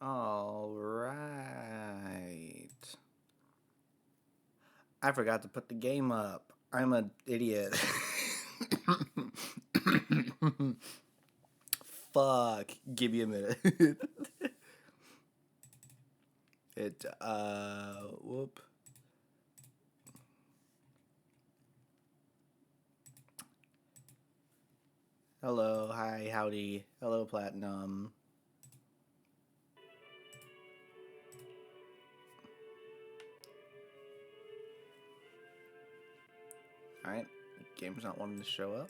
All right. I forgot to put the game up. I'm an idiot. Fuck. Give me a minute. Whoop. Hello, hi, howdy. Hello, Platinum. Alright, game's not wanting to show up.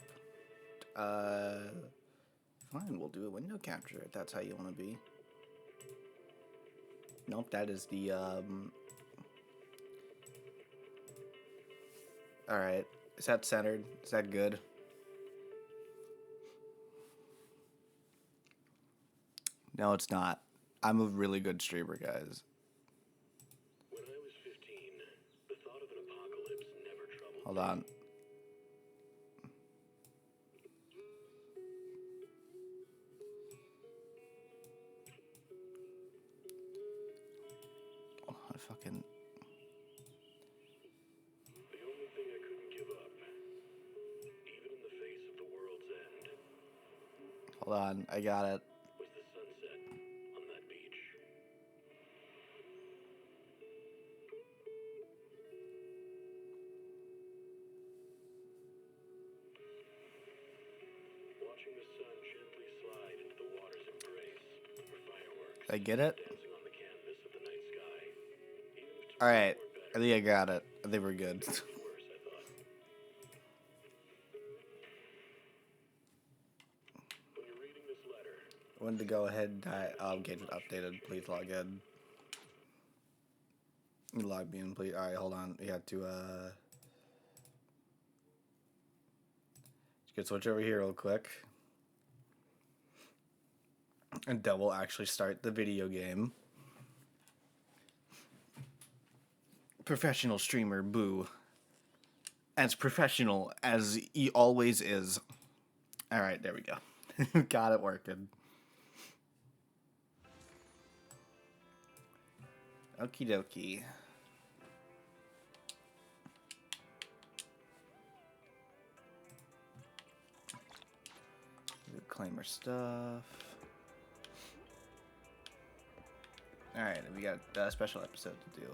Fine, we'll do a window capture if that's how you want to be. Nope, that is the, Alright, is that centered? Is that good? No, it's not. I'm a really good streamer, guys. When I was 15, the thought of an apocalypse never troubled Hold on. Oh, I fucking... The only thing I couldn't give up, even in the face of the world's end, Hold on, I got it. was the sunset on that beach. Watching the sun gently slide into the water's embrace, or fireworks Did I get it? dancing on the canvas of the night sky. Even if tomorrow Alright, were I better, think I got it. I think we're good. worse, I thought. When you're reading this letter, I wanted to go ahead and engagement updated. Please log in. You log me in, please. Alright, hold on. We have to, just switch over here real quick. And then we'll actually start the video game. Professional streamer, boo. As professional as he always is. Alright, there we go. Got it working. Okie dokie. Claimer stuff. Alright, we got a special episode to do.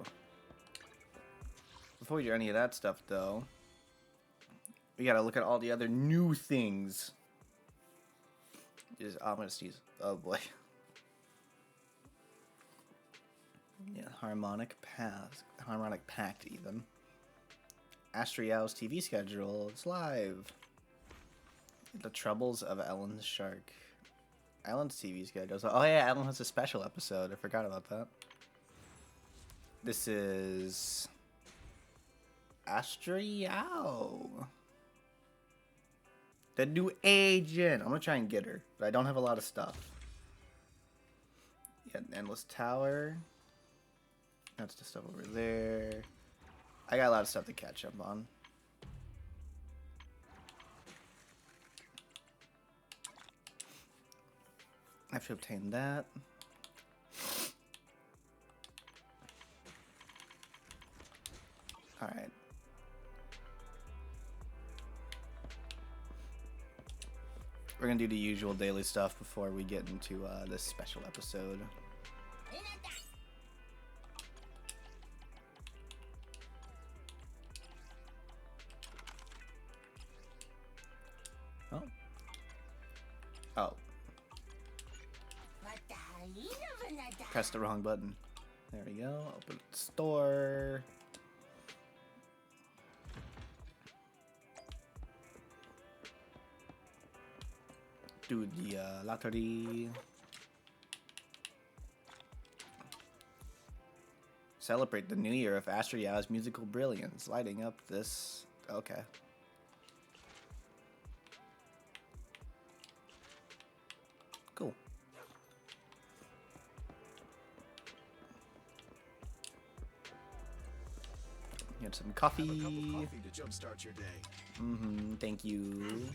Before we do any of that stuff, though, we gotta look at all the other new things. I'm gonna sneeze. Oh boy. Yeah, harmonic pact even. Astrial's TV schedule. It's live. The Troubles of Ellen's Shark. Ellen's TV schedule. Oh yeah, Ellen has a special episode. I forgot about that. This is Astrial. The new agent. I'm gonna try and get her, but I don't have a lot of stuff. Yeah, Endless Tower. That's the stuff over there. I got a lot of stuff to catch up on. I have to obtain that. Alright. We're gonna do the usual daily stuff before we get into this special episode. Oh. Oh. Press the wrong button. There we go. Open the store. Do the lottery. Celebrate the new year of Astrial's musical brilliance, lighting up this. Okay. Cool. Get some coffee. Have a cup of coffee to jumpstart your day. Thank you.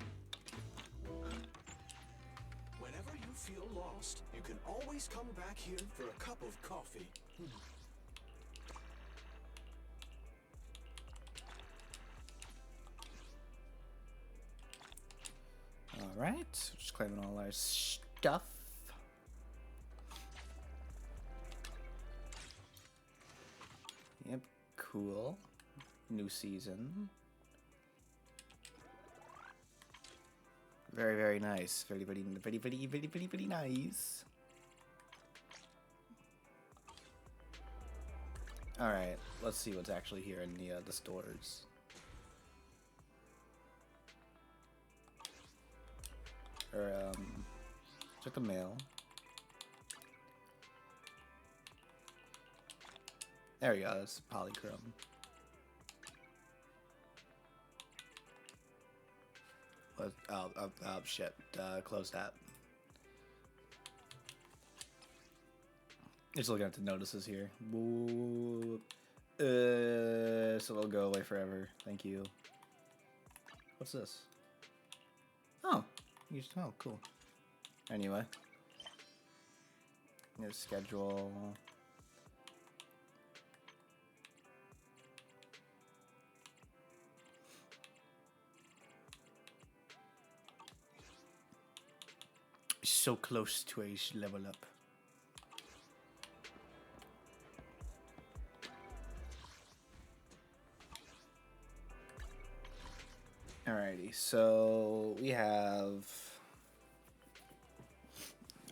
Whenever you feel lost. lost, you can always come back here for a cup of coffee. Alright, just claiming all our stuff. Yep, cool. New season. Very, very nice. Very, very, very, very, very, very, very nice. Alright, let's see what's actually here in the stores. Or, check the mail. There we go, that's polychrome. Oh, shit. Close that. Just looking at the notices here. Boo. So it'll go away forever. Thank you. What's this? Oh. Oh, cool. Anyway. New schedule. So close to a level up. Alrighty, so we have...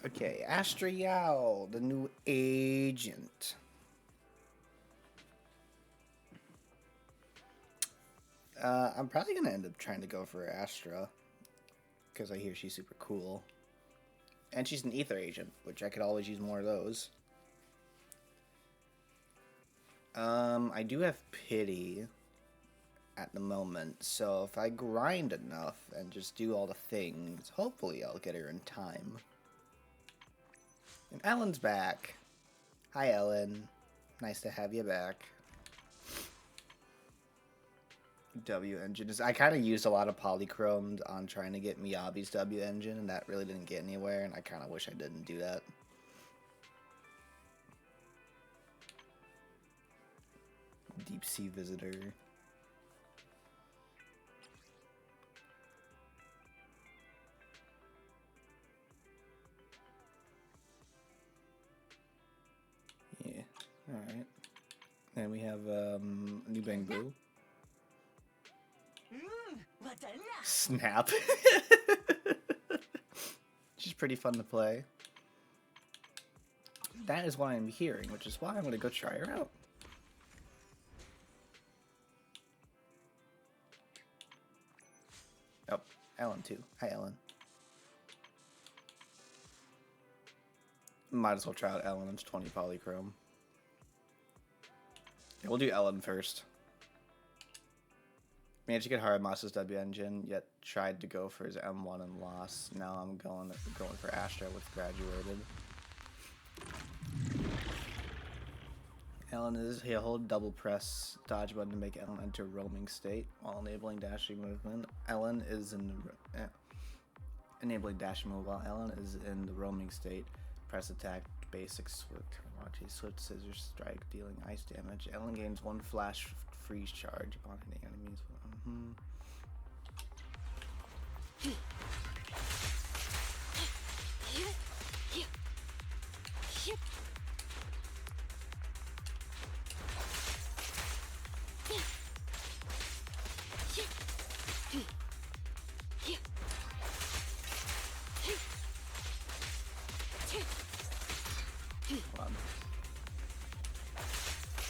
Okay, Astranomical, the new agent. I'm probably going to end up trying to go for Astra, because I hear she's super cool. And she's an ether agent, which I could always use more of those. I do have pity at the moment, so if I grind enough and just do all the things, hopefully I'll get her in time. And Ellen's back. Hi, Ellen. Nice to have you back. W engine is... I kind of used a lot of polychromed on trying to get Miyabi's W engine, and that really didn't get anywhere, and I kind of wish I didn't do that. Deep Sea Visitor. Yeah, alright. Then we have New Bang Boo. Snap. She's pretty fun to play. That is what I'm hearing, which is why I'm going to go try her out. Oh, Ellen too. Hi, Ellen. Might as well try out Ellen. It's 20 polychrome. Yeah, we'll do Ellen first. Managed to get Haramas's W engine, yet tried to go for his M1 and lost. Now I'm going for Astra with graduated. Ellen is he'll hold double press dodge button to make Ellen enter roaming state while enabling dashing movement. Ellen is in the enabling dash move while Ellen is in the roaming state. Press attack basic switch scissors strike dealing ice damage. Ellen gains 1 flash freeze charge upon hitting enemies.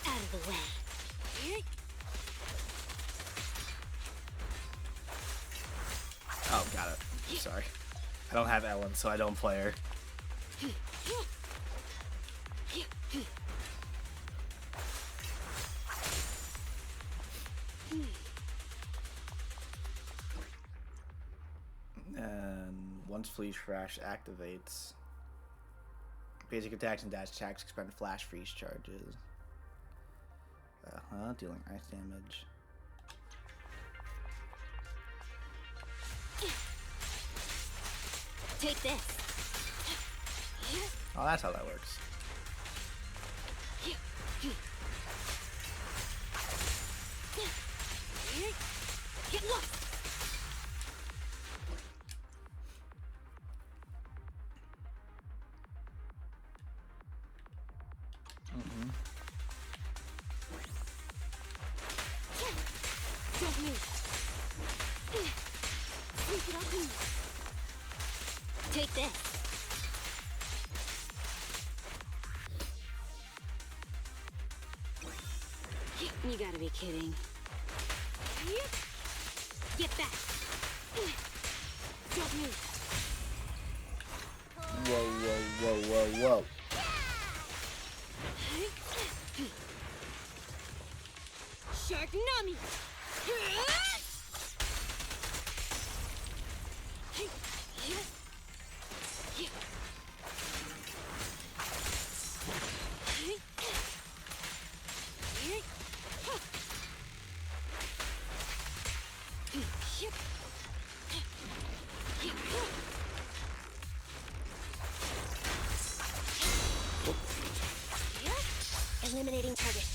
Out of the way. Oh, got it. Sorry. I don't have Ellen, so I don't play her. And once Fleece Flash activates, basic attacks and dash attacks expend flash freeze charges. Dealing ice damage. Take this. Oh, that's how that works. Get lost. Don't move. Sweep it up and take this. You gotta be kidding. Get back. Don't move. Whoa, whoa, whoa, whoa, whoa. Sharknami. Eliminating target.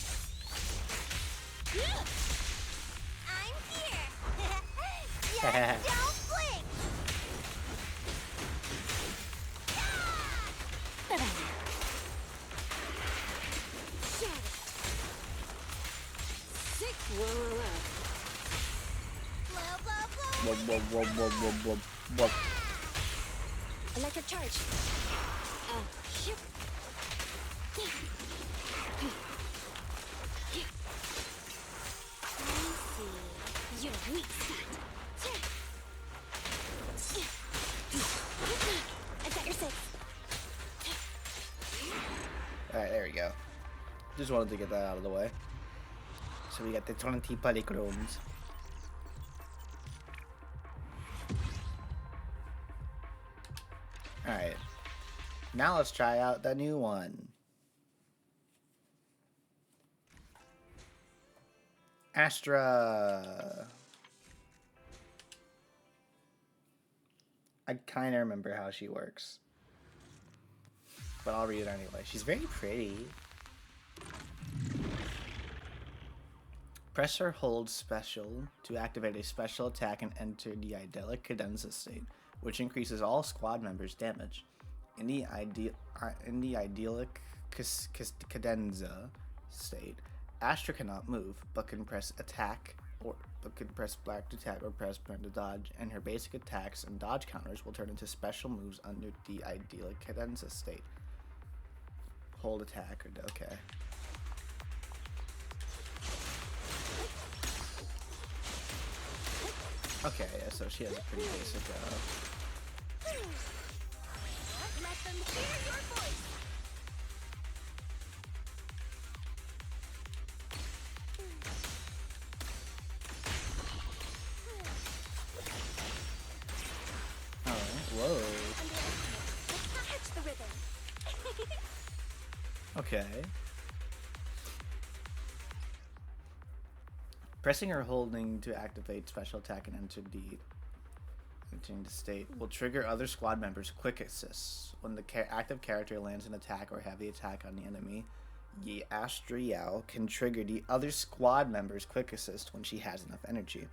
I'm here. Yeah, don't blink. Sick. Whoa, whoa, whoa. Whoa, whoa, whoa, whoa, whoa, whoa, whoa. Electric charge. Ship. You're weak spot. I got your six. Alright, there we go. Just wanted to get that out of the way. So we got the 20 polychromes. Alright. Now let's try out the new one. Astra. I kind of remember how she works. But I'll read it anyway. She's very pretty. Press or hold special to activate a special attack and enter the idyllic cadenza state, which increases all squad members' damage. In the idyllic cadenza state, Astra cannot move, but can press attack but can press black to attack or press pen to dodge, and her basic attacks and dodge counters will turn into special moves under the idyllic cadenza state. Hold attack or okay. Okay, yeah, so she has a pretty basic Let them hear your voice. whoa. Catch the rhythm. Okay. Pressing or holding to activate special attack and entering the state will trigger other squad members' quick assists. When the active character lands an attack or heavy attack on the enemy, the Astranomical can trigger the other squad members' quick assist when she has enough energy.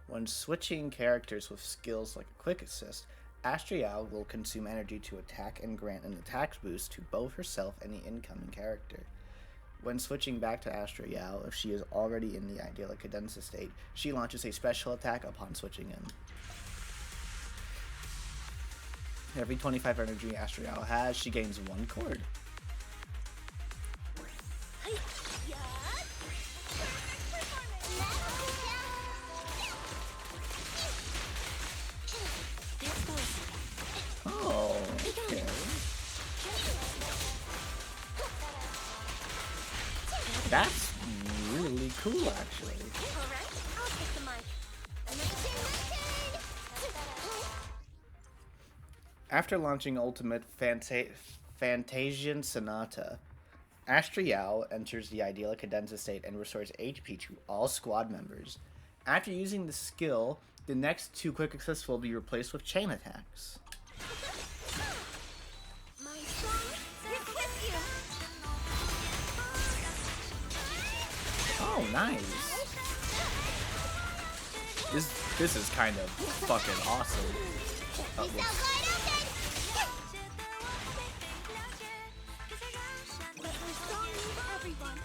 When switching characters with skills like a quick assist, Astranomical will consume energy to attack and grant an attack boost to both herself and the incoming character. When switching back to Astranomical, if she is already in the idyllic cadenza state, she launches a special attack upon switching in. Every 25 energy Astranomical has, she gains 1 chord. Oh, okay. That's really cool, actually. Alright, I'll take the mic. After launching Ultimate Fantasian Sonata, Astranomical enters the idyllic cadenza state and restores HP to all squad members. After using the skill, the next 2 quick assists will be replaced with chain attacks. My song Oh, nice. This is kind of fucking awesome. Oh, whoops. Everyone.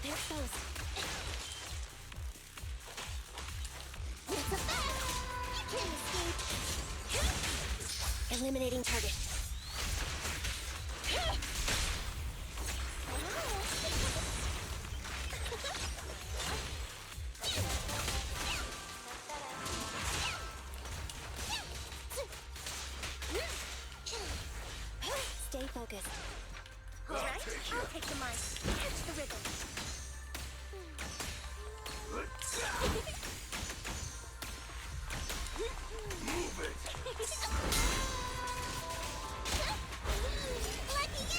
They're exposed. You can't escape. Eliminating target. Stay focused. All right, I'll take the mic. Catch the rhythm.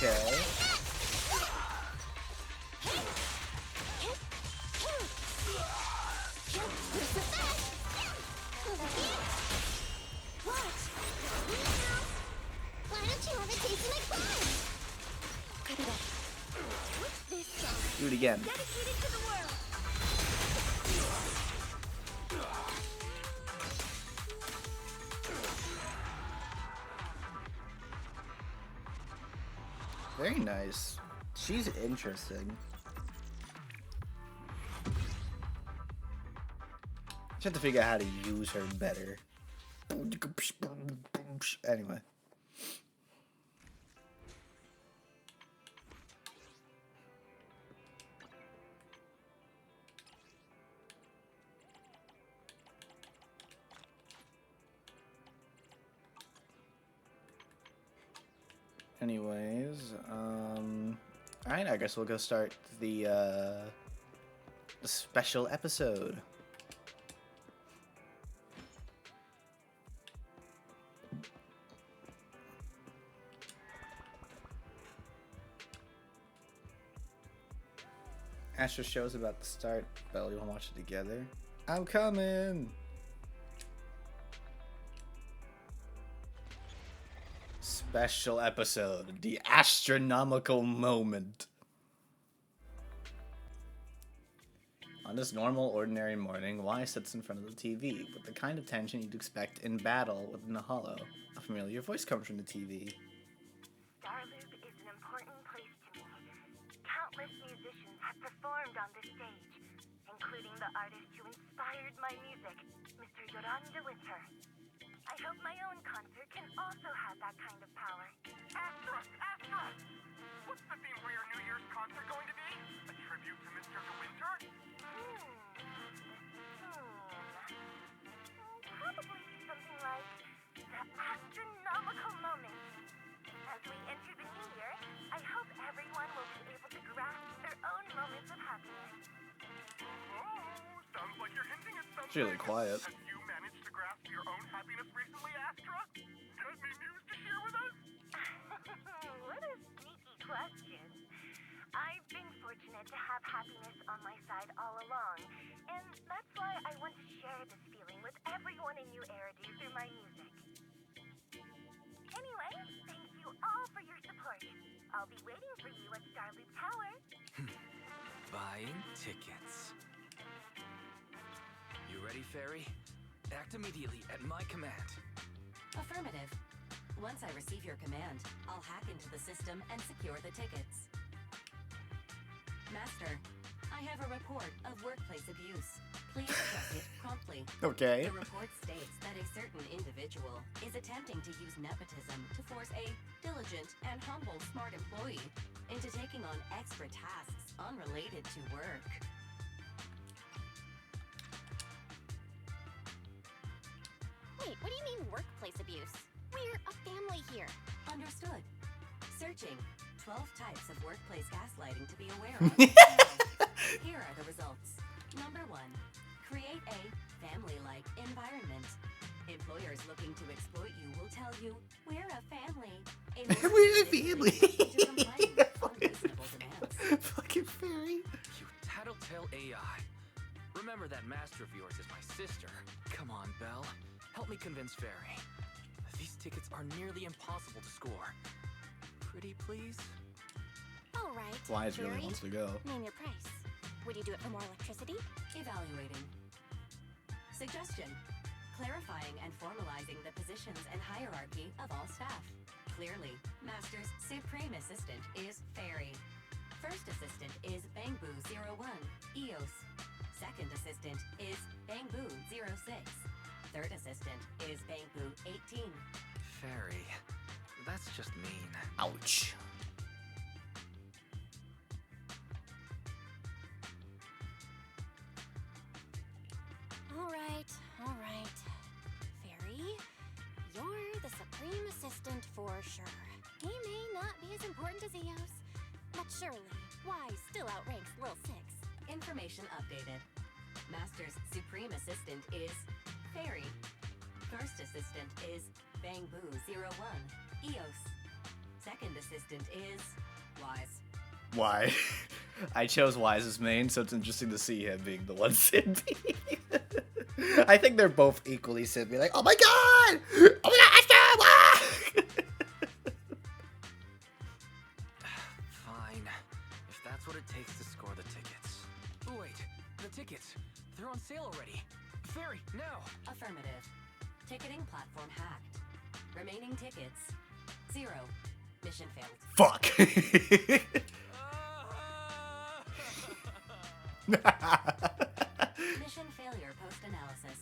Okay. Why don't you have it tasting like fun? Copy that. This song Do it again. dedicated to the world. Very nice. She's interesting. Just have to figure out how to use her better. Anyway. Anyways, alright, I guess we'll go start the special episode. Astra show's about to start, but we want to watch it together. I'm coming! Special episode, the astronomical moment. On this normal, ordinary morning, Y sits in front of the TV with the kind of tension you'd expect in battle within a hollow. A familiar voice comes from the TV. Starloop is an important place to me. Countless musicians have performed on this stage, including the artist who inspired my music, Mr. Yoran de Winter. I hope my own concert can also have that kind of power. Astra! What's the theme for your New Year's concert going to be? A tribute to Mr. De Winter? Probably something like the astronomical moment. As we enter the new year, I hope everyone will be able to grasp their own moments of happiness. Oh, sounds like you're hinting at something. It's really quiet. Have you managed to grasp your own happiness recently, Astra? Any news to share with us? What a sneaky question. I've been fortunate to have happiness on my side all along, and that's why I want to share this feeling with everyone in New Eridu through my music. Anyway, thank you all for your support. I'll be waiting for you at Starloop Tower. Buying tickets. You ready, Fairy? Act immediately at my command. Affirmative. Once I receive your command, I'll hack into the system and secure the tickets. Master, I have a report of workplace abuse. Please address it promptly. Okay. The report states that a certain individual is attempting to use nepotism to force a diligent and humble smart employee into taking on extra tasks unrelated to work. Wait, what do you mean workplace abuse? We're a family here. Understood. Searching 12 types of workplace gaslighting to be aware of. Now, here are the results. Number 1. Create a family-like environment. Employers looking to exploit you will tell you, we're a family. We're a family. To comply with unreasonable demands. Fucking fairy. You tattletale AI. Astra of yours is my sister. Come on, Belle. Help me convince Fairy. These tickets are nearly impossible to score. Pretty please? All right. Wise really Barry, wants to go. Name your price. Would you do it for more electricity? Evaluating. Suggestion. Clarifying and formalizing the positions and hierarchy of all staff. Clearly, Master's Supreme Assistant is Fairy. First Assistant is Bangboo01, EOS. Second Assistant is Bangboo06. Third Assistant is Bangboo18. Fairy. That's just mean. Ouch. All right. Fairy, you're the Supreme Assistant for sure. He may not be as important as Eos, but surely, Y still outranks Lil Six. Information updated. Master's Supreme Assistant is Fairy. First Assistant is Bangboo01, EOS. Second Assistant is Wise. Why? I chose Wise as main, so it's interesting to see him being the one Simpy. I think they're both equally Simpy. Like, oh my god! Oh my god, Fine. If that's what it takes to score the tickets. Oh, wait. The tickets. They're on sale already. Fairy, now! Affirmative. Ticketing platform hacked. Remaining tickets 0. Mission failed. Fuck. Mission failure post-analysis.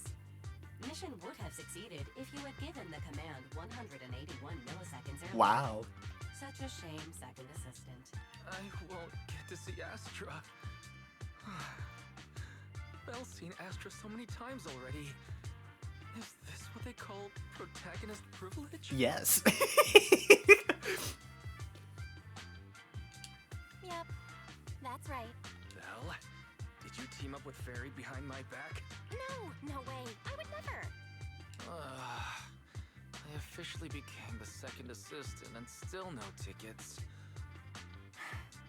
Mission would have succeeded if you had given the command 181 milliseconds earlier. Wow. Such a shame, Second Assistant. I won't get to see Astra. Belle's seen Astra so many times already. Is this what they call protagonist privilege? Yes. Yep, that's right. Belle, did you team up with Fairy behind my back? No way. I would never. I officially became the second assistant and still no tickets.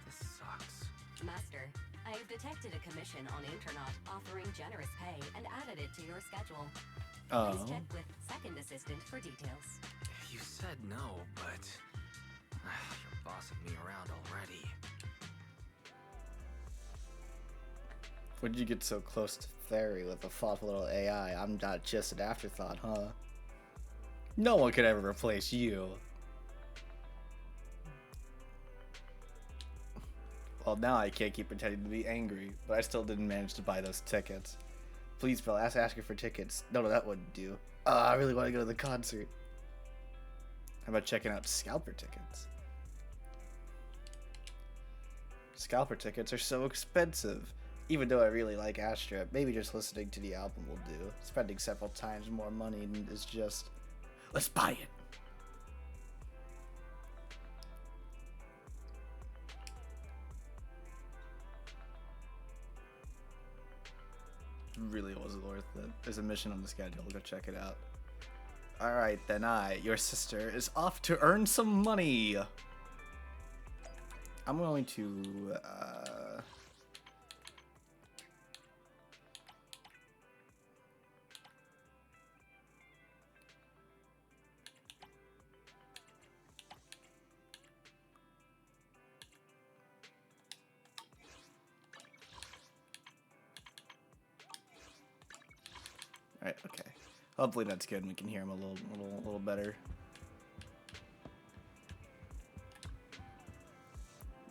This sucks. Master, I have detected a commission on Internet offering generous pay and added it to your schedule. Please check with Second Assistant for details. You said no, but you're bossing me around already. When did you get so close to Fairy with a thoughtful little AI? I'm not just an afterthought, huh? No one could ever replace you. Well, now I can't keep pretending to be angry, but I still didn't manage to buy those tickets. Please, Bill, ask her for tickets. No, that wouldn't do. I really want to go to the concert. How about checking out scalper tickets? Scalper tickets are so expensive. Even though I really like Astra, maybe just listening to the album will do. Spending several times more money is just... Let's buy it! Really wasn't worth it. There's a mission on the schedule. Go check it out. Alright, then your sister, is off to earn some money! I'm going to, Alright, okay. Hopefully that's good and we can hear him a little better.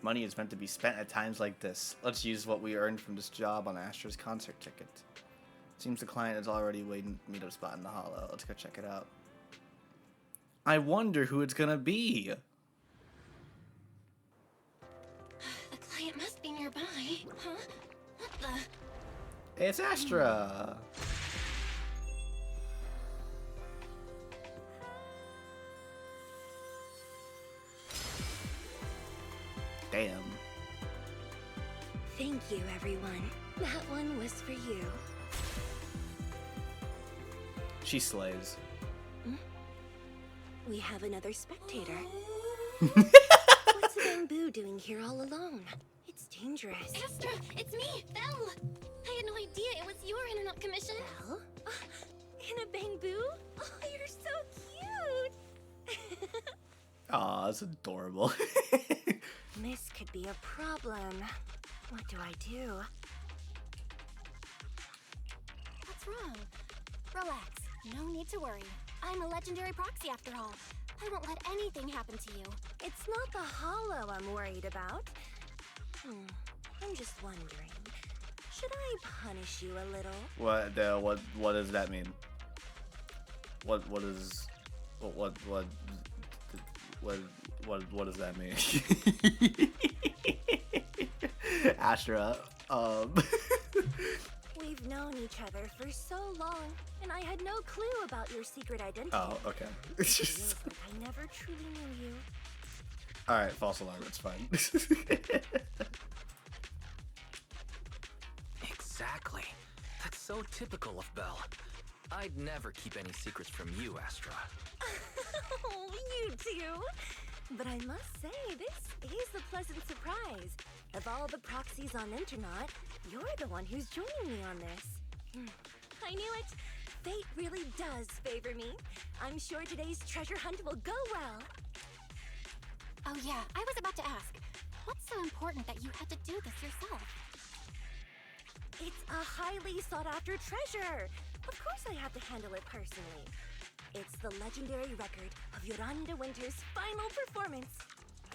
Money is meant to be spent at times like this. Let's use what we earned from this job on Astra's concert ticket. Seems the client is already waiting for meetup spot in the hollow. Let's go check it out. I wonder who it's gonna be. The client must be nearby. Huh? What the? Hey, it's Astra! Damn. Thank you, everyone. That one was for you. She slays. We have another spectator. What's Bamboo doing here all alone? It's dangerous. Astra, it's me, Belle. I had no idea it was your internet commission. Belle? In a bamboo? Oh, you're so cute! Aw, that's adorable. This could be a problem. What do I do? What's wrong? Relax. No need to worry. I'm a legendary proxy after all. I won't let anything happen to you. It's not the hollow I'm worried about. I'm just wondering, should I punish you a little? What does that mean? What does that mean? Astra, We've known each other for so long, and I had no clue about your secret identity. Oh, okay. It feels like I never truly knew you. Alright, false alarm, it's fine. Exactly. That's so typical of Belle. I'd never keep any secrets from you, Astra. Oh, you too. But I must say, this is a pleasant surprise. Of all the proxies on Internet, you're the one who's joining me on this. I knew it. Fate really does favor me. I'm sure today's treasure hunt will go well. Oh yeah, I was about to ask. What's so important that you had to do this yourself? It's a highly sought-after treasure. Of course I have to handle it personally. It's the legendary record of Yolanda Winter's final performance.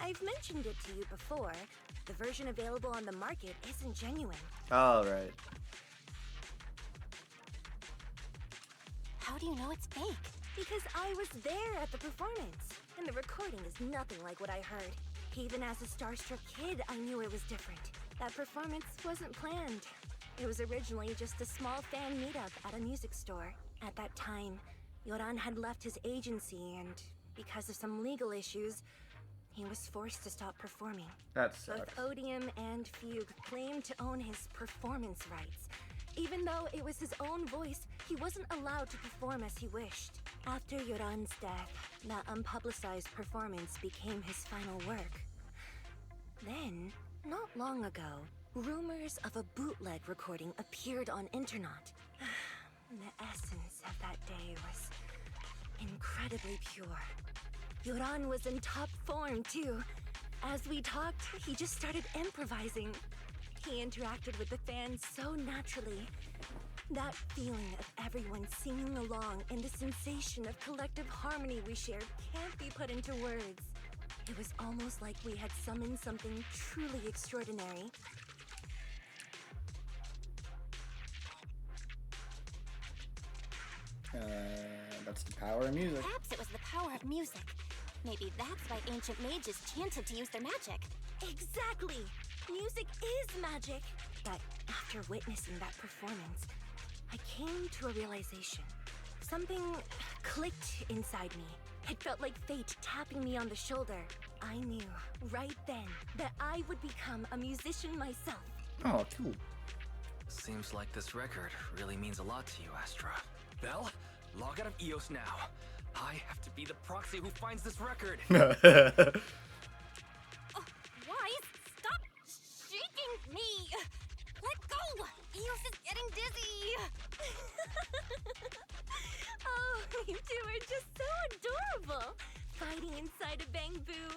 I've mentioned it to you before. The version available on the market isn't genuine. Oh, right. How do you know it's fake? Because I was there at the performance, and the recording is nothing like what I heard. Even as a starstruck kid, I knew it was different. That performance wasn't planned. It was originally just a small fan meetup at a music store. At that time, Yoran had left his agency, and because of some legal issues, he was forced to stop performing. That Both sucks. Odium and Fugue claimed to own his performance rights. Even though it was his own voice, he wasn't allowed to perform as he wished. After Yoran's death, that unpublicized performance became his final work. Then, not long ago, rumors of a bootleg recording appeared on internet. The essence of that day was incredibly pure. Yoran was in top form, too. As we talked, he just started improvising. He interacted with the fans so naturally. That feeling of everyone singing along and the sensation of collective harmony we shared can't be put into words. It was almost like we had summoned something truly extraordinary. That's the power of music. Perhaps it was the power of music. Maybe that's why ancient mages chanted to use their magic. Exactly! Music is magic! But after witnessing that performance, I came to a realization. Something clicked inside me. It felt like fate tapping me on the shoulder. I knew, right then, that I would become a musician myself. Oh, cool. Seems like this record really means a lot to you, Astra. Belle, log out of EOS now. I have to be the proxy who finds this record. Oh, Wise, stop shaking me! Let go! Eos is getting dizzy! Oh, you two are just so adorable! Fighting inside a bamboo.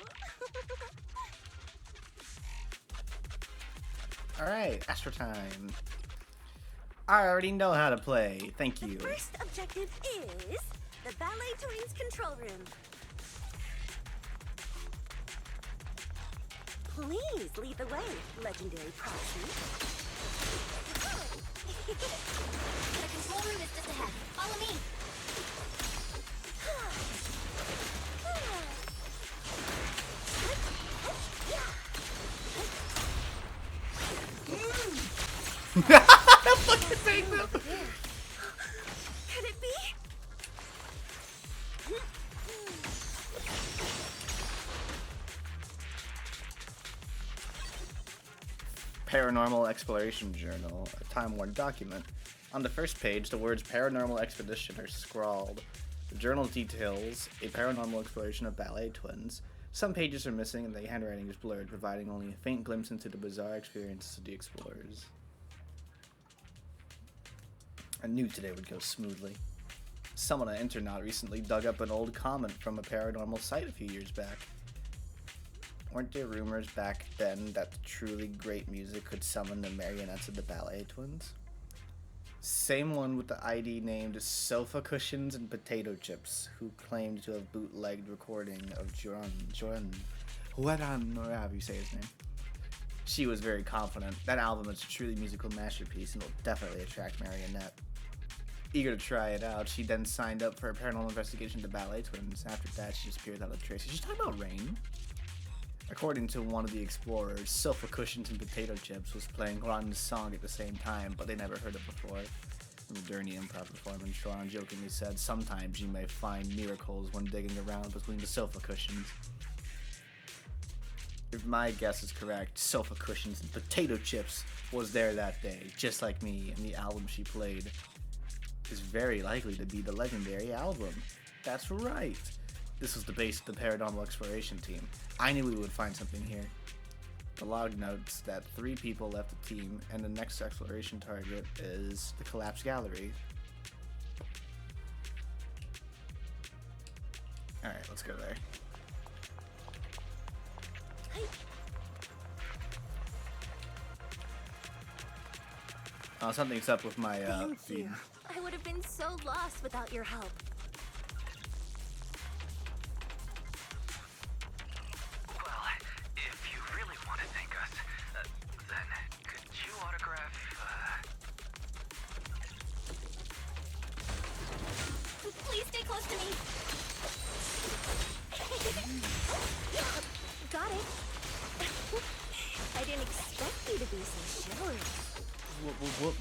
Alright, Astro time. I already know how to play. Thank you. The first objective is the Ballet Twins control room. Please lead the way, legendary proxy. The control room is just ahead. Follow me! Fucking thing, though. Could it be? Paranormal Exploration Journal, a time-worn document. On the first page, the words Paranormal Expedition are scrawled. The journal details a paranormal exploration of ballet twins. Some pages are missing and the handwriting is blurred, providing only a faint glimpse into the bizarre experiences of the explorers. I knew today would go smoothly. Someone on Internet recently dug up an old comment from a paranormal site a few years back. Weren't there rumors back then that truly great music could summon the marionettes of the Ballet Twins? Same one with the ID named Sofa Cushions and Potato Chips, who claimed to have bootlegged recording of Joran, or however you say his name. She was very confident that album is a truly musical masterpiece and will definitely attract Marionette. Eager to try it out, she then signed up for a paranormal investigation to Ballet Twins. After that, she disappeared out of trace. She's talking about Rain. According to one of the explorers, Sofa Cushions and Potato Chips was playing Ron's song at the same time, but they never heard it before. During the improv performance, Ron jokingly said, "Sometimes you may find miracles when digging around between the sofa cushions." If my guess is correct, Sofa Cushions and Potato Chips was there that day, just like me, and the album she played is very likely to be the legendary album. That's right. This was the base of the Paranormal Exploration team. I knew we would find something here. The log notes that 3 people left the team, and the next exploration target is the collapsed gallery. Alright, let's go there. Oh, something's up with my feed. I would have been so lost without your help. Well, if you really want to thank us, then could you autograph, Please stay close to me. Got it. I didn't expect you to be so chivalrous. Whoop, whoop, whoop.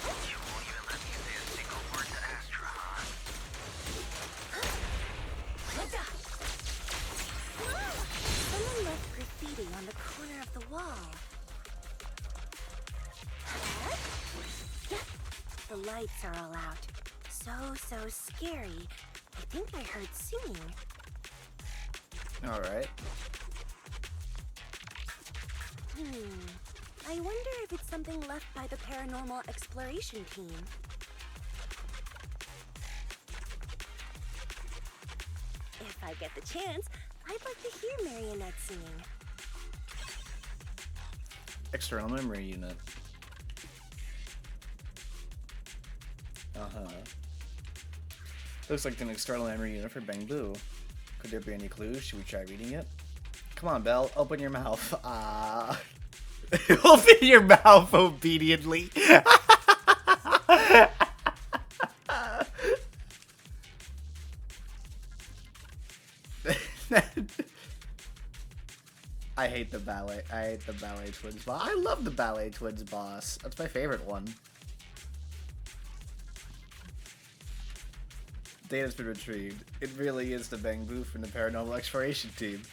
You won't even let me say a single word to Astra, huh? Someone left graffiti on the corner of the wall. The lights are all out. So scary. I think I heard singing. Alright. I wonder if it's something left by the Paranormal Exploration team. If I get the chance, I'd like to hear Marionette singing. External memory unit. Looks like an external memory unit for Bang Boo. Could there be any clues? Should we try reading it? Come on, Belle, open your mouth. Open your mouth obediently. I hate the ballet twins boss. I love the ballet twins boss. That's my favorite one. Data's been retrieved. It really is the Bang Boo from the Paranormal Exploration team.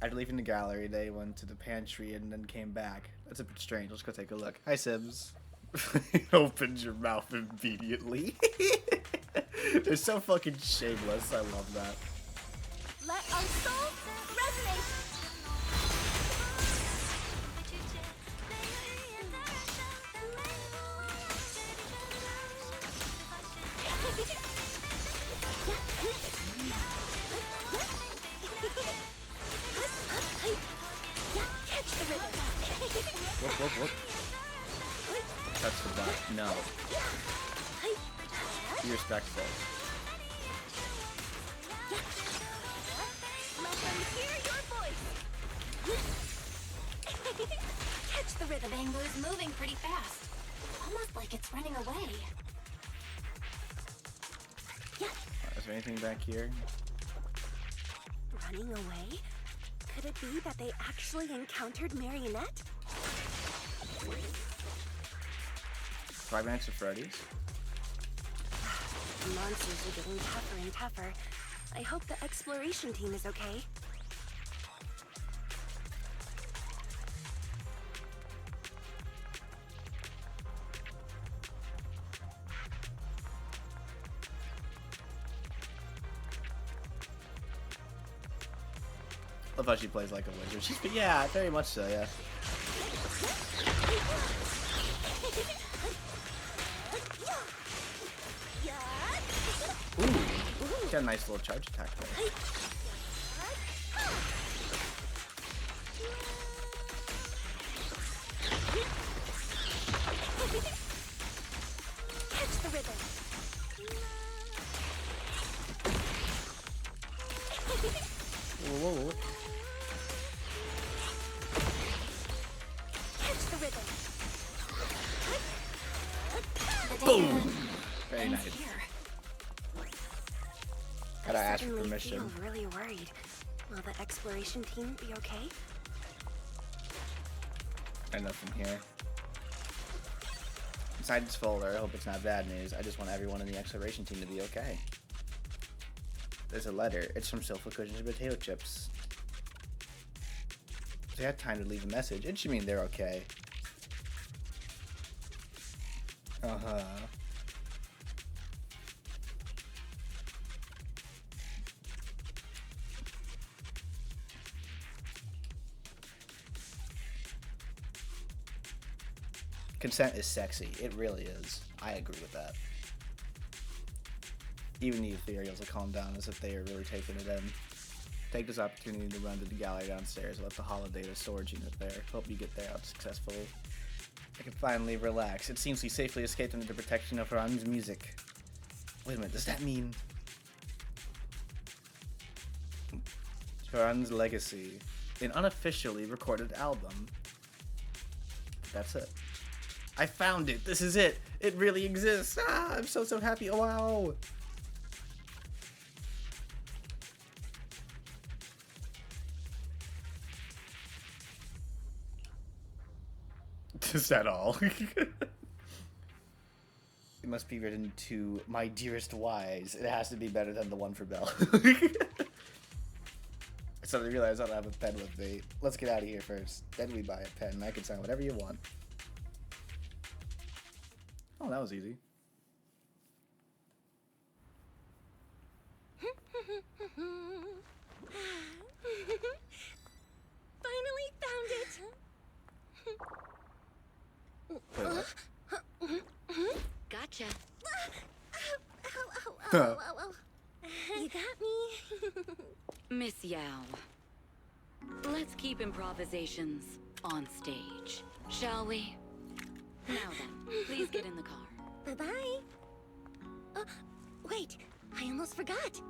After leaving the gallery, they went to the pantry and then came back. That's a bit strange. Let's go take a look. Hi, Sims. Opens your mouth immediately. They're so fucking shameless. I love that. Let our souls resonate! Catch the rhythm! Whoop. Touch the butt. No. Be respectful. Let them hear your voice! Catch the rhythm! Bang Boo's moving pretty fast. Almost like it's running away. Is there anything back here? Running away? Could it be that they actually encountered Marionette? Five Nights at Freddy's? The monsters are getting tougher and tougher. I hope the exploration team is okay. Love how she plays like a wizard. Yeah, very much so, yeah. Got a nice little charge attack there. Catch the rhythm. Whoa, whoa, whoa. Catch the rhythm. Boom! Very Ends nice. here. Gotta I ask for suddenly permission. feel really worried. Will the exploration team be okay? And nothing here. Inside this folder, I hope it's not bad news. I just want everyone in the exploration team to be okay. There's a letter. It's from Sofa Cushions and Potato Chips. They had time to leave a message. It should mean they're okay. Uh-huh. Consent is sexy. It really is. I agree with that. Even the ethereals will calm down as if they are really taking it in. Take this opportunity to run to the gallery downstairs and let the holodata storage unit there. Hope you get there out successfully. I can finally relax. It seems we safely escaped under the protection of Haran's music. Wait a minute, does that mean... Haran's Legacy. An unofficially recorded album. That's it. I found it. This is it. It really exists. Ah, I'm so happy. Oh, wow. Is that all? It must be written to my dearest Wise. It has to be better than the one for Belle. I suddenly realized I don't have a pen with me. Let's get out of here first. Then we buy a pen and I can sign whatever you want. Oh, that was easy. Finally found it. Wait, what? Gotcha. Ow. You got me. Miss Yao. Let's keep improvisations on stage, shall we? Now then, please get in the car. Bye-bye. Wait, I almost forgot.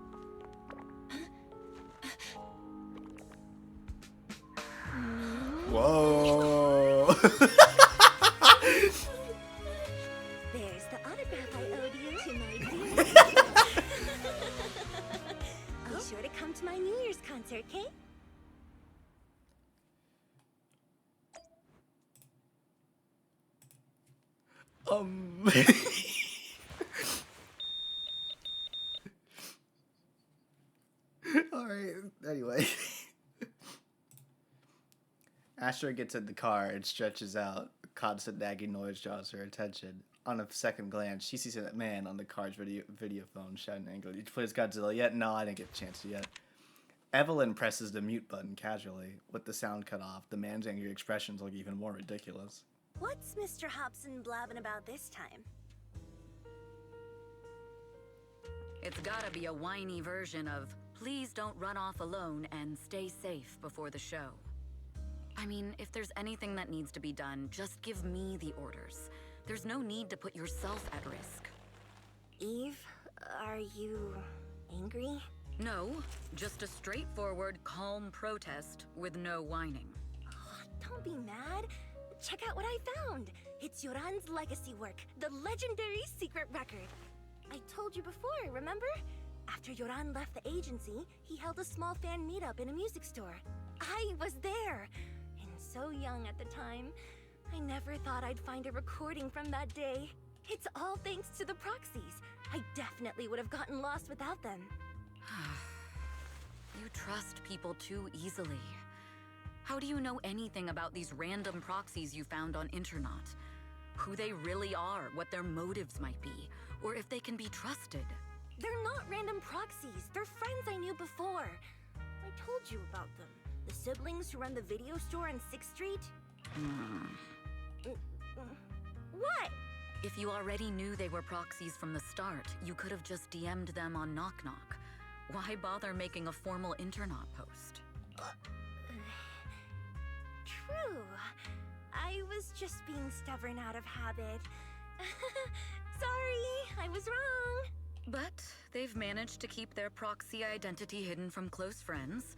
Whoa. There's the autograph I owed you to my dear. Be sure to come to my New Year's concert, okay? Alright, anyway. Astra gets in the car and stretches out. A constant nagging noise draws her attention. On a second glance, she sees a man on the car's video phone shouting angrily. Did you play as Godzilla yet? No, I didn't get a chance to yet. Evelyn presses the mute button casually. With the sound cut off, the man's angry expressions look even more ridiculous. What's Mr. Hobson blabbing about this time? It's gotta be a whiny version of, please don't run off alone and stay safe before the show. I mean, if there's anything that needs to be done, just give me the orders. There's no need to put yourself at risk. Eve, are you angry? No, just a straightforward, calm protest with no whining. Oh, don't be mad. Check out what I found. It's Yoran's legacy work, the legendary secret record. I told you before, remember? After Yoran left the agency, he held a small fan meetup in a music store. I was there, and so young at the time. I never thought I'd find a recording from that day. It's all thanks to the proxies. I definitely would have gotten lost without them. You trust people too easily. How do you know anything about these random proxies you found on Internet? Who they really are, what their motives might be, or if they can be trusted? They're not random proxies. They're friends I knew before. I told you about them. The siblings who run the video store on 6th Street. What? If you already knew they were proxies from the start, you could have just DM'd them on Knock Knock. Why bother making a formal Internaut post? True. I was just being stubborn out of habit. Sorry, I was wrong. But they've managed to keep their proxy identity hidden from close friends,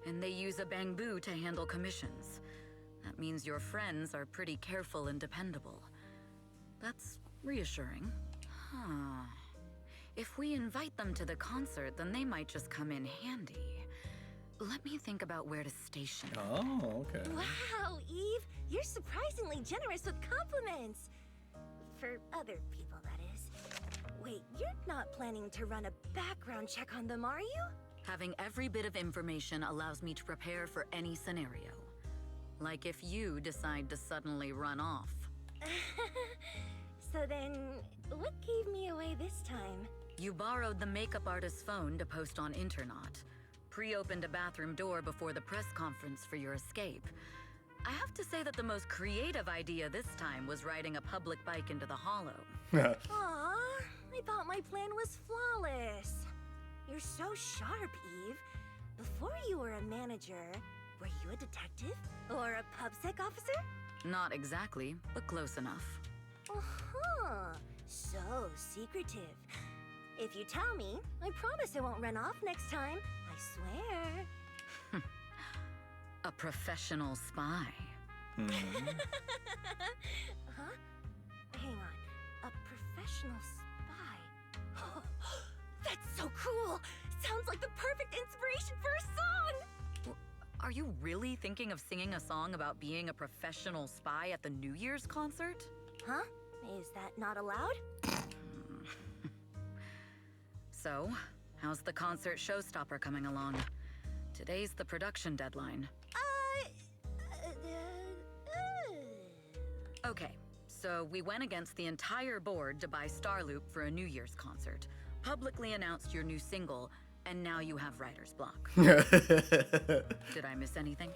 and they use a bamboo to handle commissions. That means your friends are pretty careful and dependable. That's reassuring. Huh. If we invite them to the concert, then they might just come in handy. Let me think about where to station them. Oh, okay. Wow, Eve, you're surprisingly generous with compliments. For other people, that is. Wait, you're not planning to run a background check on them, are you? Having every bit of information allows me to prepare for any scenario. Like if you decide to suddenly run off. So then, what gave me away this time? You borrowed the makeup artist's phone to post on Internaut, pre-opened a bathroom door before the press conference for your escape. I have to say that the most creative idea this time was riding a public bike into the hollow. Aw, I thought my plan was flawless. You're so sharp, Eve. Before you were a manager, were you a detective? Or a PubSec officer? Not exactly, but close enough. Uh-huh. So secretive. If you tell me, I promise I won't run off next time. I swear. A professional spy. Huh? Hang on. A professional spy. That's so cool! Sounds like the perfect inspiration for a song! Are you really thinking of singing a song about being a professional spy at the New Year's concert? Huh? Is that not allowed? So, how's the concert showstopper coming along? Today's the production deadline. Okay, so we went against the entire board to buy Starloop for a New Year's concert, publicly announced your new single, and now you have writer's block. Did I miss anything?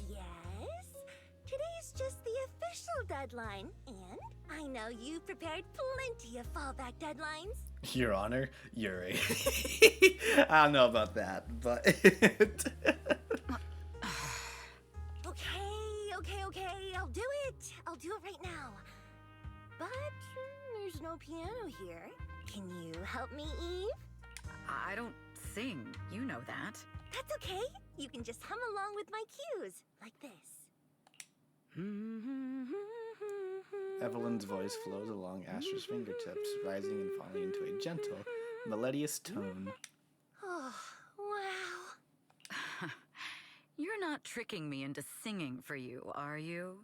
Yes. Today's just the official deadline, and I know you've prepared plenty of fallback deadlines. Your Honor, Yuri. I don't know about that, but... Okay, I'll do it. I'll do it right now. But there's no piano here. Can you help me, Eve? I don't sing, you know that. That's okay. You can just hum along with my cues, like this. Evelyn's voice flows along Astra's fingertips, rising and falling into a gentle, melodious tone. Oh, wow. You're not tricking me into singing for you, are you?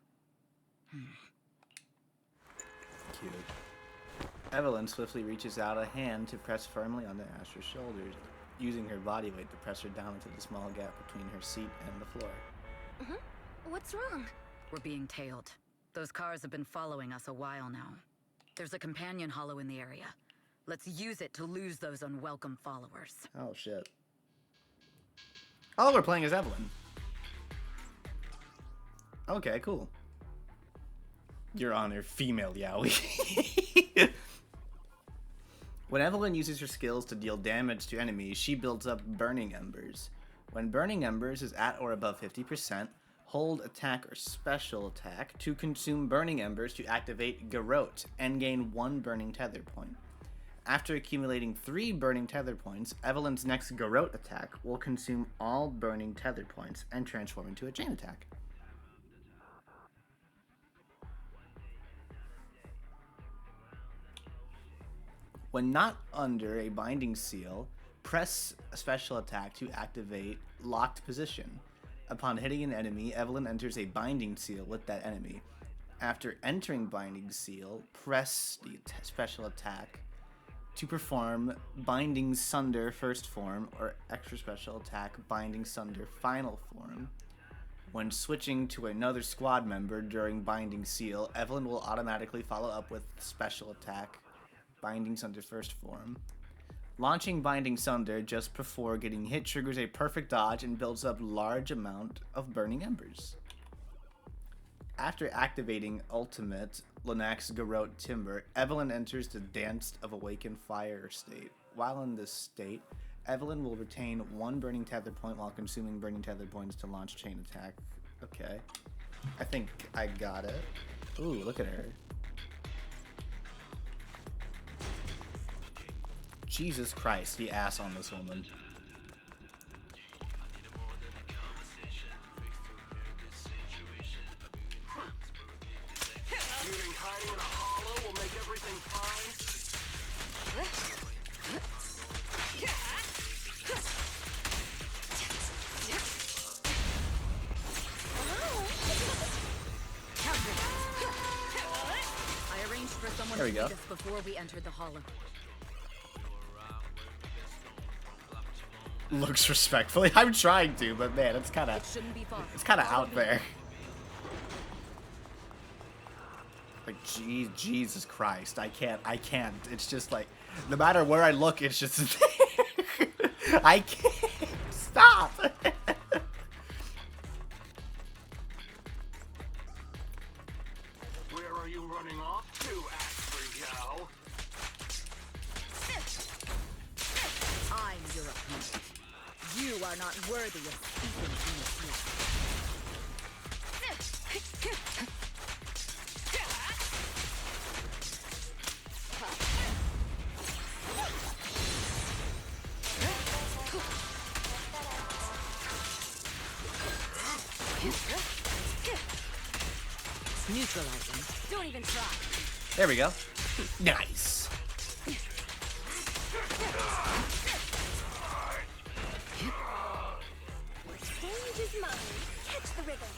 Cute. Evelyn swiftly reaches out a hand to press firmly onto Astra's shoulders, using her body weight to press her down into the small gap between her seat and the floor. What's wrong? We're being tailed. Those cars have been following us a while now. There's a companion hollow in the area. Let's use it to lose those unwelcome followers. Oh, shit. Oh, we're playing as Evelyn. Okay, cool. Your Honor, female yaoi. When Evelyn uses her skills to deal damage to enemies, she builds up Burning Embers. When Burning Embers is at or above 50%, hold attack or special attack to consume Burning Embers to activate Garrote and gain 1 Burning Tether point. After accumulating 3 Burning Tether points, Evelyn's next Garrote attack will consume all Burning Tether points and transform into a chain attack. When not under a binding seal, press a special attack to activate locked position. Upon hitting an enemy, Evelyn enters a binding seal with that enemy. After entering binding seal, press the special attack to perform Binding Sunder first form or extra special attack Binding Sunder final form. When switching to another squad member during Binding Seal, Evelyn will automatically follow up with special attack Binding Sunder first form. Launching Binding Sunder just before getting hit triggers a perfect dodge and builds up large amount of Burning Embers. After activating Ultimate Lunax Garrote Timber, Evelyn enters the Dance of Awakened Fire state. While in this state, Evelyn will retain 1 burning tether point while consuming burning tether points to launch chain attack. Okay. I think I got it. Ooh, look at her. Jesus Christ, the ass on this woman. You think hiding in a hollow will make everything fine? I arranged for someone There we to go. meet us before we entered the hollow. Looks respectfully. I'm trying to, but man, it's kind It of shouldn't be far. out there. Like, Jesus Christ, I can't. It's just like, no matter where I look, it's just there. I can't stop. Where are you running off to, Astrio? I'm your opponent. You are not worthy of speaking to me. Neutralizing. Don't even try. There we go. Nice. Change is mine. Catch the rhythm.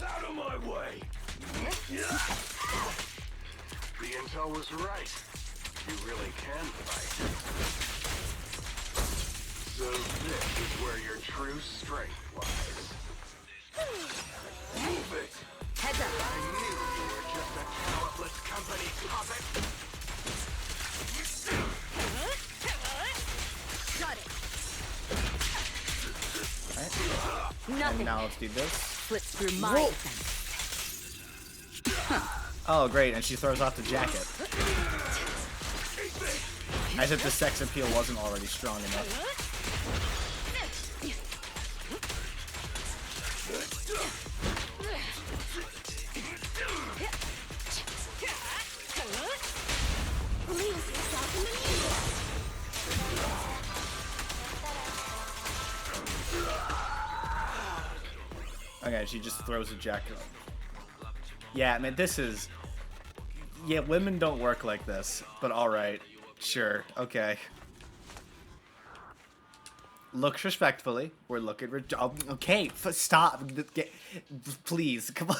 Out of my way! The intel was right. You really can fight. So this is where your true strength lies. Move it! Heads up. I knew you were just a talentless company puppet. Got it. Alright. Nothing. And now let's do this. Slips through my Whoa. defense. Oh, great, and she throws off the jacket. As if the sex appeal wasn't already strong enough. Lose yourself in the music. Okay, she just throws a jacket on. Yeah, man, this is... Yeah, women don't work like this, but alright. Sure, okay. Looks respectfully. We're looking... Okay, stop. Please, come on.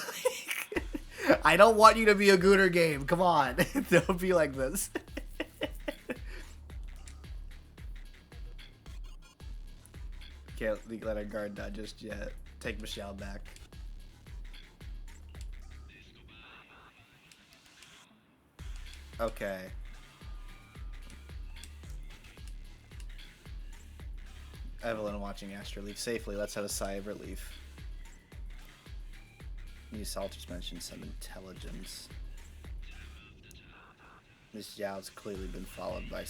I don't want you to be a gooner game. Come on. Don't be like this. Can't let our guard down just yet. Take Michelle back. Okay. Evelyn watching Astro leave safely. Let's have a sigh of relief. The assaulters mentioned some intelligence. Miss Yao's clearly been followed by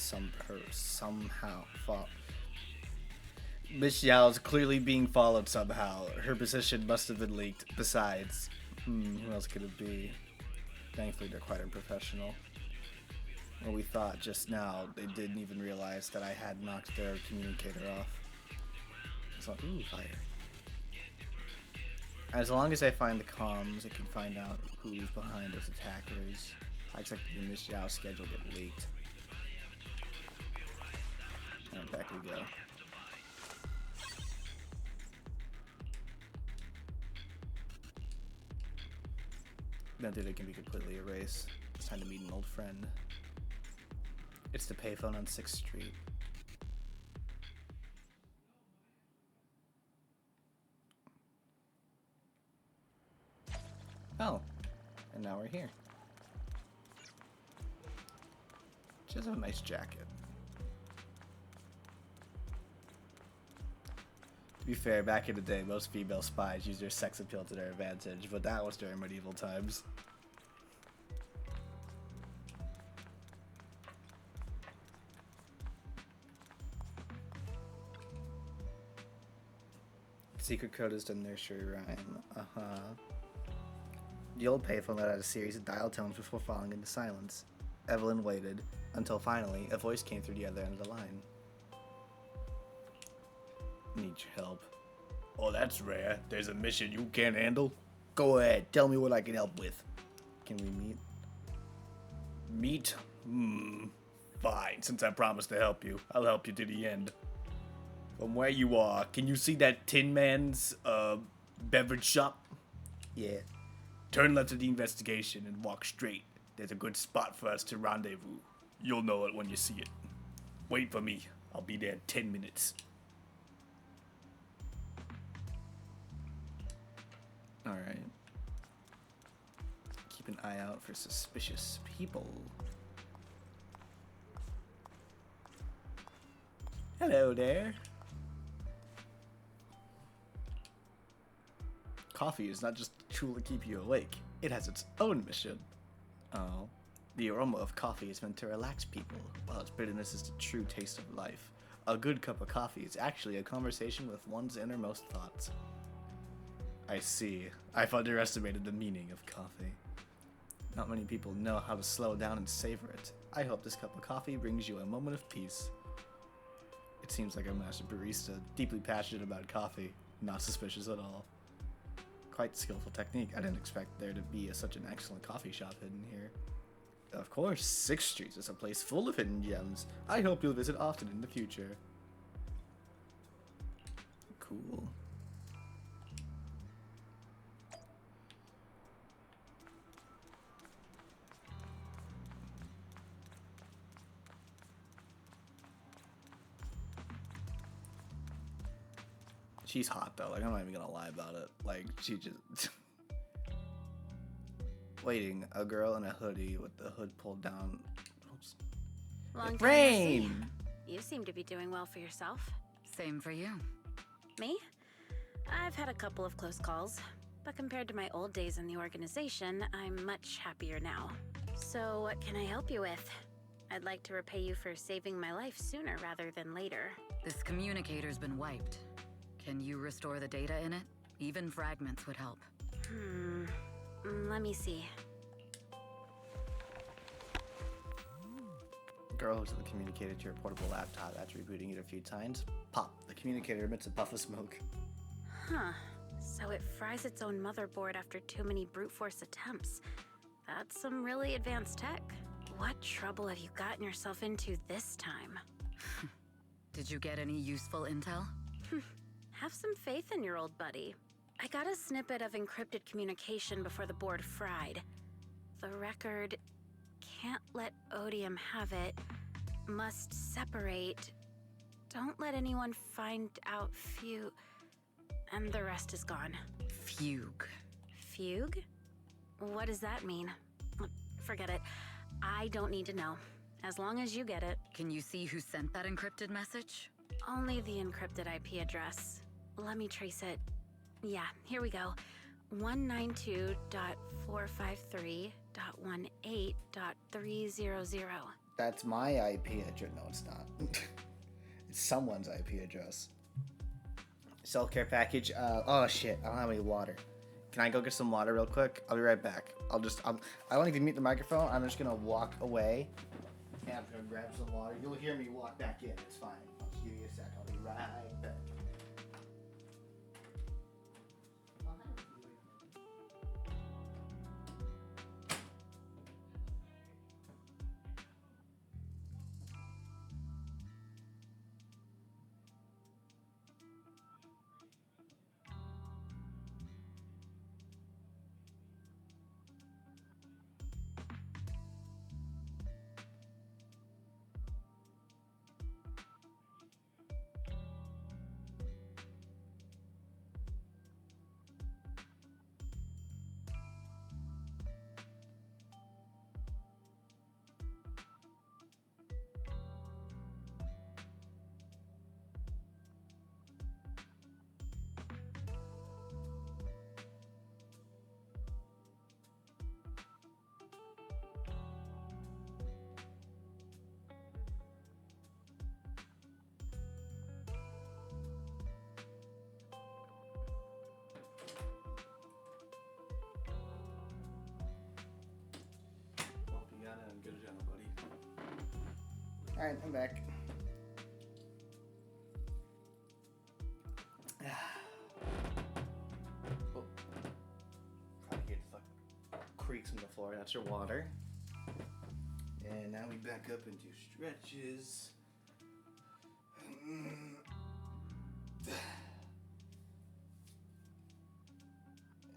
Miss Yao's clearly being followed somehow. Her position must have been leaked. Besides, who else could it be? Thankfully, they're quite unprofessional. Well, we thought just now they didn't even realize that I had knocked their communicator off. It's like, ooh, fire. As long as I find the comms, I can find out who's behind those attackers. I expect the Miss Yao schedule get leaked. And back we go. Don't think they can be completely erased. It's time to meet an old friend. It's the payphone on 6th Street. Oh, and now we're here. She has a nice jacket. To be fair, back in the day, most female spies used their sex appeal to their advantage, but that was during medieval times. Secret code is the nursery rhyme. The old payphone let out a series of dial tones before falling into silence. Evelyn waited until finally a voice came through the other end of the line. Need your help. Oh, that's rare. There's a mission you can't handle? Go ahead, tell me what I can help with. Can we meet? Meet? Fine, since I promised to help you, I'll help you to the end. From where you are, can you see that Tin Man's, beverage shop? Yeah. Turn left to the investigation and walk straight. There's a good spot for us to rendezvous. You'll know it when you see it. Wait for me. I'll be there in 10 minutes. Alright. Keep an eye out for suspicious people. Hello there. Coffee is not just a tool to keep you awake. It has its own mission. Oh. The aroma of coffee is meant to relax people, while its bitterness is the true taste of life. A good cup of coffee is actually a conversation with one's innermost thoughts. I see. I've underestimated the meaning of coffee. Not many people know how to slow down and savor it. I hope this cup of coffee brings you a moment of peace. It seems like a master barista, deeply passionate about coffee, not suspicious at all. Quite skillful technique. I didn't expect there to be such an excellent coffee shop hidden here. Of course, 6th Street is a place full of hidden gems. I hope you'll visit often in the future. Cool. She's hot though, like I'm not even gonna lie about it. Like she just waiting, a girl in a hoodie with the hood pulled down. Oops. Long time no see. Rain! You seem to be doing well for yourself. Same for you. Me? I've had a couple of close calls, but compared to my old days in the organization, I'm much happier now. So what can I help you with? I'd like to repay you for saving my life sooner rather than later. This communicator's been wiped. Can you restore the data in it? Even fragments would help. Let me see. Girl hooks up the communicator to your portable laptop after rebooting it a few times. Pop. The communicator emits a puff of smoke. Huh. So it fries its own motherboard after too many brute force attempts. That's some really advanced tech. What trouble have you gotten yourself into this time? Did you get any useful intel? Have some faith in your old buddy. I got a snippet of encrypted communication before the board fried. The record can't let Odium have it. Must separate. Don't let anyone find out and the rest is gone. Fugue. Fugue? What does that mean? Forget it. I don't need to know. As long as you get it. Can you see who sent that encrypted message? Only the encrypted IP address. Let me trace it. Yeah, here we go. 192.453.18.300. That's my IP address. No, it's not. It's someone's IP address. Self-care package. Oh shit, I don't have any water. Can I go get some water real quick? I'll be right back. I don't even mute the microphone. I'm just gonna walk away and I'm gonna grab some water. You'll hear me walk back in. It's fine. I'll just give you a sec. I'll be right back. Alright, I'm back. Oh. Probably hear the fuck creaks on the floor. That's your water. And now we back up and do stretches. There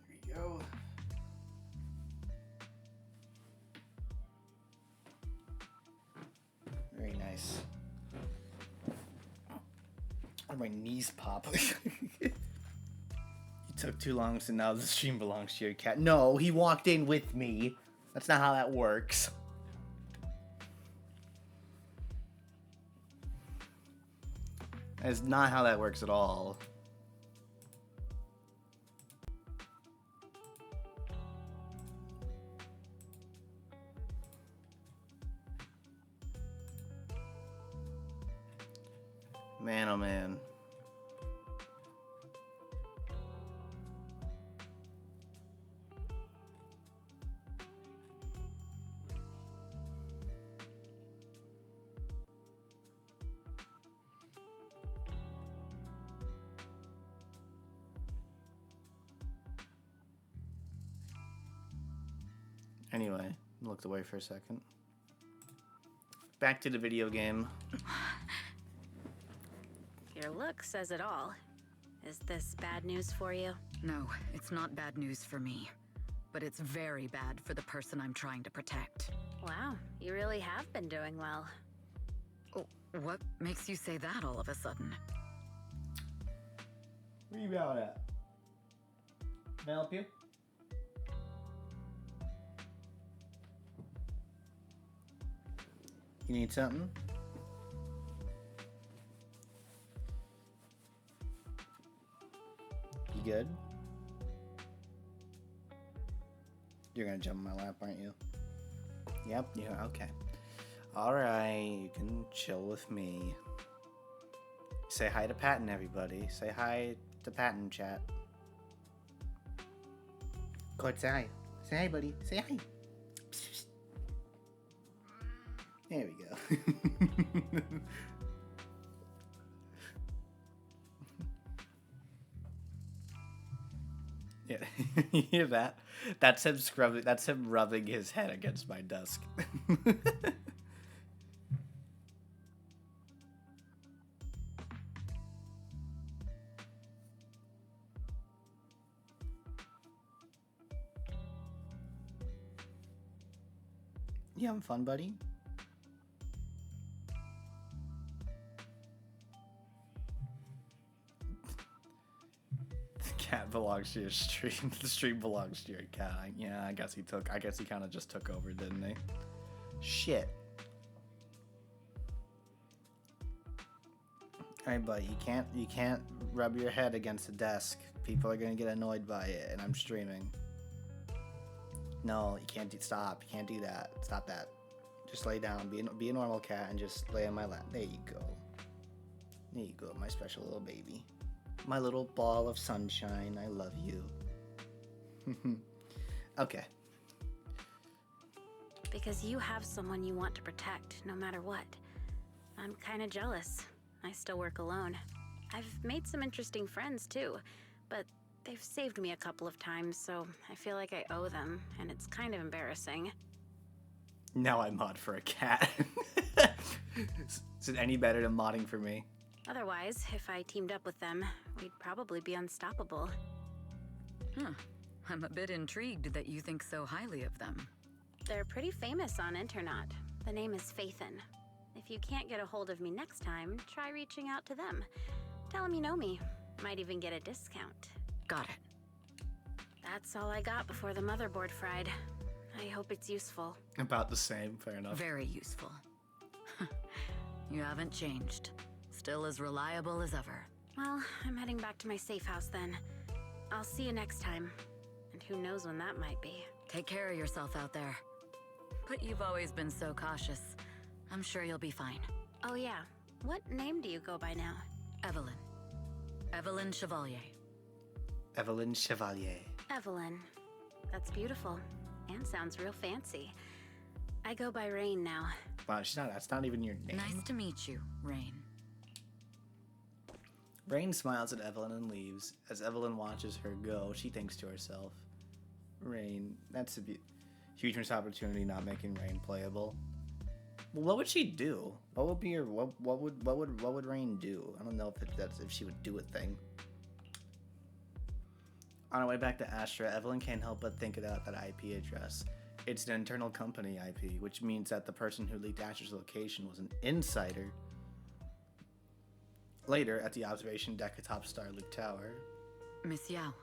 we go. Very nice. Oh, my knees pop. You took too long, so now the stream belongs to your cat. No, he walked in with me. That's not how that works. That's not how that works at all. Man, oh man. Anyway, looked away for a second. Back to the video game. Your look says it all. Is this bad news for you? No, it's not bad news for me. But it's very bad for the person I'm trying to protect. Wow, you really have been doing well. Oh, what makes you say that all of a sudden? Where you out at? Can I help you? You need something? You good? You're gonna jump in my lap, aren't you? Yep, yeah, okay. Alright, you can chill with me. Say hi to Patton, everybody. Say hi to Patton, chat. Go ahead, say hi. Say hi, buddy. Say hi. There we go. Yeah, you hear that? That's him scrubbing. That's him rubbing his head against my desk. You having fun, buddy? Cat belongs to your stream. The stream belongs to your cat. Yeah, I guess he kind of just took over, didn't he? Shit. Alright, buddy, you can't rub your head against the desk. People are gonna get annoyed by it, and I'm streaming. No, you can't stop. You can't do that. Stop that. Just lay down. Be a normal cat and just lay on my lap. There you go. There you go, my special little baby. My little ball of sunshine. I love you. Okay. Because you have someone you want to protect, no matter what. I'm kind of jealous. I still work alone. I've made some interesting friends, too. But they've saved me a couple of times, so I feel like I owe them, and it's kind of embarrassing. Now I mod for a cat. Is it any better than modding for me? Otherwise, if I teamed up with them, we'd probably be unstoppable. Huh. I'm a bit intrigued that you think so highly of them. They're pretty famous on internet. The name is Faithin. If you can't get a hold of me next time, try reaching out to them. Tell them you know me. Might even get a discount. Got it. That's all I got before the motherboard fried. I hope it's useful. About the same, fair enough. Very useful. You haven't changed. Still as reliable as ever. Well, I'm heading back to my safe house then. I'll see you next time. And who knows when that might be. Take care of yourself out there. But you've always been so cautious. I'm sure you'll be fine. Oh yeah, what name do you go by now? Evelyn. Evelyn Chevalier. Evelyn Chevalier. Evelyn. That's beautiful. And sounds real fancy. I go by Rain now. Wow, she's not. That's not even your name. Nice to meet you, Rain. Rain smiles at Evelyn and leaves. As Evelyn watches her go, she thinks to herself, Rain, that's a huge missed opportunity not making Rain playable. Well, what would she do? What would be her what would Rain do? I don't know if she would do a thing. On our way back to Astra, Evelyn can't help but think about that IP address. It's an internal company IP, which means that the person who leaked Astra's location was an insider. Later, at the observation deck atop Starloop Tower. Miss Yao,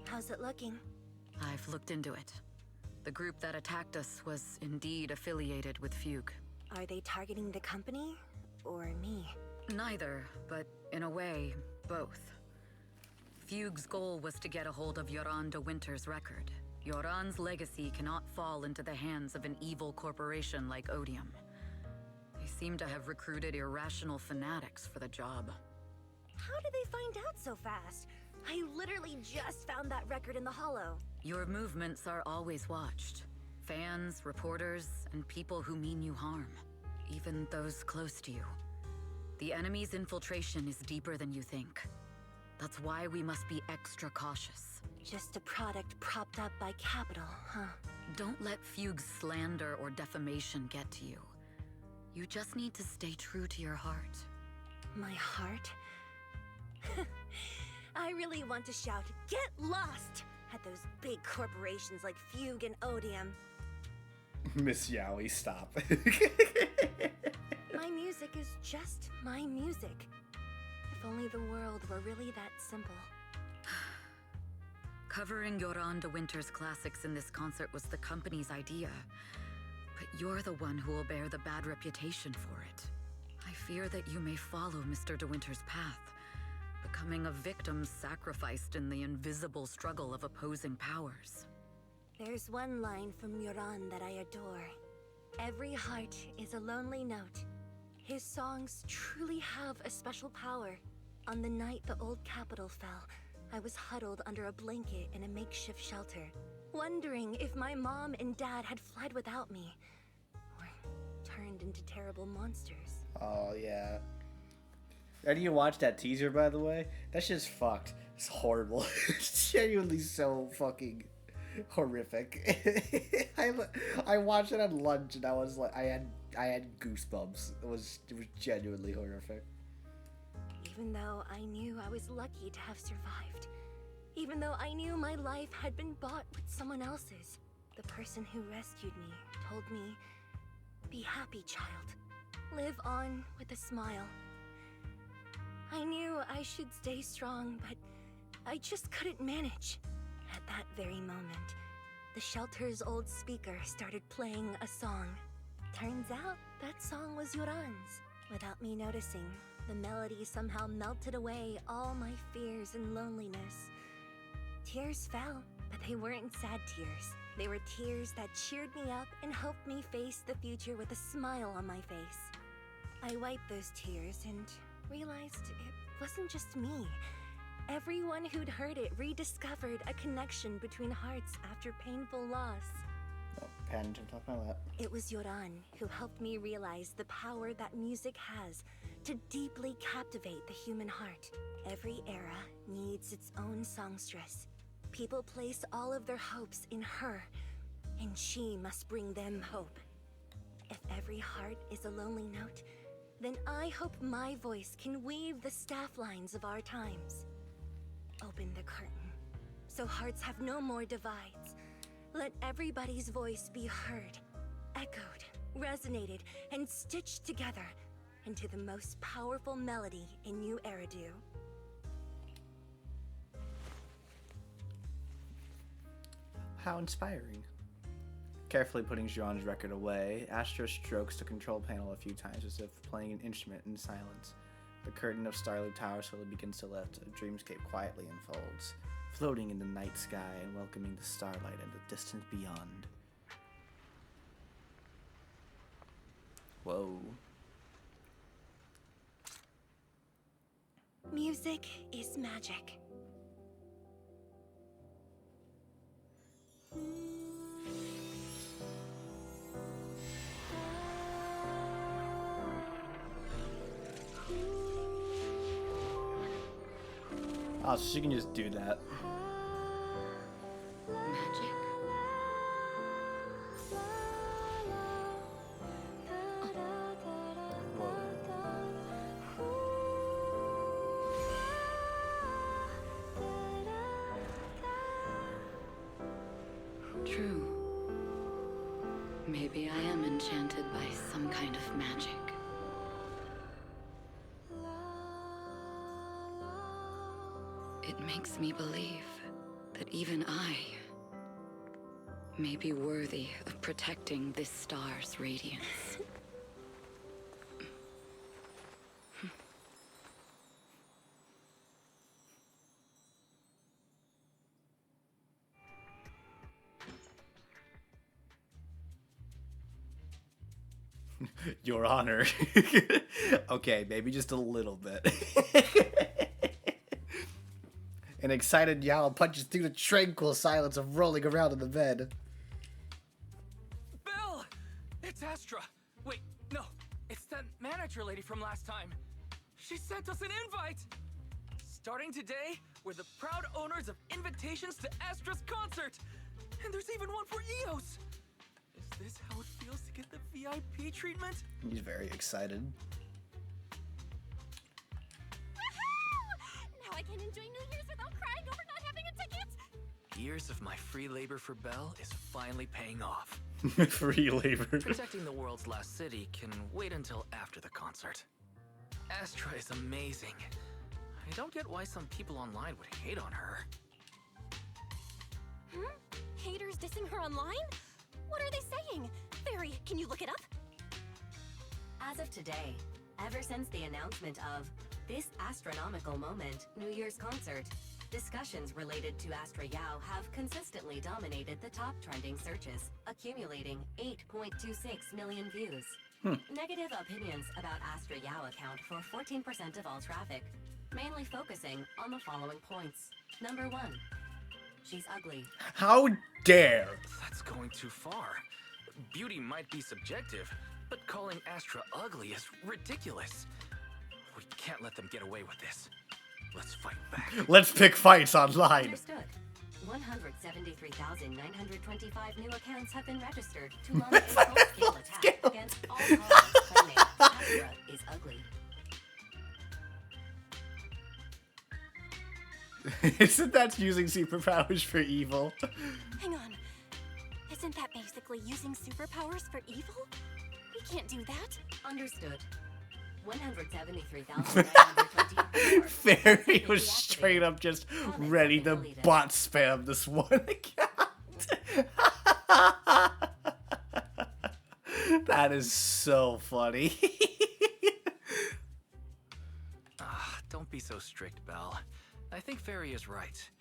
How's it looking? I've looked into it. The group that attacked us was indeed affiliated with Fugue. Are they targeting the company or me? Neither, but in a way, both. Fugue's goal was to get a hold of Yoran de Winter's record. Yoran's legacy cannot fall into the hands of an evil corporation like Odium. They seem to have recruited irrational fanatics for the job. How did they find out so fast? I literally just found that record in the hollow. Your movements are always watched. Fans, reporters, and people who mean you harm. Even those close to you. The enemy's infiltration is deeper than you think. That's why we must be extra cautious. Just a product propped up by capital, huh? Don't let Fugue's slander or defamation get to you. You just need to stay true to your heart. My heart? I really want to shout, "Get lost!" at those big corporations like Fugue and Odium. Miss Yowie, stop. My music is just my music. If only the world were really that simple. Covering Yoran de Winter's classics in this concert was the company's idea. But you're the one who will bear the bad reputation for it. I fear that you may follow Mr. de Winter's path, becoming a victim sacrificed in the invisible struggle of opposing powers. There's one line from Yoran that I adore. Every heart is a lonely note. His songs truly have a special power. On the night the old capital fell, I was huddled under a blanket in a makeshift shelter, wondering if my mom and dad had fled without me, or turned into terrible monsters. Oh, yeah. Did you watch that teaser, by the way? That shit's fucked. It's horrible. It's genuinely so fucking horrific. I watched it at lunch and I was like, I had goosebumps. It was genuinely horrific. Even though I knew I was lucky to have survived, even though I knew my life had been bought with someone else's, the person who rescued me told me, "Be happy, child. Live on with a smile." I knew I should stay strong, but I just couldn't manage. At that very moment, the shelter's old speaker started playing a song. Turns out, that song was Yoran's. Without me noticing, the melody somehow melted away all my fears and loneliness. Tears fell, but they weren't sad tears. They were tears that cheered me up and helped me face the future with a smile on my face. I wiped those tears and realized it wasn't just me. Everyone who'd heard it rediscovered a connection between hearts after painful loss. Oh, pen to top my lap. It was Yoran who helped me realize the power that music has to deeply captivate the human heart. Every era needs its own songstress. People place all of their hopes in her, and she must bring them hope. If every heart is a lonely note, then I hope my voice can weave the staff lines of our times. Open the curtain, so hearts have no more divides. Let everybody's voice be heard, echoed, resonated, and stitched together into the most powerful melody in New Eridu. How inspiring. Carefully putting Jean's record away, Astra strokes the control panel a few times as if playing an instrument in silence. The curtain of Starloop Tower slowly begins to lift. A dreamscape quietly unfolds, floating in the night sky and welcoming the starlight and the distance beyond. Whoa. Music is magic. Oh, so she can just do that. Magic? True. Maybe I am enchanted by some kind of magic. It makes me believe that even I may be worthy of protecting this star's radiance. Your Honor. Okay, maybe just a little bit. An excited Yao punches through the tranquil silence of rolling around in the bed. Belle! It's Astra! Wait, no. It's that manager lady from last time. She sent us an invite! Starting today, we're the proud owners of invitations to Astra's concert! And there's even one for EOS! Is this how it feels to get the VIP treatment? He's very excited. Woohoo! Now I can enjoy New Year's without crying over not having a ticket. Years of my free labor for Belle is finally paying off. Free labor. Protecting the world's last city can wait until after the concert. Astra is amazing. I don't get why some people online would hate on her. Haters dissing her online? What are they saying? Fairy, can you look it up? As of today, ever since the announcement of this astronomical moment New Year's concert, discussions related to Astra Yao have consistently dominated the top trending searches, accumulating 8.26 million views. Negative opinions about Astra Yao account for 14% of all traffic, mainly focusing on the following points. Number 1. She's ugly. How dare! That's going too far. Beauty might be subjective, but calling Astra ugly is ridiculous. We can't let them get away with this. Let's fight back. Let's pick fights online. Understood. 173,925 new accounts have been registered to launch a full-scale attack against all comments claiming Astra is ugly. Isn't that using superpowers for evil? Hang on. Isn't that basically using superpowers for evil? We can't do that. Understood. 173,924. Fairy was straight up just ready to bot spam this one account. That is so funny. Don't be so strict, Belle. I think Fairy is right.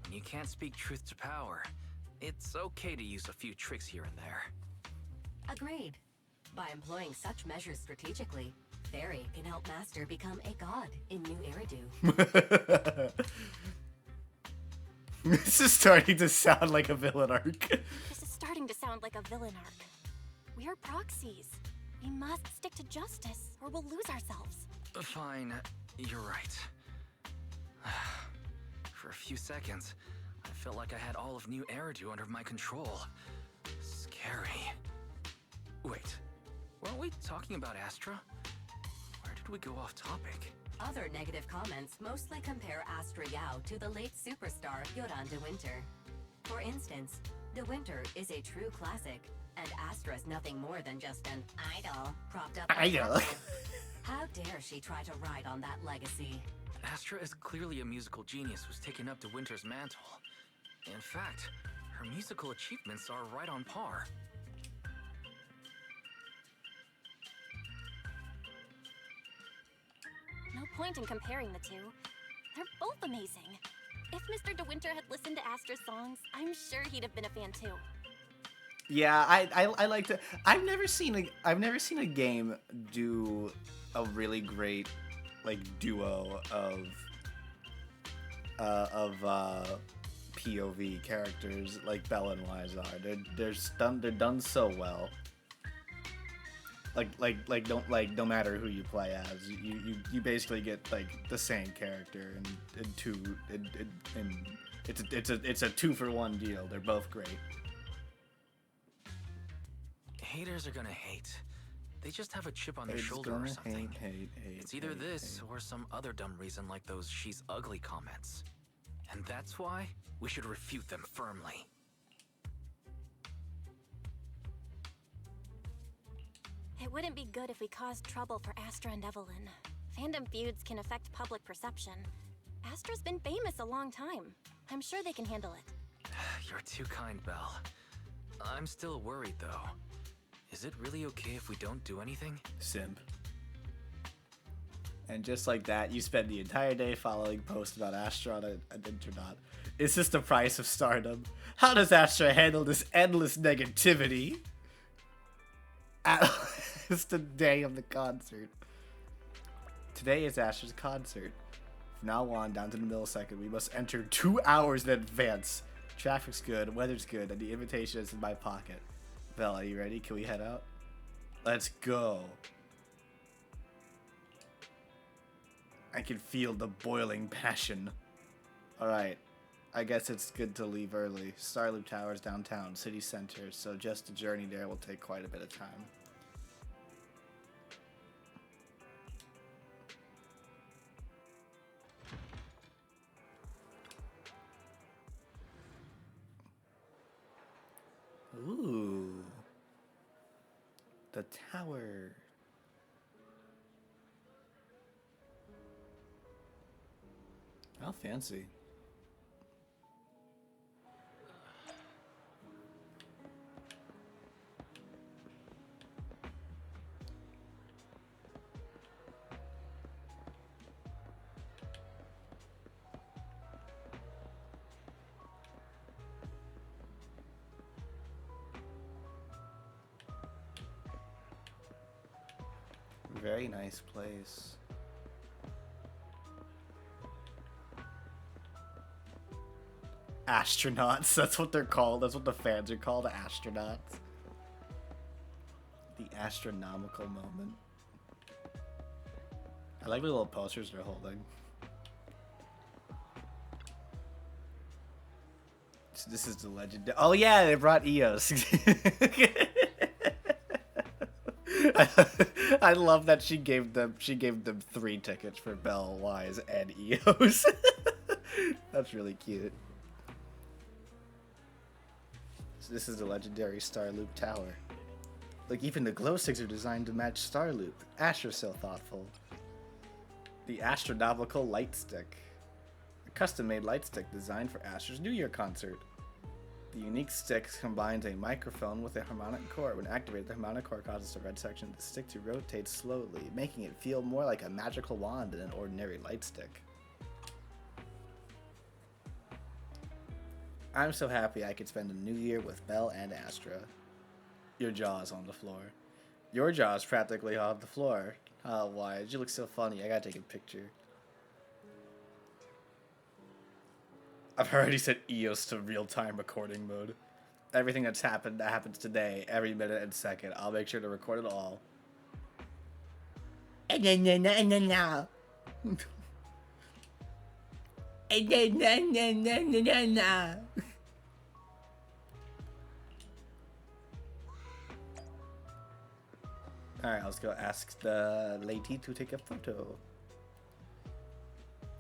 When you can't speak truth to power, it's okay to use a few tricks here and there. Agreed. By employing such measures strategically, Fairy can help Master become a god in New Eridu. This is starting to sound like a villain arc. This is starting to sound like a villain arc. We are proxies. We must stick to justice, or we'll lose ourselves. Fine, you're right. For a few seconds, I felt like I had all of New Eridu under my control. Scary. Wait, weren't we talking about Astra? Where did we go off topic? Other negative comments mostly compare Astra Yao to the late superstar Yoran de Winter. For instance, de Winter is a true classic, and Astra's nothing more than just an idol propped up by Idol. Apple. How dare she try to ride on that legacy? Astra is clearly a musical genius who's taken up de Winter's mantle. In fact, her musical achievements are right on par. No point in comparing the two. They're both amazing. If Mr. De Winter had listened to Astra's songs, I'm sure he'd have been a fan too. Yeah, I like to. I've never seen a game do a really great like duo of POV characters like Belle and Wise are. They're done so well. No matter who you play as, you basically get like the same character and two and it's a 2-for-1 deal. They're both great. Haters are gonna hate. They just have a chip on their Haters shoulder or gonna something. hate, It's either this or some other dumb reason like those "she's ugly" comments. And that's why we should refute them firmly. It wouldn't be good if we caused trouble for Astra and Evelyn. Fandom feuds can affect public perception. Astra's been famous a long time. I'm sure they can handle it. You're too kind, Belle. I'm still worried, though. Is it really okay if we don't do anything? Simp. And just like that, you spend the entire day following posts about Astra on an internet. Is this the price of stardom? How does Astra handle this endless negativity? It's the day of the concert. Today is Astra's concert. From now on, down to the millisecond, we must enter 2 hours in advance. Traffic's good, weather's good, and the invitation is in my pocket. Belle, are you ready? Can we head out? Let's go. I can feel the boiling passion. Alright, I guess it's good to leave early. Starloop Tower's downtown, city center, so just the journey there will take quite a bit of time. Ooh. The tower. How fancy. Very nice place. Astronauts, that's what they're called. That's what the fans are called, astronauts. The astronomical moment. I like the little posters they're holding. So this is the legend. Oh yeah, they brought EOS. I love that she gave them 3 tickets for Belle, Wise, and EOS. That's really cute. So this is the legendary Starloop Tower. Like, even the glow sticks are designed to match Starloop. Astra's so thoughtful. The Astronomical light stick. A custom-made light stick designed for Astra's New Year concert. The unique stick combines a microphone with a harmonic core. When activated, the harmonic core causes the red section of the stick to rotate slowly, making it feel more like a magical wand than an ordinary light stick. I'm so happy I could spend a new year with Belle and Astra. Your jaw is on the floor. Your jaw is practically on the floor. Oh, why? You look so funny. I gotta take a picture. I've already set EOS to real-time recording mode. Everything that happens today, every minute and second. I'll make sure to record it all. Alright, let's go ask the lady to take a photo.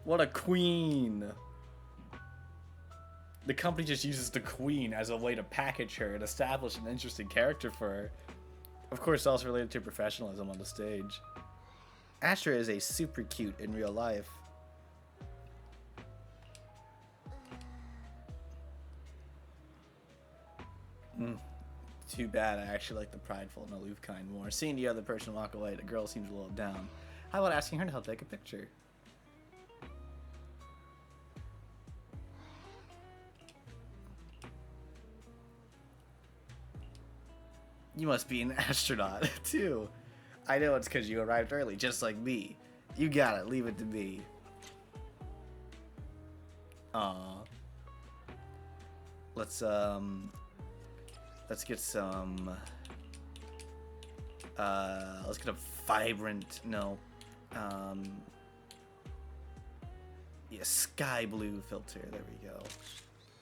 What a queen! The company just uses the queen as a way to package her and establish an interesting character for her. Of course, also related to professionalism on the stage. Astra is a super cute in real life. Too bad, I actually like the prideful and aloof kind more. Seeing the other person walk away, the girl seems a little down. How about asking her to help take a picture? You must be an astronaut, too. I know it's because you arrived early, just like me. You got it, leave it to me. Aww. Let's get some Let's get a vibrant, no, yeah, sky blue filter. There we go.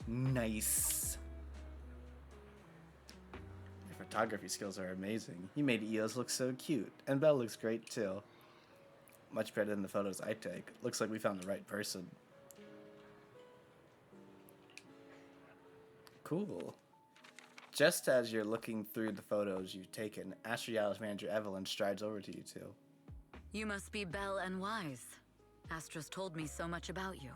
Nice. Your photography skills are amazing. You made Eos look so cute, and Belle looks great too. Much better than the photos I take. Looks like we found the right person. Cool. Just as you're looking through the photos you've taken, Astranomical manager Evelyn strides over to you two. You must be Belle and Wise. Astra's told me so much about you.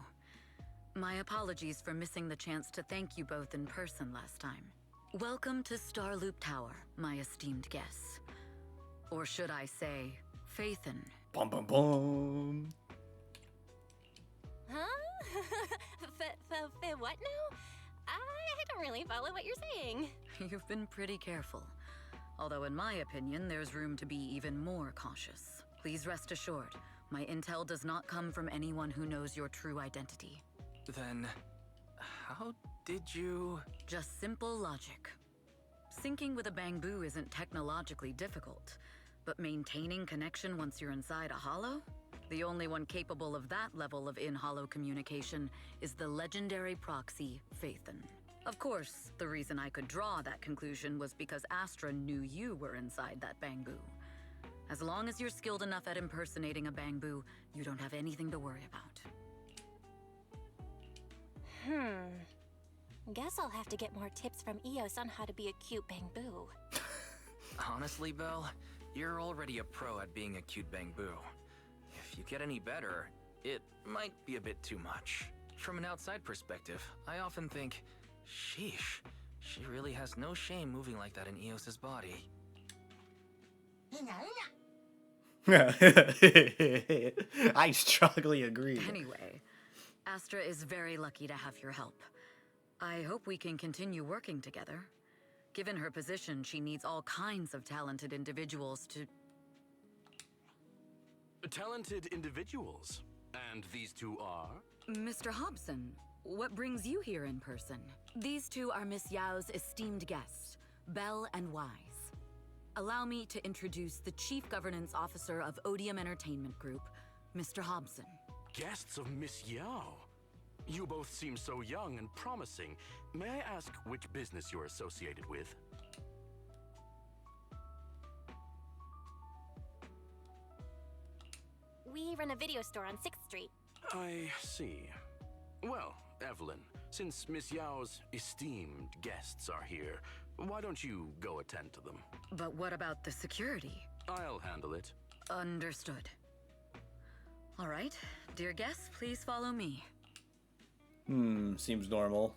My apologies for missing the chance to thank you both in person last time. Welcome to Starloop Tower, my esteemed guests. Or should I say, Faithin. Bum bum bum. Huh? What now? I don't really follow what you're saying. You've been pretty careful. Although in my opinion, there's room to be even more cautious. Please rest assured, my intel does not come from anyone who knows your true identity. Then, how did you... Just simple logic. Syncing with a bamboo isn't technologically difficult, but maintaining connection once you're inside a hollow? The only one capable of that level of in-hollow communication is the legendary proxy, Faithin. Of course, the reason I could draw that conclusion was because Astra knew you were inside that bamboo. As long as you're skilled enough at impersonating a bamboo, you don't have anything to worry about. Guess I'll have to get more tips from Eos on how to be a cute bamboo. Honestly, Belle, you're already a pro at being a cute bamboo. If you get any better, it might be a bit too much. From an outside perspective, I often think, sheesh, she really has no shame moving like that in Eos's body. I strongly agree. Anyway, Astra is very lucky to have your help. I hope we can continue working together. Given her position, she needs all kinds of talented individuals to... Talented individuals? And these two are? Mr. Hobson, what brings you here in person? These two are Miss Yao's esteemed guests, Belle and Wise. Allow me to introduce the Chief Governance Officer of Odium Entertainment Group, Mr. Hobson. Guests of Miss Yao? You both seem so young and promising. May I ask which business you're associated with? We run a video store on 6th Street. I see. Well, Evelyn, since Miss Yao's esteemed guests are here, why don't you go attend to them? But what about the security? I'll handle it. Understood. All right, dear guests, please follow me. Seems normal.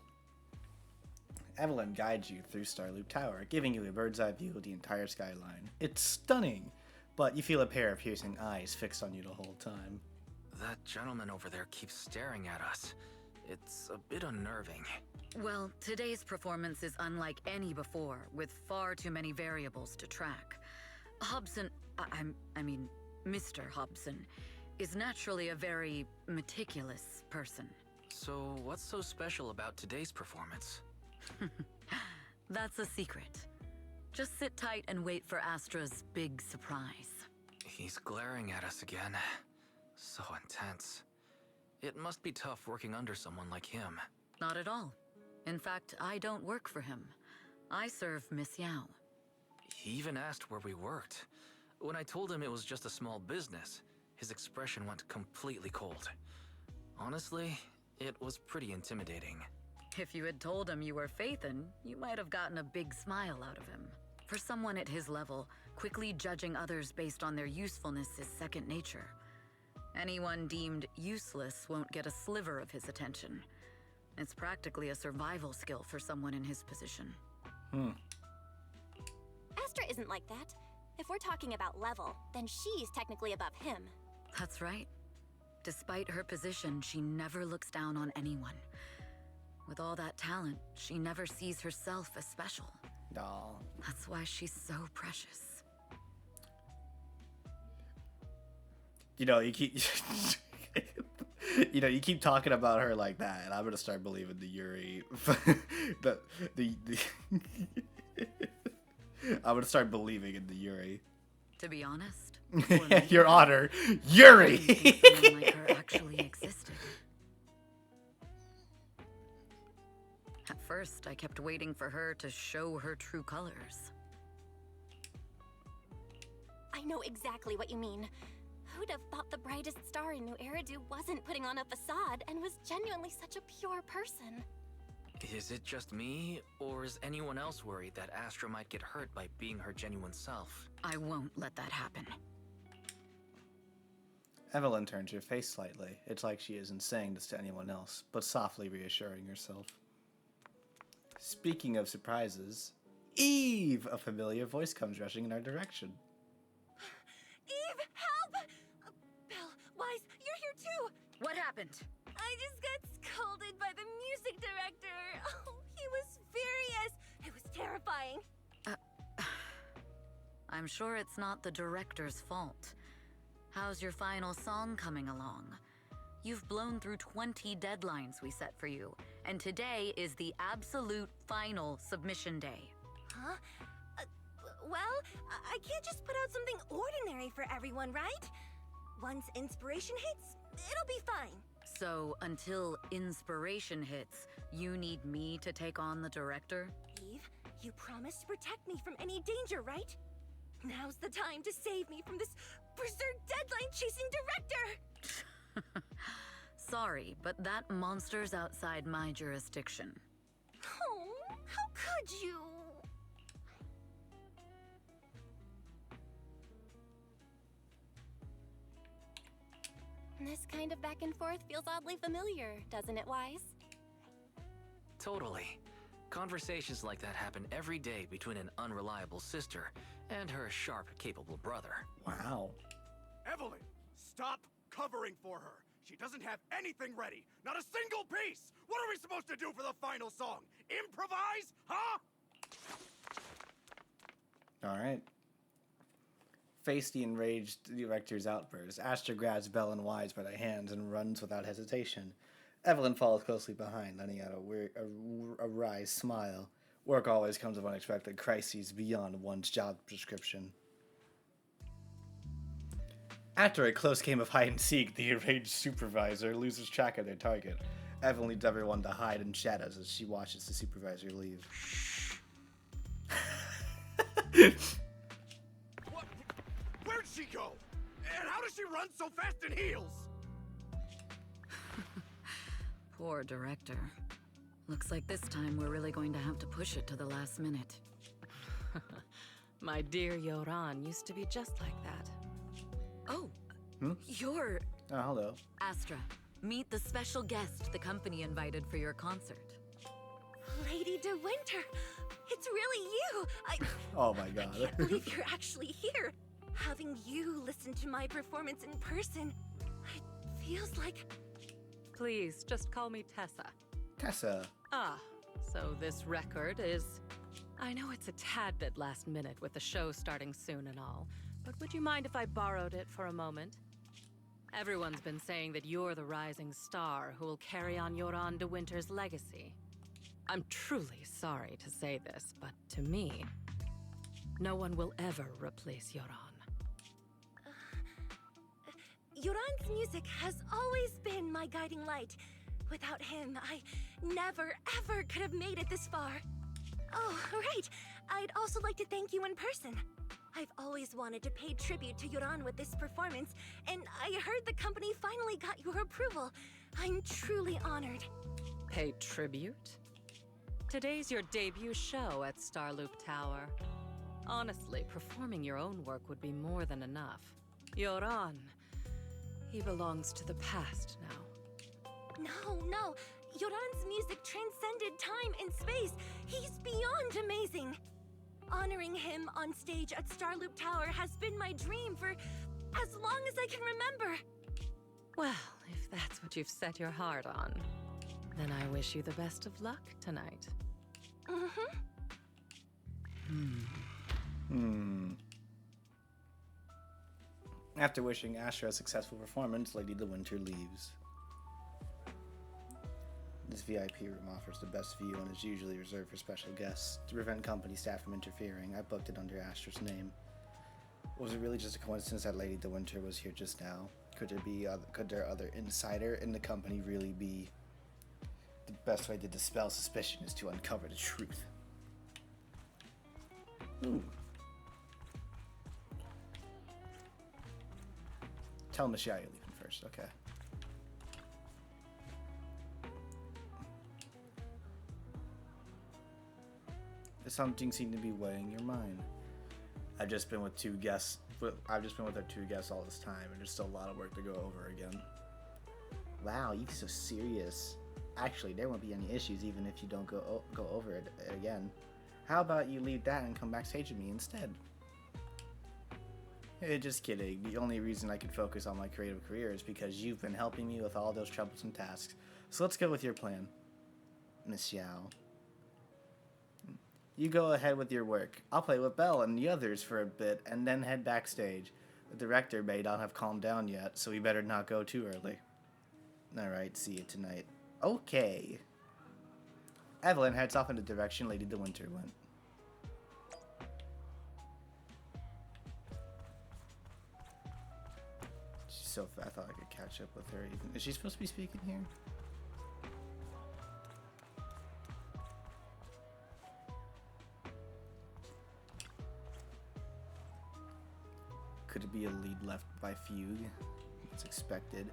Evelyn guides you through Starloop Tower, giving you a bird's eye view of the entire skyline. It's stunning, but you feel a pair of piercing eyes fixed on you the whole time. That gentleman over there keeps staring at us. It's a bit unnerving. Well, today's performance is unlike any before, with far too many variables to track. Hobson, I mean, Mr. Hobson, is naturally a very meticulous person. So, what's so special about today's performance? That's a secret. Just sit tight and wait for Astra's big surprise. He's glaring at us again. So intense. It must be tough working under someone like him. Not at all. In fact, I don't work for him. I serve Miss Yao. He even asked where we worked. When I told him it was just a small business, his expression went completely cold. Honestly, it was pretty intimidating. If you had told him you were Faithin, you might have gotten a big smile out of him. For someone at his level, quickly judging others based on their usefulness is second nature. Anyone deemed useless won't get a sliver of his attention. It's practically a survival skill for someone in his position. Astra isn't like that. If we're talking about level, then she's technically above him. That's right. Despite her position, she never looks down on anyone. With all that talent, she never sees herself as special. Aw. That's why she's so precious. You know, you keep you keep talking about her like that, and I'm gonna start believing the Yuri. I'm gonna start believing in the Yuri. To be honest, for me, Your Honor, I didn't Yuri! think someone like her actually existed. At first, I kept waiting for her to show her true colors. I know exactly what you mean. Who'd have thought the brightest star in New Eridu wasn't putting on a facade and was genuinely such a pure person? Is it just me, or is anyone else worried that Astra might get hurt by being her genuine self? I won't let that happen. Evelyn turns her face slightly. It's like she isn't saying this to anyone else, but softly reassuring herself. Speaking of surprises, Eve! A familiar voice comes rushing in our direction. Eve, help! Belle, Wise, you're here too! What happened? I just got scolded by the music director. Oh, he was furious. It was terrifying. I'm sure it's not the director's fault. How's your final song coming along? You've blown through 20 deadlines we set for you, and today is the absolute final submission day. Huh? Well, I can't just put out something ordinary for everyone, right? Once inspiration hits, it'll be fine. So, until inspiration hits, you need me to take on the director? Eve, you promised to protect me from any danger, right? Now's the time to save me from this berserk deadline-chasing director! Sorry, but that monster's outside my jurisdiction. Oh, how could you? This kind of back and forth feels oddly familiar, doesn't it, Wise? Totally. Conversations like that happen every day between an unreliable sister and her sharp, capable brother. Wow. Evelyn, stop covering for her. She doesn't have anything ready. Not a single piece. What are we supposed to do for the final song? Improvise? Huh? Alright. Face the enraged director's outburst. Astra grabs Belle and Wise by the hands and runs without hesitation. Evelyn follows closely behind, letting out a wry smile. Work always comes of unexpected crises beyond one's job description. After a close game of hide and seek, the enraged supervisor loses track of their target. Evelyn leads everyone to hide in shadows as she watches the supervisor leave. What? Where'd she go? And how does she run so fast in heels? Poor director. Looks like this time we're really going to have to push it to the last minute. My dear Yoran used to be just like that. Oh, you're... Oh, hello. Astra, meet the special guest the company invited for your concert. Lady De Winter, it's really you. Oh my god. I can't believe you're actually here. Having you listen to my performance in person, it feels like... Please, just call me Tessa. Tessa. Ah, so this record is... I know it's a tad bit last minute with the show starting soon and all, but would you mind if I borrowed it for a moment? Everyone's been saying that you're the rising star who will carry on Yoran De Winter's legacy. I'm truly sorry to say this, but to me, no one will ever replace Yoran. Yoran's music has always been my guiding light. Without him, I never, ever could have made it this far. Oh, right. I'd also like to thank you in person. I've always wanted to pay tribute to Yoran with this performance, and I heard the company finally got your approval. I'm truly honored. Pay tribute? Today's your debut show at Starloop Tower. Honestly, performing your own work would be more than enough. Yoran, he belongs to the past now. No. Yoran's music transcended time and space. He's beyond amazing. Honoring him on stage at Starloop Tower has been my dream for as long as I can remember. Well, if that's what you've set your heart on, then I wish you the best of luck tonight. After wishing Astra a successful performance, Lady De Winter leaves. This VIP room offers the best view and is usually reserved for special guests. To prevent company staff from interfering, I booked it under Astra's name. Was it really just a coincidence that Lady De Winter was here just now? Could there other insider in the company really be? The best way to dispel suspicion is to uncover the truth. Ooh. Tell Michelle you're leaving first, okay. Something seemed to be weighing your mind. I've just been with our two guests all this time, and there's still a lot of work to go over again. Wow, you're so serious. Actually, there won't be any issues even if you don't go over it again. How about you leave that and come backstage with me instead? Hey, just kidding. The only reason I could focus on my creative career is because you've been helping me with all those troublesome tasks. So let's go with your plan, Miss Yao. You go ahead with your work. I'll play with Belle and the others for a bit and then head backstage. The director may not have calmed down yet, so we better not go too early. Alright, see you tonight. Okay. Evelyn heads off in the direction Lady De Winter went. She's so fat, I thought I could catch up with her even. Is she supposed to be speaking here? Could it be a lead left by Fugue? It's expected.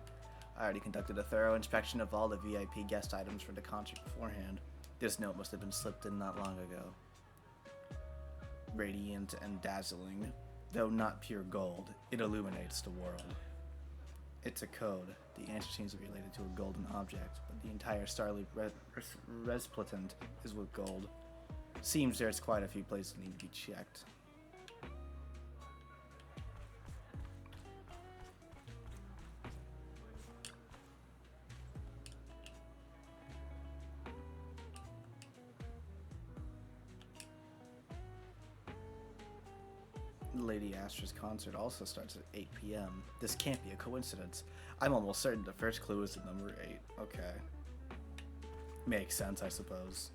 I already conducted a thorough inspection of all the VIP guest items for the concert beforehand. This note must have been slipped in not long ago. Radiant and dazzling, though not pure gold, it illuminates the world. It's a code. The answer seems to be related to a golden object, but the entire Starleaf resplendent is with gold. Seems there's quite a few places that need to be checked. Lady Astra's concert also starts at 8 p.m. This can't be a coincidence. I'm almost certain the first clue is the number 8. Okay. Makes sense, I suppose.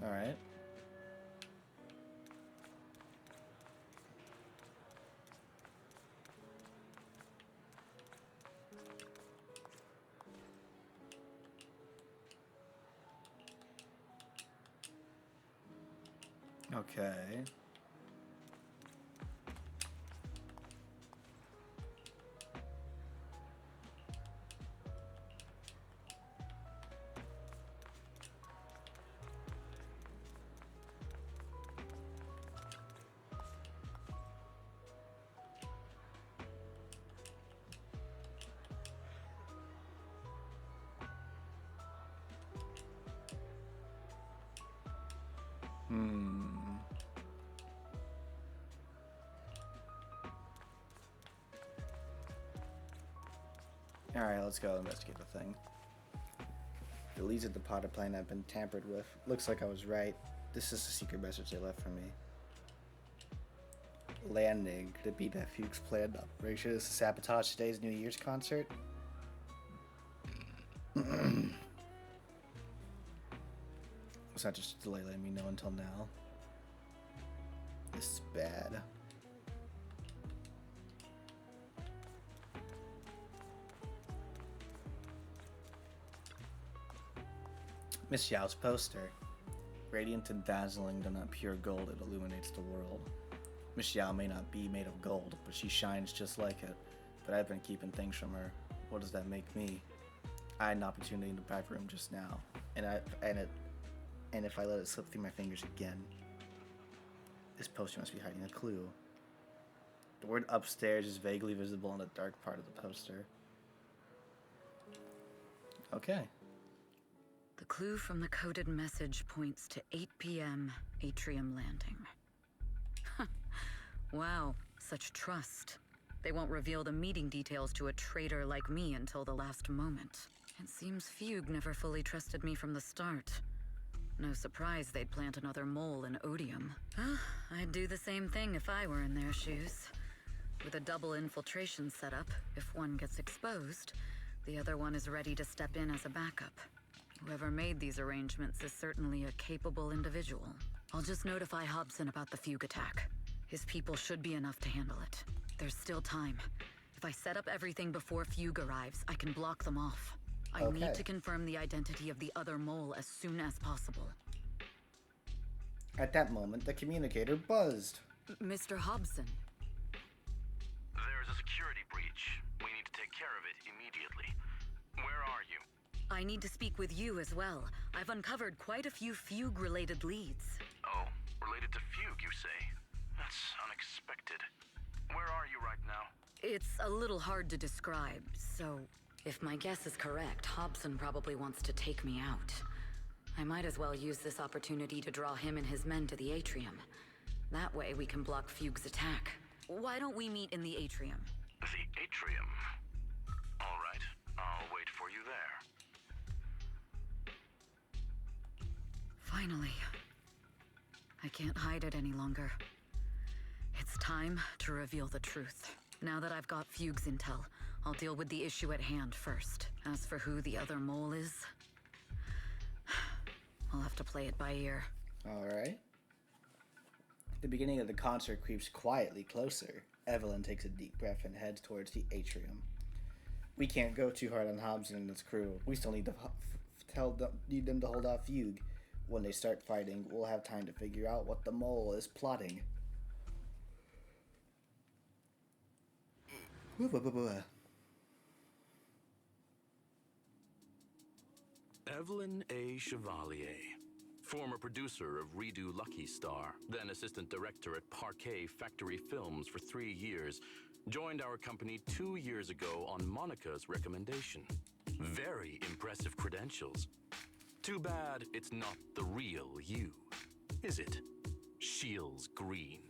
Alright. Okay. Alright, let's go investigate the thing. The leads of the potted plant have been tampered with. Looks like I was right. This is the secret message they left for me. Landing. Could it be that Fuchs planned operation is to sabotage today's New Year's concert? It's not just a delay letting me know until now. This is bad. Miss Yao's poster. Radiant and dazzling, though not pure gold, it illuminates the world. Miss Yao may not be made of gold, but she shines just like it. But I've been keeping things from her. What does that make me? I had an opportunity in the back room just now, and if I let it slip through my fingers again, this poster must be hiding a clue. The word upstairs is vaguely visible in the dark part of the poster. Okay. The clue from the coded message points to 8 p.m. Atrium Landing. Wow, such trust. They won't reveal the meeting details to a traitor like me until the last moment. It seems Fugue never fully trusted me from the start. No surprise they'd plant another mole in Odium. I'd do the same thing if I were in their shoes. With a double infiltration setup, if one gets exposed, the other one is ready to step in as a backup. Whoever made these arrangements is certainly a capable individual. I'll just notify Hobson about the fugue attack. His people should be enough to handle it. There's still time. If I set up everything before fugue arrives, I can block them off. I need to confirm the identity of the other mole as soon as possible. At that moment, the communicator buzzed. Mr. Hobson. There's a security breach. We need to take care of it immediately. Where are you? I need to speak with you as well. I've uncovered quite a few fugue-related leads. Oh, related to fugue, you say? That's unexpected. Where are you right now? It's a little hard to describe, so... If my guess is correct, Hobson probably wants to take me out. I might as well use this opportunity to draw him and his men to the atrium. That way we can block Fugue's attack. Why don't we meet in the atrium? The atrium? All right, I'll wait for you there. Finally. I can't hide it any longer. It's time to reveal the truth. Now that I've got Fugue's intel, I'll deal with the issue at hand first. As for who the other mole is, I'll have to play it by ear. Alright. The beginning of the concert creeps quietly closer. Evelyn takes a deep breath and heads towards the atrium. We can't go too hard on Hobson and his crew. We still need need them to hold off Fugue. When they start fighting, we'll have time to figure out what the mole is plotting. Evelyn A. Chevalier, former producer of Redo Lucky Star, then assistant director at Parquet Factory Films for 3 years, joined our company 2 years ago on Monica's recommendation. Very impressive credentials. Too bad it's not the real you, is it? Shields Green.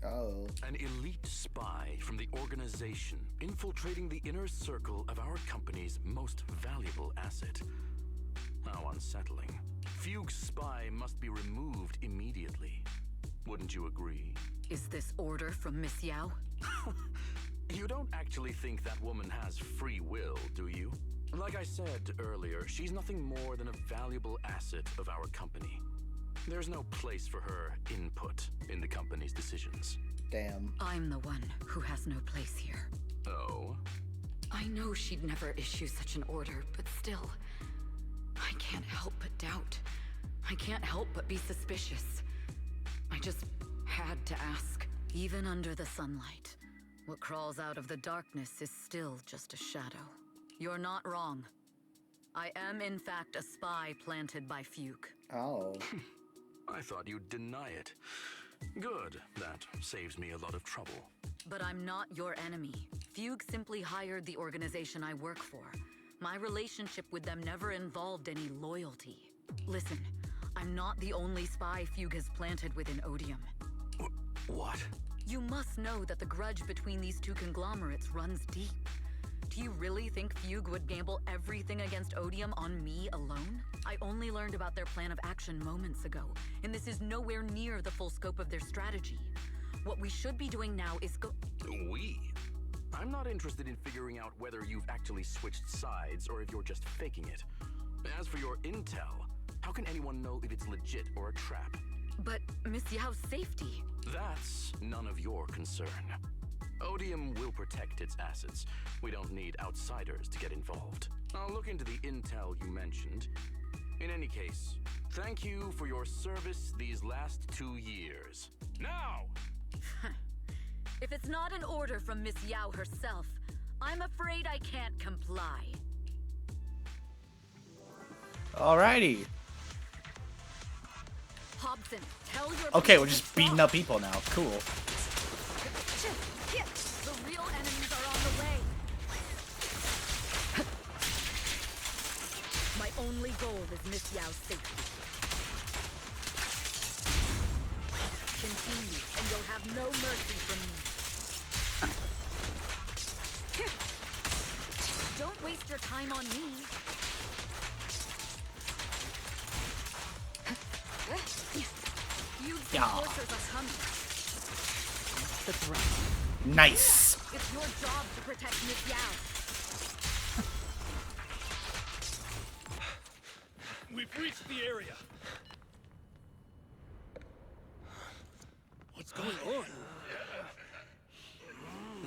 Oh. An elite spy from the organization, infiltrating the inner circle of our company's most valuable asset. How unsettling. Fugue's spy must be removed immediately. Wouldn't you agree? Is this order from Miss Yao? You don't actually think that woman has free will, do you? Like I said earlier, she's nothing more than a valuable asset of our company. There's no place for her input in the company's decisions. Damn. I'm the one who has no place here. Oh? I know she'd never issue such an order, but still, I can't help but doubt. I can't help but be suspicious. I just had to ask. Even under the sunlight, what crawls out of the darkness is still just a shadow. You're not wrong. I am, in fact, a spy planted by Fugue. Oh. I thought you'd deny it. Good. That saves me a lot of trouble. But I'm not your enemy. Fugue simply hired the organization I work for. My relationship with them never involved any loyalty. Listen, I'm not the only spy Fugue has planted within Odium. What? You must know that the grudge between these two conglomerates runs deep. Do you really think Fugue would gamble everything against Odium on me alone? I only learned about their plan of action moments ago, and this is nowhere near the full scope of their strategy. What we should be doing now is We? I'm not interested in figuring out whether you've actually switched sides or if you're just faking it. As for your intel, how can anyone know if it's legit or a trap? But Miss Yao's safety... That's none of your concern. Odium will protect its assets. We don't need outsiders to get involved. I'll look into the intel you mentioned. In any case, thank you for your service these last 2 years. Now! If it's not an order from Miss Yao herself, I'm afraid I can't comply. Alrighty. Hobson, tell your Okay, people we're just to beating stop. up people now. Cool. The real enemies are on the way. My only goal is Miss Yao's safety. Continue, and you'll have no mercy from me. Don't waste your time on me. Huge enforcers are coming. the threat. Nice. It's your job to protect Miss Yao. We've reached the area. What's going on?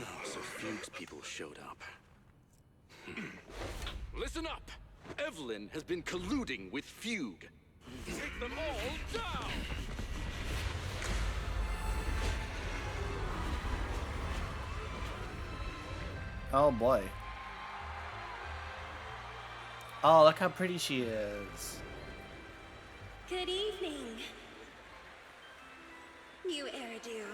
Oh, so Fuchs people showed up. Listen up! Evelyn has been colluding with Fugue. Take them all down! Oh boy. Oh, look how pretty she is. Good evening, new Eridu.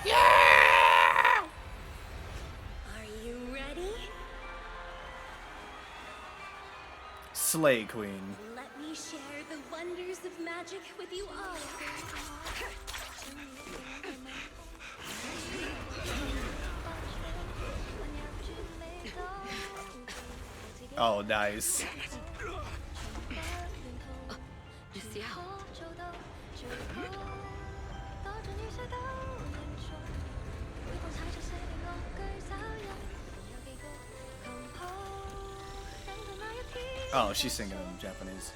Yeah! Are you ready? Slay Queen. Let me share the wonders of magic with you all. Oh, nice. Miss Yao. Oh, she's singing in Japanese.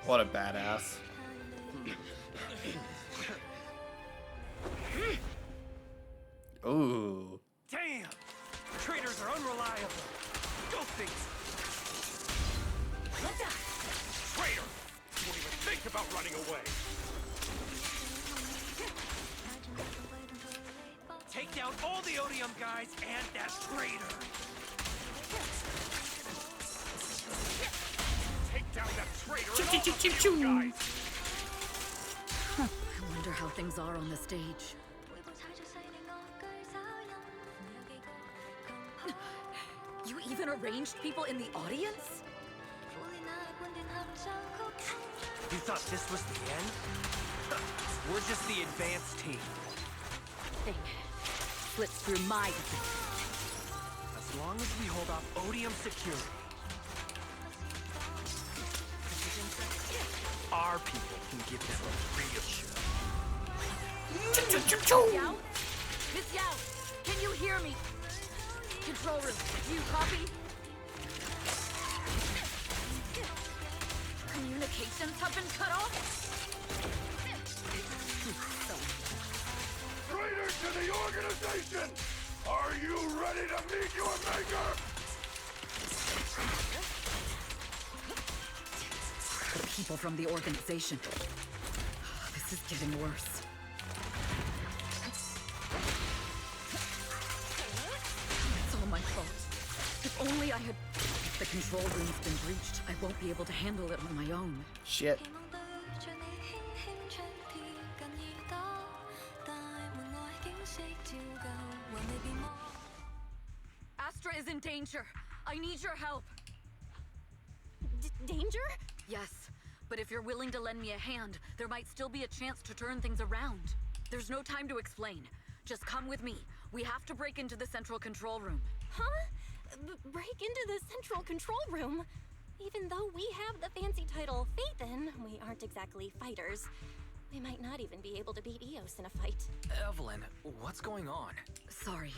What a badass. Ooh. Damn! Traitors are unreliable. Go things. Traitor! You won't even think about running away. Take down all the Odium guys and that traitor. Take down that traitor and all the Odium guys. I wonder how things are on the stage. You even arranged people in the audience? You thought this was the end? We're just the advanced team. Thing slips through my defense. As long as we hold off Odium security. Our people can give them a real show. Yao? Miss Yao, can you hear me? Control room, do you copy? Communications have been cut off? Traitor to the organization! Are you ready to meet your maker? The people from the organization. This is getting worse. It's all my fault. If only I had... If the control room's been breached, I won't be able to handle it on my own. Shit. Astra is in danger. I need your help. Danger? Yes, but if you're willing to lend me a hand, there might still be a chance to turn things around. There's no time to explain. Just come with me. We have to break into the central control room. Huh? Break into the central control room? Even though we have the fancy title Phaethon, we aren't exactly fighters. We might not even be able to beat Eos in a fight. Evelyn, what's going on? Sorry.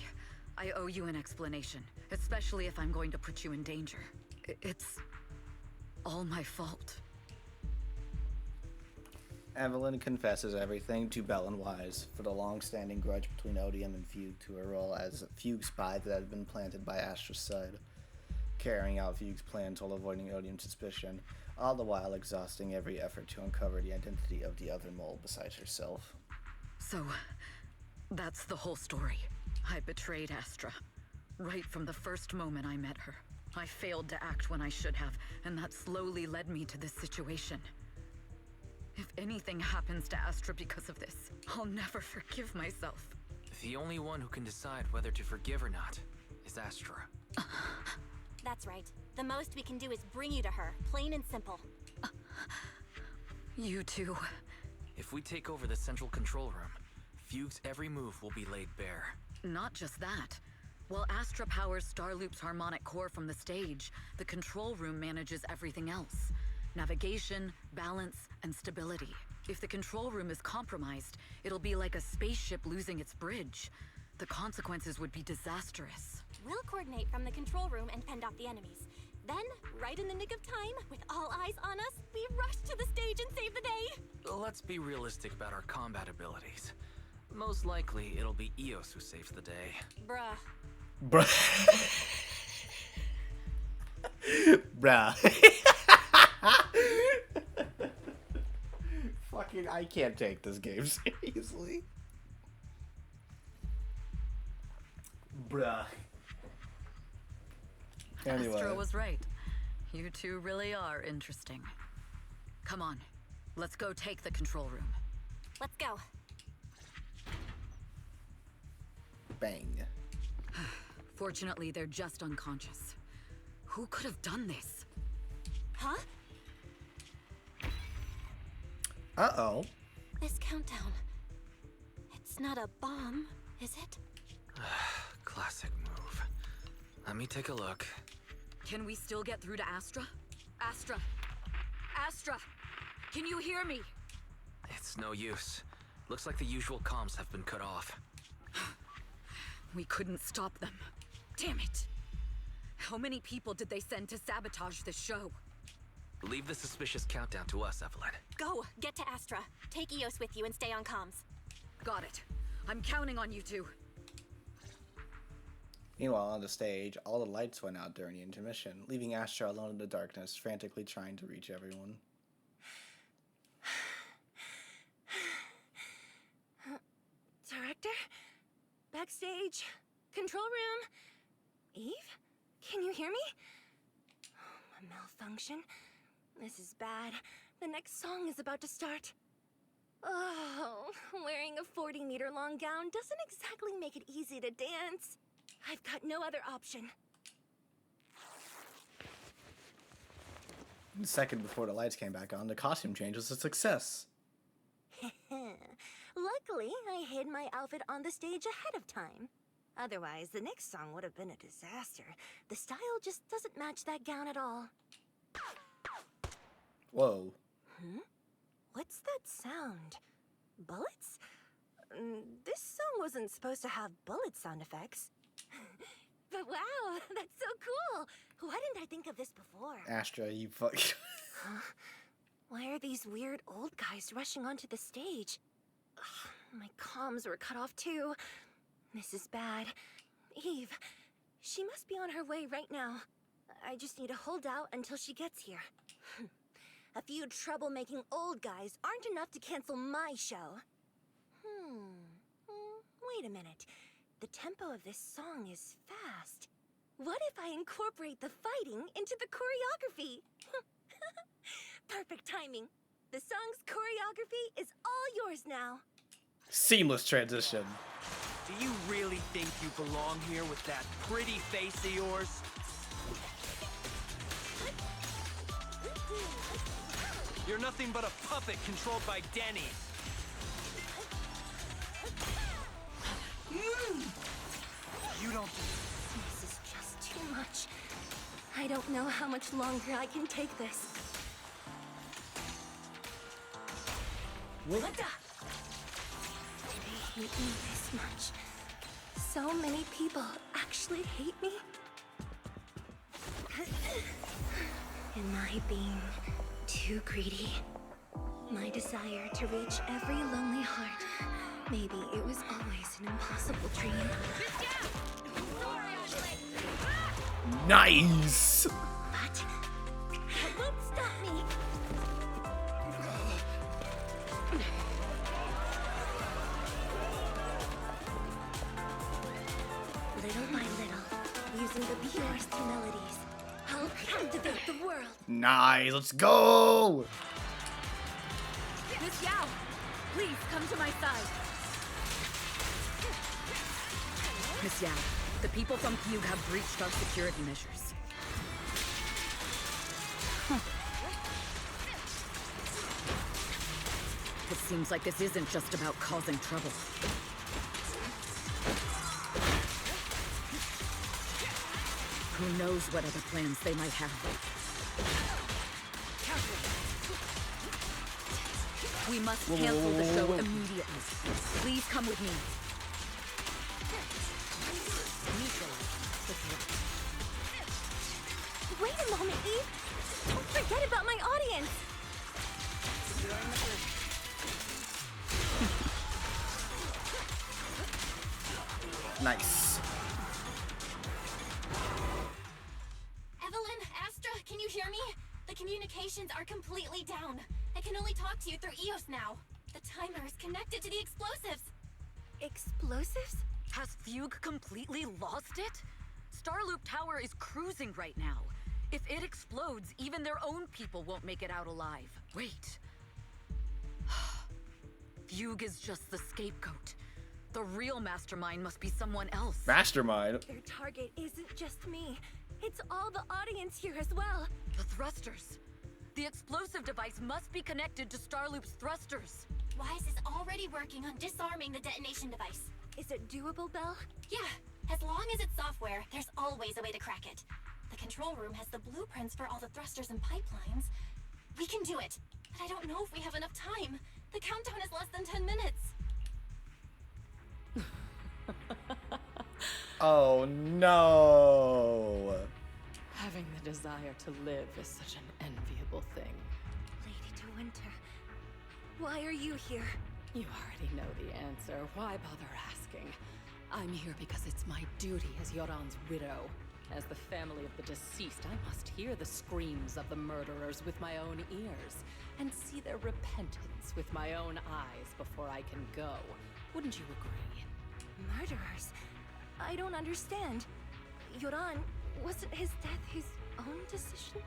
I owe you an explanation, especially if I'm going to put you in danger. It's all my fault. Evelyn confesses everything to Bell and Wise for the long-standing grudge between Odium and Fugue to her role as Fugue spy that had been planted by Astra's side, carrying out Fugue's plans while avoiding Odium's suspicion, all the while exhausting every effort to uncover the identity of the other mole besides herself. So, that's the whole story. I betrayed Astra. Right from the first moment I met her. I failed to act when I should have, and that slowly led me to this situation. If anything happens to Astra because of this, I'll never forgive myself. The only one who can decide whether to forgive or not is Astra. That's right. The most we can do is bring you to her, plain and simple. You too. If we take over the central control room, Fugue's every move will be laid bare. Not just that. While Astra powers Starloop's harmonic core from the stage, the control room manages everything else. Navigation, balance, and stability. If the control room is compromised, it'll be like a spaceship losing its bridge. The consequences would be disastrous. We'll coordinate from the control room and fend off the enemies. Then, right in the nick of time, with all eyes on us, we rush to the stage and save the day! Let's be realistic about our combat abilities. Most likely, it'll be Eos who saves the day. Bruh. Bruh. Fucking, I can't take this game seriously. Bruh. Anyway. Astra was right. You two really are interesting. Come on, let's go take the control room. Let's go. Bang. Fortunately, they're just unconscious. Who could have done this? Huh? Uh-oh. This countdown. It's not a bomb, is it? Classic move. Let me take a look. Can we still get through to Astra? Astra! Astra! Can you hear me? It's no use. Looks like the usual comms have been cut off. We couldn't stop them. Damn it! How many people did they send to sabotage this show? Leave the suspicious countdown to us, Evelyn. Go! Get to Astra. Take Eos with you and stay on comms. Got it. I'm counting on you two. Meanwhile, on the stage, all the lights went out during the intermission, leaving Astra alone in the darkness, frantically trying to reach everyone. Director? Backstage? Control room? Eve? Can you hear me? A malfunction? This is bad. The next song is about to start. Oh, wearing a 40-meter-long gown doesn't exactly make it easy to dance. I've got no other option. The second before the lights came back on, the costume change was a success. Luckily, I hid my outfit on the stage ahead of time. Otherwise, the next song would have been a disaster. The style just doesn't match that gown at all. Whoa. What's that sound? Bullets? This song wasn't supposed to have bullet sound effects. But wow, that's so cool! Why didn't I think of this before? Astra, you fuck. Huh? Why are these weird old guys rushing onto the stage? Ugh, my comms were cut off too. This is bad. Eve, she must be on her way right now. I just need to hold out until she gets here. A few troublemaking old guys aren't enough to cancel my show. Wait a minute. The tempo of this song is fast. What if I incorporate the fighting into the choreography? Perfect timing. The song's choreography is all yours now. Seamless transition. Do you really think you belong here with that pretty face of yours? You're nothing but a puppet controlled by Denny. You don't... This is just too much. I don't know how much longer I can take this. What? Did they hate me this much? So many people actually hate me? Am I being too greedy? My desire to reach every lonely heart. Maybe it was always an impossible dream. Nice! But that won't stop me. Little by little, using the purest melodies, I'll captivate the world. Nice, let's go! They Miss Yao, please come to my side. Miss Yao, the people from Fugue have breached our security measures. It seems like this isn't just about causing trouble. Who knows what other plans they might have. We must cancel the show immediately. Please come with me. Wait a moment, Eve! Don't forget about my audience! Nice. Evelyn, Astra, can you hear me? The communications are completely down. I can only talk to you through EOS now. The timer is connected to the explosives. Explosives? Has Fugue completely lost it? Starloop Tower is cruising right now. If it explodes, even their own people won't make it out alive. Wait. Fugue is just the scapegoat. The real mastermind must be someone else. Mastermind? Their target isn't just me. It's all the audience here as well. The thrusters. The explosive device must be connected to Starloop's thrusters. Wise is already working on disarming the detonation device. Is it doable, Belle? Yeah. As long as it's software, there's always a way to crack it. The control room has the blueprints for all the thrusters and pipelines. We can do it. But I don't know if we have enough time. The countdown is less than 10 minutes. Oh no! Having the desire to live is such an enviable thing. Lady De Winter, why are you here? You already know the answer. Why bother asking? I'm here because it's my duty as Yoran's widow. As the family of the deceased, I must hear the screams of the murderers with my own ears, and see their repentance with my own eyes before I can go. Wouldn't you agree? Murderers? I don't understand. Yoran, wasn't his death his own decision?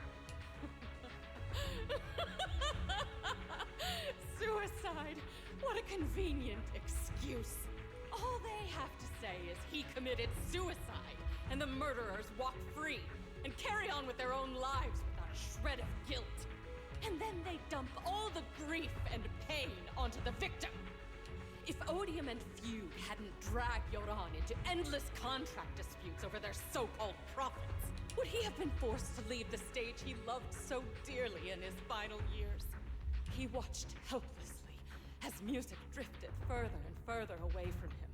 Suicide! What a convenient excuse. All they have to say is he committed suicide, and the murderers walk free and carry on with their own lives without a shred of guilt. And then they dump all the grief and pain onto the victim. If Odium and Fugue hadn't dragged Yoran into endless contract disputes over their so-called profits, would he have been forced to leave the stage he loved so dearly in his final years? He watched helplessly as music drifted further and further away from him,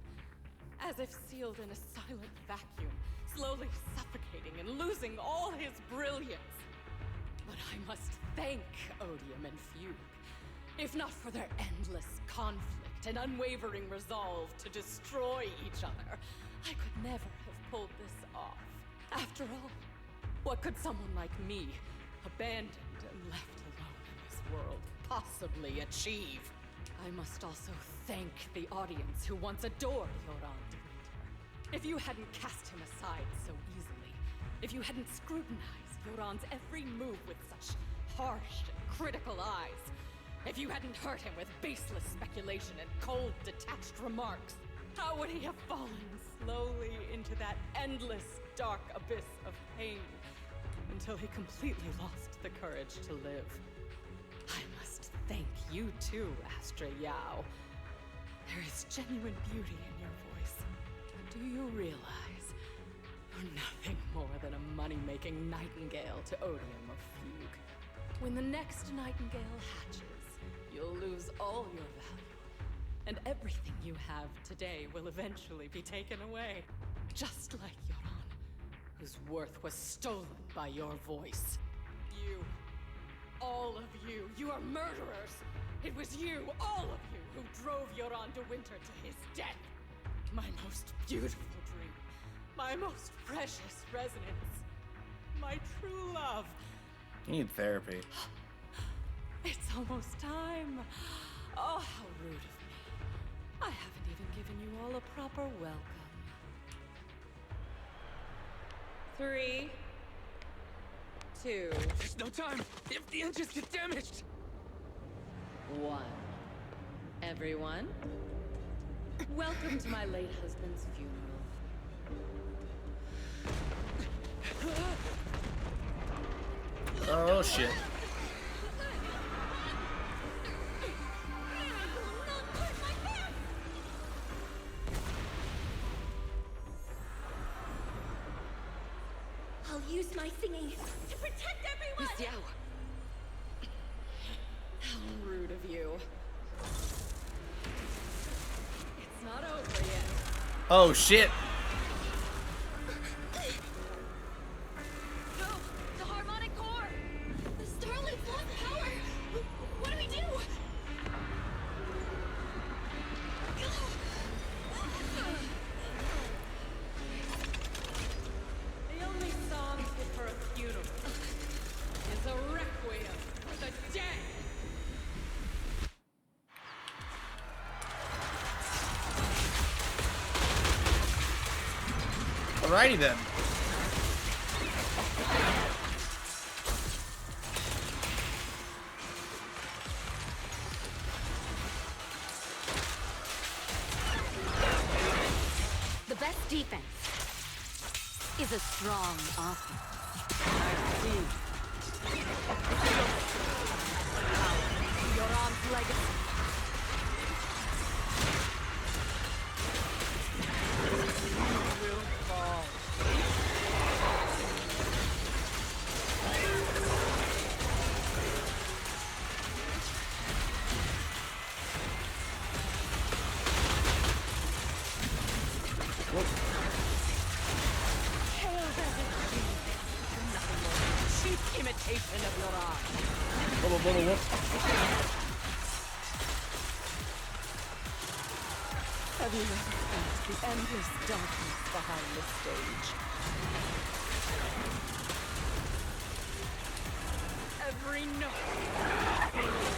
as if sealed in a silent vacuum, slowly suffocating and losing all his brilliance. But I must thank Odium and Fugue, if not for their endless conflict and unwavering resolve to destroy each other, I could never have pulled this off. After all, what could someone like me, abandoned and left alone in this world, possibly achieve? I must also thank the audience who once adored Yoran de Winter. If you hadn't cast him aside so easily, if you hadn't scrutinized Yoran's every move with such harsh and critical eyes, if you hadn't hurt him with baseless speculation and cold, detached remarks, how would he have fallen slowly into that endless, dark abyss of pain until he completely lost the courage to live? I must thank you too, Astra Yao. There is genuine beauty in your voice. But do you realize you're nothing more than a money-making nightingale to Odium of Fugue? When the next nightingale hatches, you'll lose all your value, and everything you have today will eventually be taken away. Just like Yoran, whose worth was stolen by your voice. You, all of you, you are murderers! It was you, all of you, who drove Yoran de Winter to his death! My most beautiful dream, my most precious resonance, my true love. You need therapy. It's almost time. Oh, how rude of me. I haven't even given you all a proper welcome. 3, 2, There's no time! If the engines get damaged! 1. everyone. Welcome to my late husband's funeral. Oh shit. I'll use my thingy to protect everyone! Miss Yao. How rude of you. It's not over yet. Oh shit. No! The harmonic core! The Starlight's lost power! What do we do? The only song fit for a funeral is a requiem for the dead. Alrighty then. The best defense is a strong offense. Your aunt's legacy. You will fall. Cheap imitation of your art. Whoa, whoa, whoa, whoa. Have you ever felt the endless darkness behind the stage? Every note,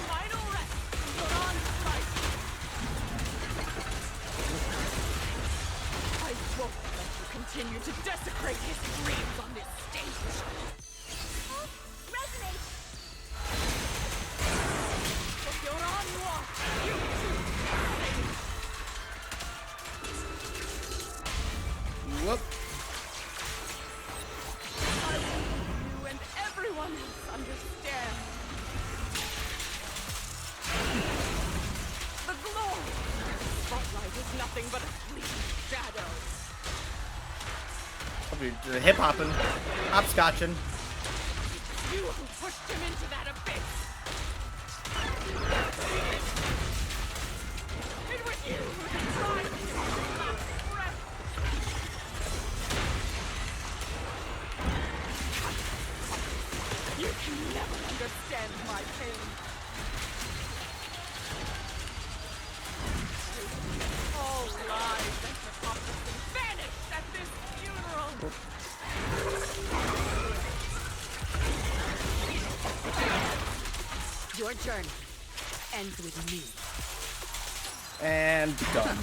final rest, you're on fight. I won't let you continue to desecrate his dreams on this stage. Resonate! If you're on watch, you too sing. Whoop. I want you and everyone else understand. The glory spotlight is nothing but a fleeting shadow. Hip hopping, hopscotching. You who pushed him into that abyss. It was you who deprived him of his last breath. You can never understand my pain. All lies and hypocrisy vanished at this funeral. Your journey ends with me. And done.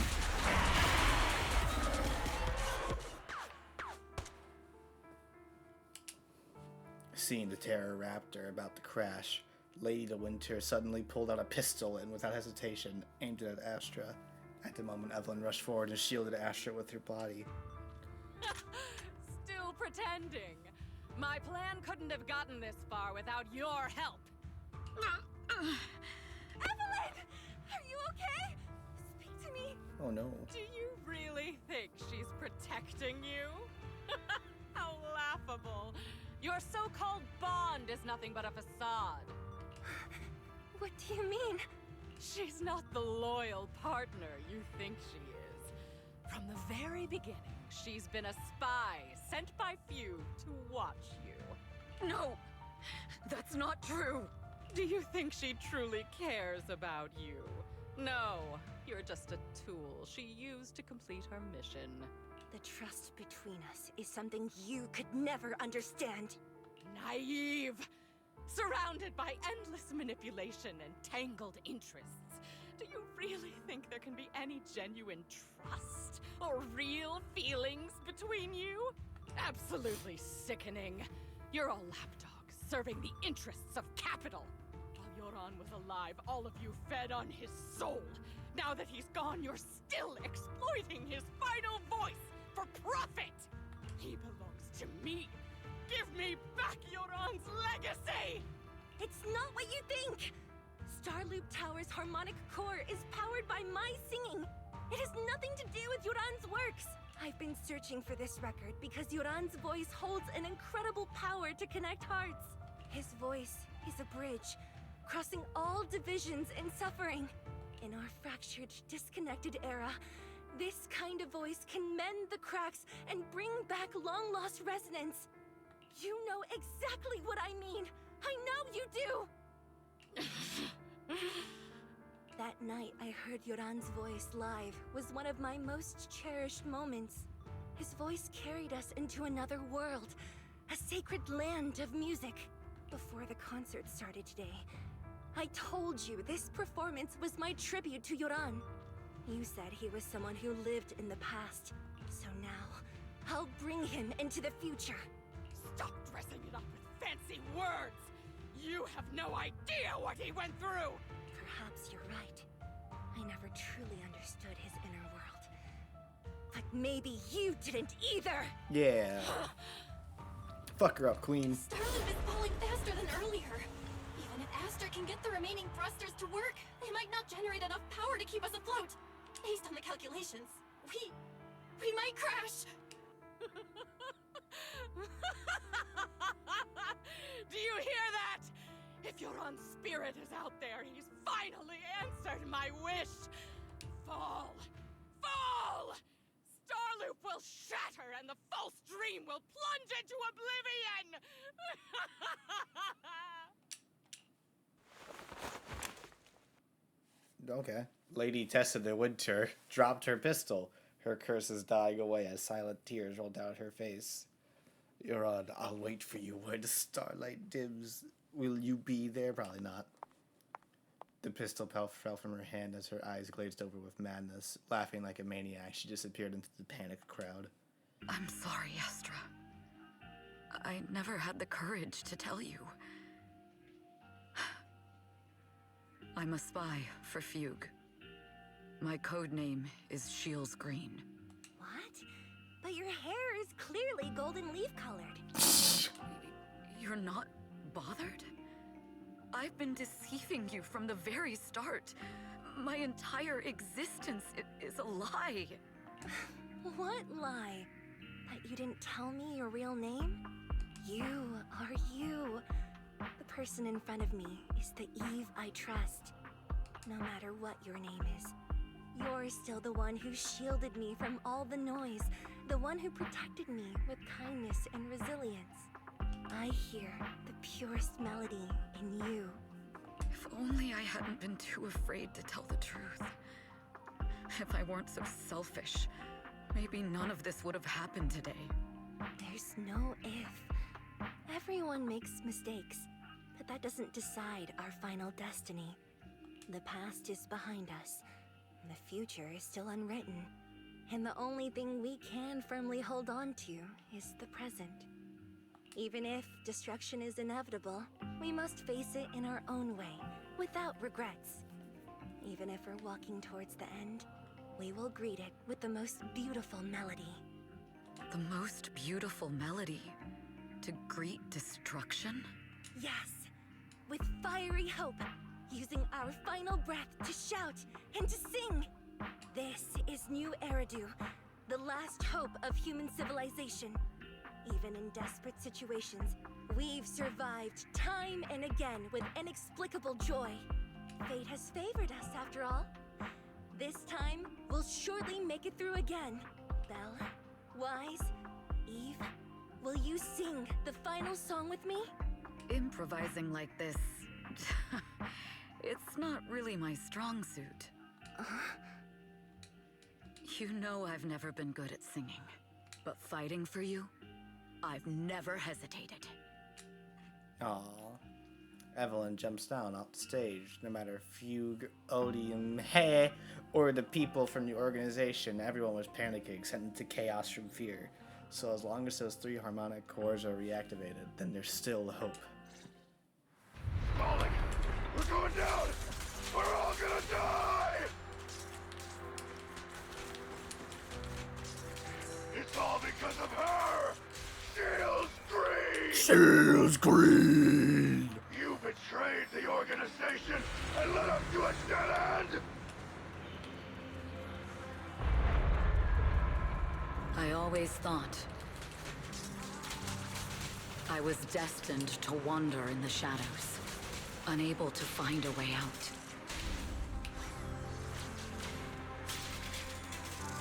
Seeing the Terror Raptor about to crash, Lady De Winter suddenly pulled out a pistol and, without hesitation, aimed it at Astra. At the moment, Evelyn rushed forward and shielded Astra with her body. Still pretending. My plan couldn't have gotten this far without your help. Evelyn! Are you okay? Speak to me. Oh no. Do you really think she's protecting you? How laughable. Your so-called bond is nothing but a facade. What do you mean? She's not the loyal partner you think she is. From the very beginning, she's been a spy sent by few to watch you. No, that's not true. Do you think she truly cares about you? No, you're just a tool she used to complete her mission. The trust between us is something you could never understand. Naive! Surrounded by endless manipulation and tangled interests. Do you really think there can be any genuine trust or real feelings between you? Absolutely sickening. You're all lapdogs serving the interests of capital, while Yoran was alive, all of you fed on his soul. Now that he's gone, you're still exploiting his final voice for profit. He belongs to me. Give me back Yoran's legacy! It's not what you think! Starloop Tower's harmonic core is powered by my singing. It has nothing to do with Yoran's works. I've been searching for this record because Yoran's voice holds an incredible power to connect hearts. His voice is a bridge, crossing all divisions and suffering. In our fractured, disconnected era, this kind of voice can mend the cracks and bring back long-lost resonance. You know exactly what I mean. I know you do! That night I heard Yoran's voice live was one of my most cherished moments. His voice carried us into another world, a sacred land of music. Before the concert started today, I told you this performance was my tribute to Yoran. You said he was someone who lived in the past. So now, I'll bring him into the future. Stop dressing it up with fancy words! You have no idea what he went through! Perhaps you're right. I never truly understood his inner world. But maybe you didn't either! Yeah. Fuck her up, queen. Starloop is falling faster than earlier. Even if Astra can get the remaining thrusters to work, they might not generate enough power to keep us afloat. Based on the calculations, we might crash. Do you hear that? If Yoran's spirit is out there, he's finally answered my wish. Fall! Fall! Starloop will shatter and the false dream will plunge into oblivion! Okay. Lady Tessa de Winter dropped her pistol. Her curses dying away as silent tears rolled down her face. Yoran, I'll wait for you when the starlight dims. Will you be there? Probably not. The pistol fell from her hand as her eyes glazed over with madness. Laughing like a maniac, she disappeared into the panicked crowd. I'm sorry, Astra. I never had the courage to tell you. I'm a spy for Fugue. My code name is Shields Green. What? But your hair is clearly golden leaf colored. You're not bothered? I've been deceiving you from the very start. My entire existence is a lie. What lie? That you didn't tell me your real name? You are you. The person in front of me is the Eve I trust. No matter what your name is, you're still the one who shielded me from all the noise, the one who protected me with kindness and resilience. I hear the purest melody in you. If only I hadn't been too afraid to tell the truth. If I weren't so selfish, maybe none of this would have happened today. There's no if. Everyone makes mistakes, but that doesn't decide our final destiny. The past is behind us. The future is still unwritten. And the only thing we can firmly hold on to is the present. Even if destruction is inevitable, we must face it in our own way, without regrets. Even if we're walking towards the end, we will greet it with the most beautiful melody. The most beautiful melody? To greet destruction? Yes, with fiery hope, using our final breath to shout and to sing. This is New Eridu, the last hope of human civilization. Even in desperate situations, we've survived time and again with inexplicable joy. Fate has favored us after all. This time, we'll surely make it through again. Belle, Wise, Eve, will you sing the final song with me? Improvising like this... it's not really my strong suit. You know I've never been good at singing. But fighting for you, I've never hesitated. Aww. Evelyn jumps down off the stage. No matter Fugue, Odium, Hey, or the people from the organization, everyone was panicking, sent into chaos from fear. So as long as those 3 harmonic cores are reactivated, then there's still hope. Falling! We're going down! We're all gonna die! It's all because of her! Shields Green! Shields Green! You betrayed the organization and led us to a dead end! I always thought I was destined to wander in the shadows, unable to find a way out.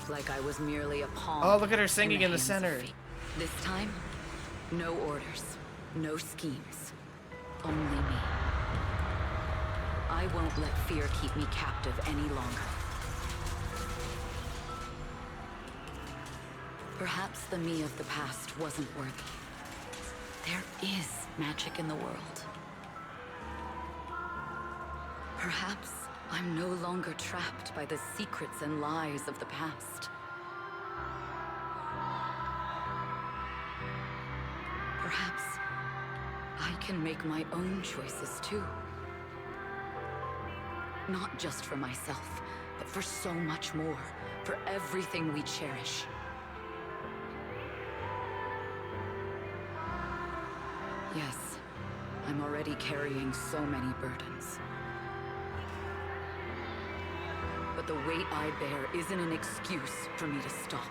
Like I was merely a pawn. Oh, look at her singing in the hands of center. fate. This time, no orders, no schemes, only me. I won't let fear keep me captive any longer. Perhaps the me of the past wasn't worthy. There is magic in the world. Perhaps I'm no longer trapped by the secrets and lies of the past. Perhaps I can make my own choices too. Not just for myself, but for so much more, for everything we cherish. Yes, I'm already carrying so many burdens. But the weight I bear isn't an excuse for me to stop.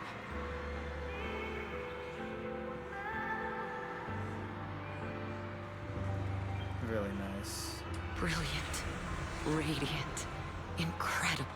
Really nice. Brilliant, radiant, incredible.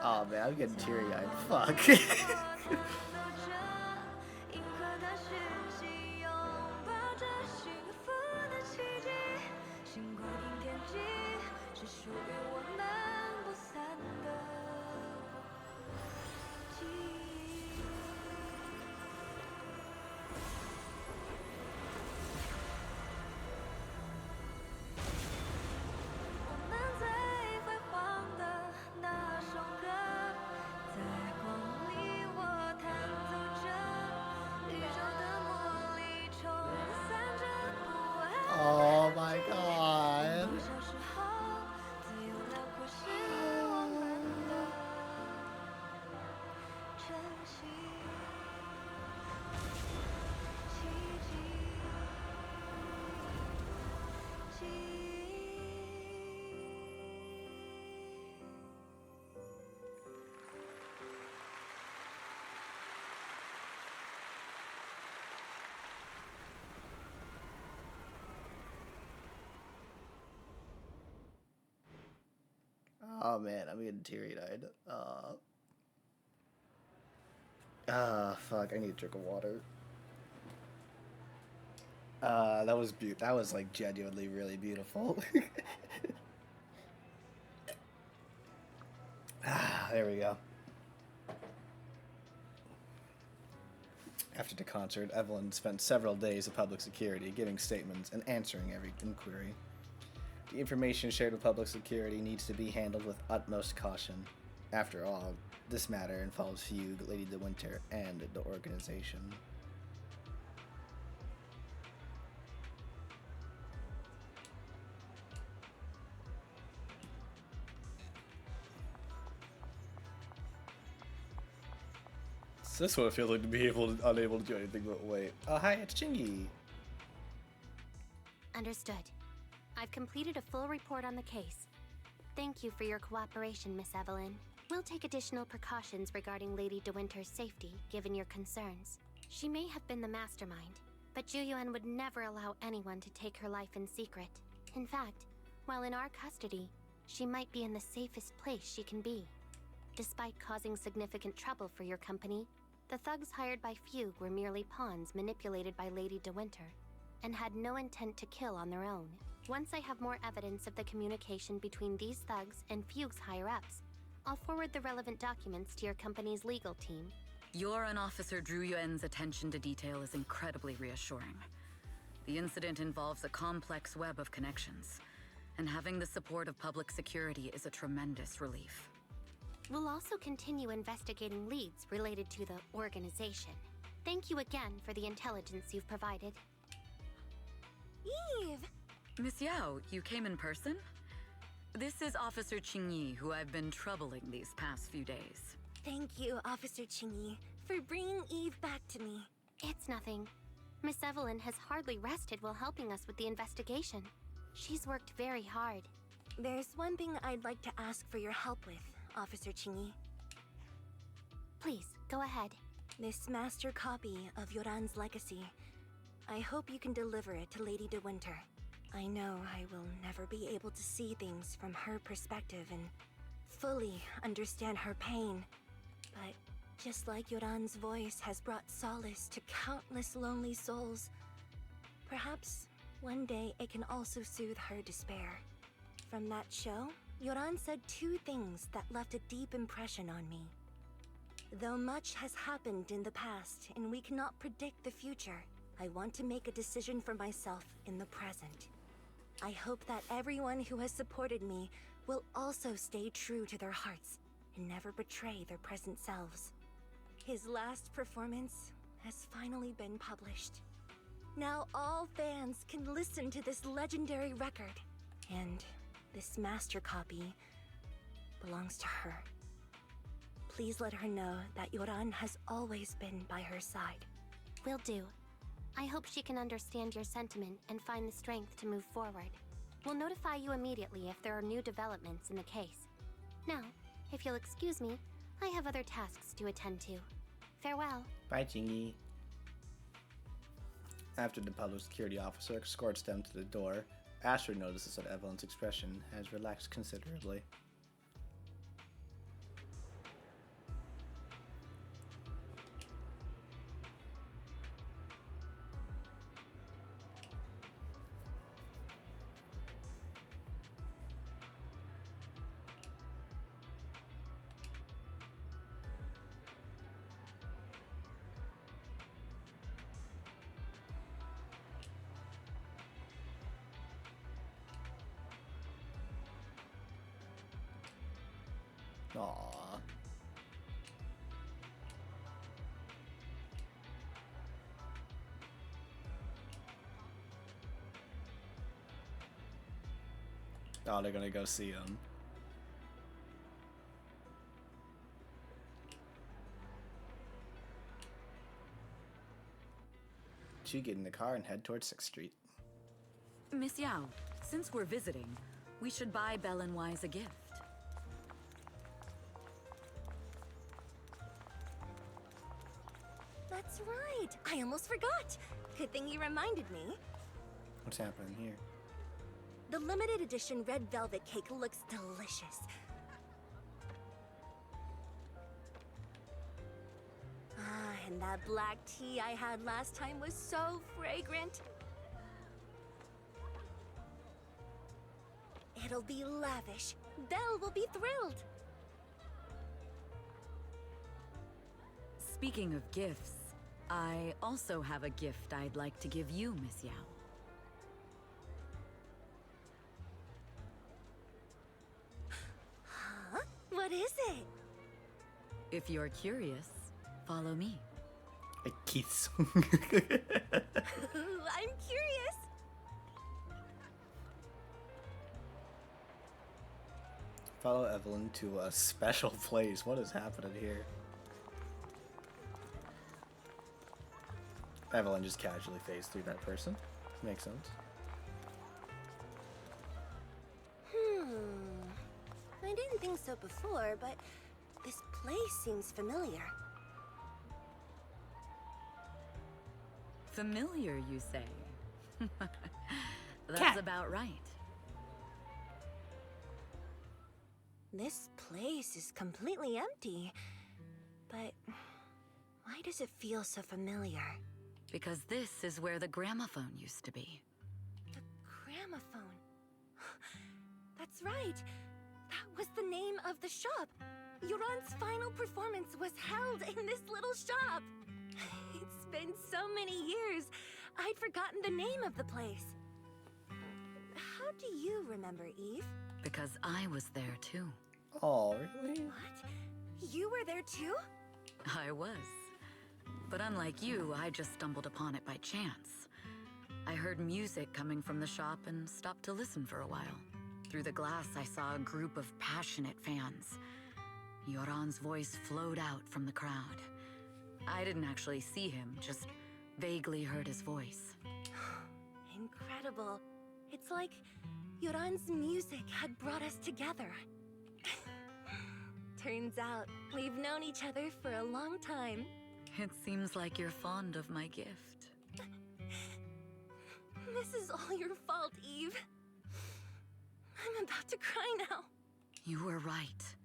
Oh man, I'm getting teary-eyed. Fuck. Oh my god. Oh man, I'm getting teary-eyed. Fuck, I need a drink of water. That was that was like genuinely really beautiful. There we go. After the concert, Evelyn spent several days at public security, giving statements and answering every inquiry. The information shared with public security needs to be handled with utmost caution. After all, this matter involves Fugue, Lady De Winter, and the organization. So this is what it feels like to be unable to do anything but wait. Oh, hi, it's Chingy. Understood. I've completed a full report on the case. Thank you for your cooperation, Miss Evelyn. We'll take additional precautions regarding Lady De Winter's safety, given your concerns. She may have been the mastermind, but Juyuan would never allow anyone to take her life in secret. In fact, while in our custody, she might be in the safest place she can be. Despite causing significant trouble for your company, the thugs hired by Fugue were merely pawns manipulated by Lady De Winter. and had no intent to kill on their own. Once I have more evidence of the communication between these thugs and Fugue's higher-ups, I'll forward the relevant documents to your company's legal team. Your and Officer Zhu Yuan's attention to detail is incredibly reassuring. The incident involves a complex web of connections, and having the support of public security is a tremendous relief. We'll also continue investigating leads related to the organization. Thank you again for the intelligence you've provided. Eve! Miss Yao, you came in person? This is Officer Qingyi, who I've been troubling these past few days. Thank you, Officer Qingyi, for bringing Eve back to me. It's nothing. Miss Evelyn has hardly rested while helping us with the investigation. She's worked very hard. There's one thing I'd like to ask for your help with, Officer Qingyi. Please, go ahead. This master copy of Yoran's legacy. I hope you can deliver it to Lady De Winter. I know I will never be able to see things from her perspective and fully understand her pain. But just like Yoran's voice has brought solace to countless lonely souls, perhaps one day it can also soothe her despair. From that show, Yoran said two things that left a deep impression on me. Though much has happened in the past and we cannot predict the future, I want to make a decision for myself in the present. I hope that everyone who has supported me will also stay true to their hearts and never betray their present selves. His last performance has finally been published. Now all fans can listen to this legendary record, and this master copy belongs to her. Please let her know that Yoran has always been by her side. Will do. I hope she can understand your sentiment and find the strength to move forward. We'll notify you immediately if there are new developments in the case. Now, if you'll excuse me, I have other tasks to attend to. Farewell. Bye, Jingy. After the public security officer escorts them to the door, Asher notices that Evelyn's expression has relaxed considerably. Aww. Oh, they're gonna go see him. She get in the car and head towards 6th Street. Miss Yao, since we're visiting, we should buy Belle and Wise a gift. That's right! I almost forgot! Good thing you reminded me. What's happening here? The limited edition red velvet cake looks delicious. Ah, and that black tea I had last time was so fragrant. It'll be lavish. Belle will be thrilled. Speaking of gifts, I also have a gift I'd like to give you, Miss Yao. Huh? What is it? If you're curious, follow me. A kiss. I'm curious. Follow Evelyn to a special place. What is happening here? Evelyn just casually phased through that person. Makes sense. I didn't think so before, but this place seems familiar. Familiar, you say? That's Cat. about right. This place is completely empty. But why does it feel so familiar? Because this is where the gramophone used to be. The gramophone. That's right. That was the name of the shop. Yoran's final performance was held in this little shop. It's been so many years, I'd forgotten the name of the place. How do you remember, Eve? Because I was there too. Oh, really? What? You were there too? I was. But unlike you, I just stumbled upon it by chance. I heard music coming from the shop and stopped to listen for a while. Through the glass, I saw a group of passionate fans. Yoran's voice flowed out from the crowd. I didn't actually see him, just vaguely heard his voice. Incredible. It's like Yoran's music had brought us together. Turns out, we've known each other for a long time. It seems like you're fond of my gift. This is all your fault, Eve. I'm about to cry now. You were right.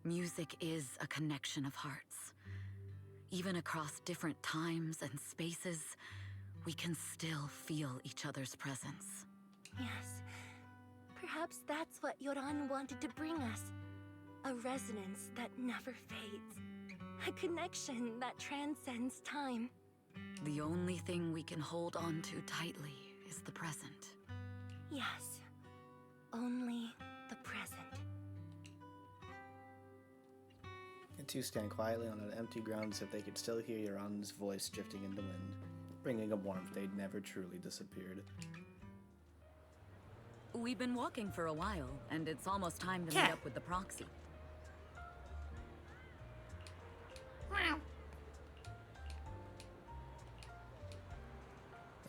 Music is a connection of hearts. Even across different times and spaces, we can still feel each other's presence. Yes. Perhaps that's what Yoran wanted to bring us. A resonance that never fades. A connection that transcends time. The only thing we can hold on to tightly is the present. Yes. Only the present. The two stand quietly on an empty ground so they could still hear Yoran's voice drifting in the wind, bringing a warmth they'd never truly disappeared. We've been walking for a while, and it's almost time to meet up with the proxy.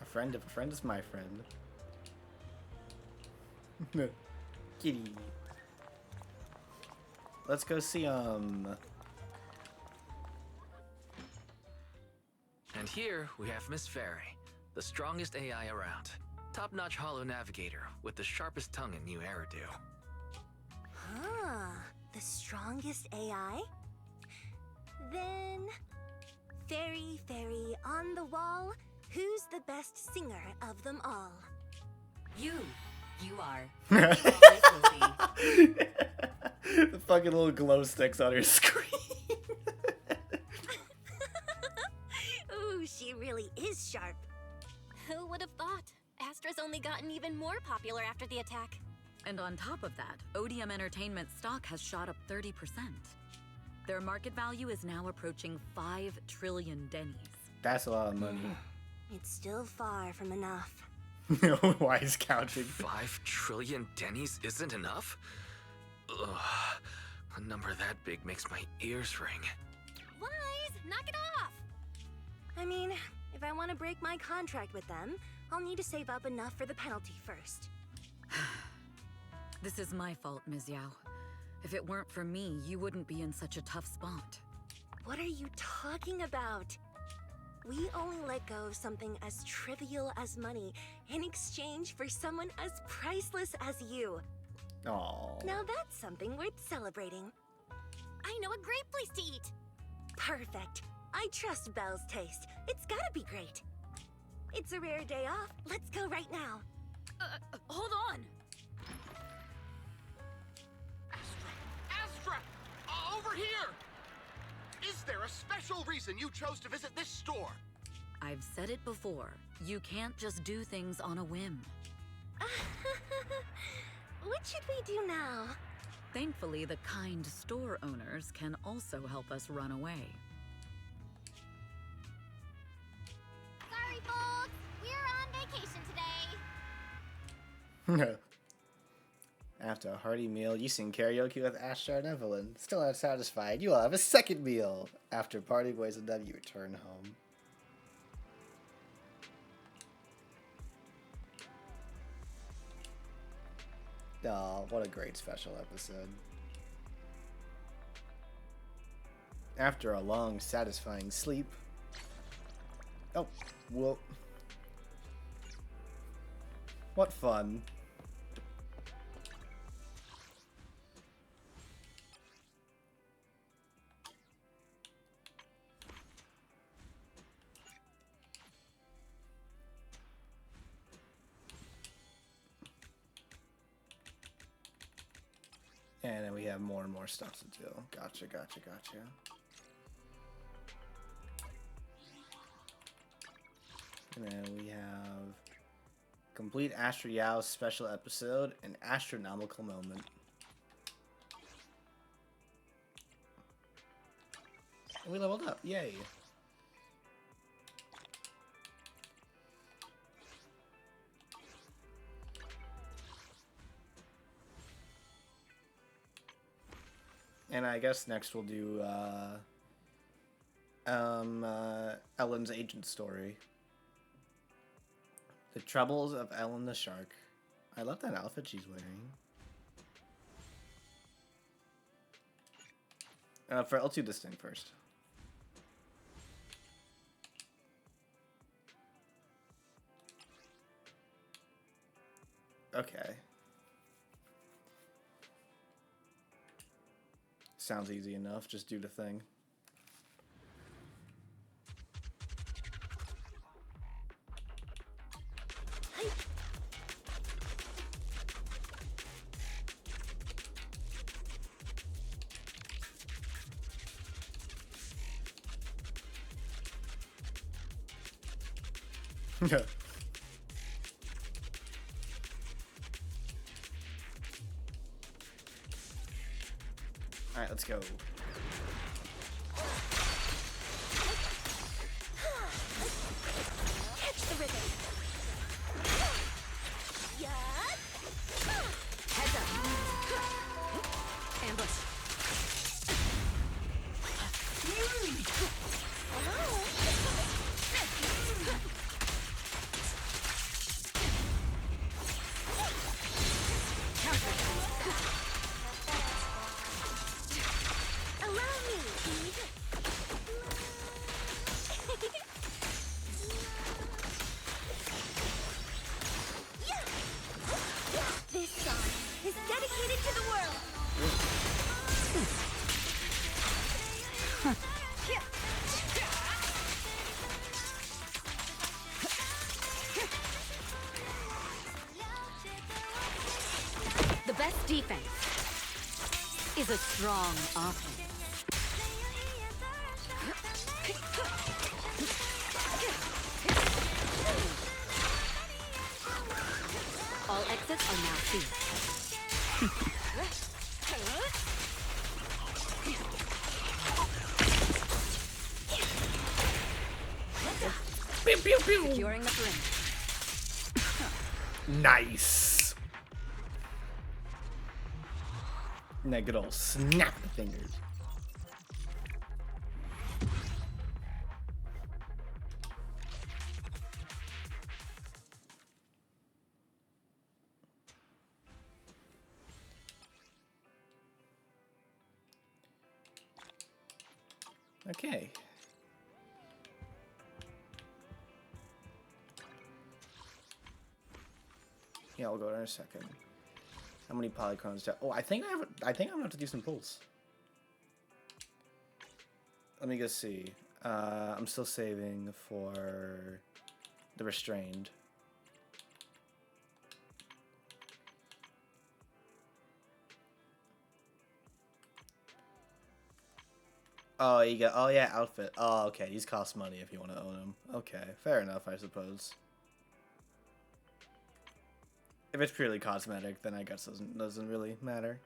A friend of a friend is my friend. Kitty. Let's go see, And here we have Miss Fairy, the strongest AI around. Top-notch holo navigator with the sharpest tongue in new Eridu. Ah, the strongest AI? Then, Fairy, Fairy, on the wall, who's the best singer of them all? You are. The fucking little glow sticks on her screen. Ooh, she really is sharp. Who would have thought? Astra's only gotten even more popular after the attack. And on top of that, ODM Entertainment stock has shot up 30%. Their market value is now approaching 5 trillion dennies. That's a lot of money. It's still far from enough. Wise counting. 5 trillion dennies isn't enough? Ugh, a number that big makes my ears ring. Wise, knock it off! I mean, if I want to break my contract with them, I'll need to save up enough for the penalty first. This is my fault, Ms. Yao. If it weren't for me, you wouldn't be in such a tough spot. What are you talking about? We only let go of something as trivial as money in exchange for someone as priceless as you. Aww. Now that's something worth celebrating. I know a great place to eat. Perfect. I trust Belle's taste. It's gotta be great. It's a rare day off. Let's go right now. Hold on. Astra! Over here! Is there a special reason you chose to visit this store? I've said it before. You can't just do things on a whim. What should we do now? Thankfully, the kind store owners can also help us run away. Sorry, folks. We're on vacation today. After a hearty meal, you sing karaoke with Astra and Evelyn. Still not satisfied, you will have a second meal. After parting ways with them, you return home. Oh, what a great special episode. After a long, satisfying sleep... Oh, well... What fun. And then we have more and more stuff to do. Gotcha. And then we have complete Astra Yao's special episode, an astronomical moment. And we leveled up, yay! And I guess next we'll do Ellen's agent story. The Troubles of Ellen the Shark. I love that outfit she's wearing. Let's do this thing first. Okay. Sounds easy enough. Just do the thing. Yeah. Alright, let's go. Catch the rhythm. Yup. Heads up. Ambush. Allow me. This song is dedicated to the world. The best defense is a strong offense. All exits are now sealed. Pew, pew, pew. Securing the perimeter. Nice. Now good old snap the fingers. Okay. Yeah, we'll go there in a second. How many polychrones do I think I'm gonna have to do some pulls. Let me just see. I'm still saving for the restrained. Oh, you got. Oh yeah, outfit. Oh, okay. These cost money if you want to own them. Okay, fair enough, I suppose. If it's purely cosmetic, then I guess it doesn't really matter.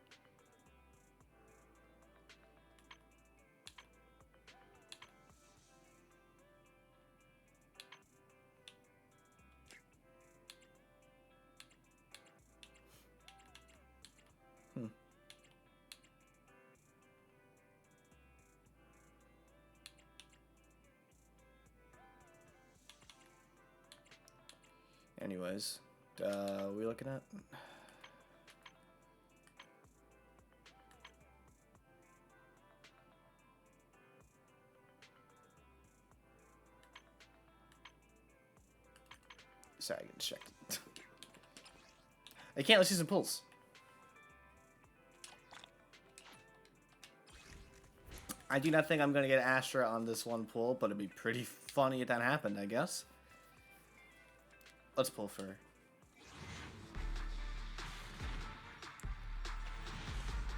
Anyways, we looking at? Sorry, I get distracted. I can't. Let's see some pulls. I do not think I'm gonna get Astra on this one pull, but it'd be pretty funny if that happened, I guess. Let's pull for her.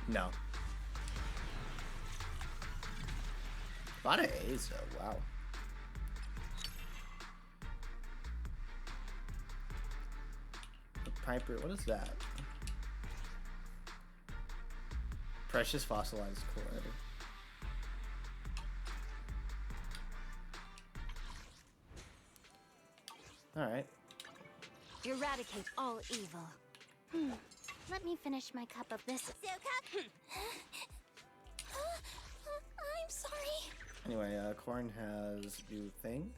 No. A lot of A's though, wow. The Piper, what is that? Precious fossilized core. Alright. Eradicate all evil. Let me finish my cup of this. I'm sorry. Anyway, Corn has new thing.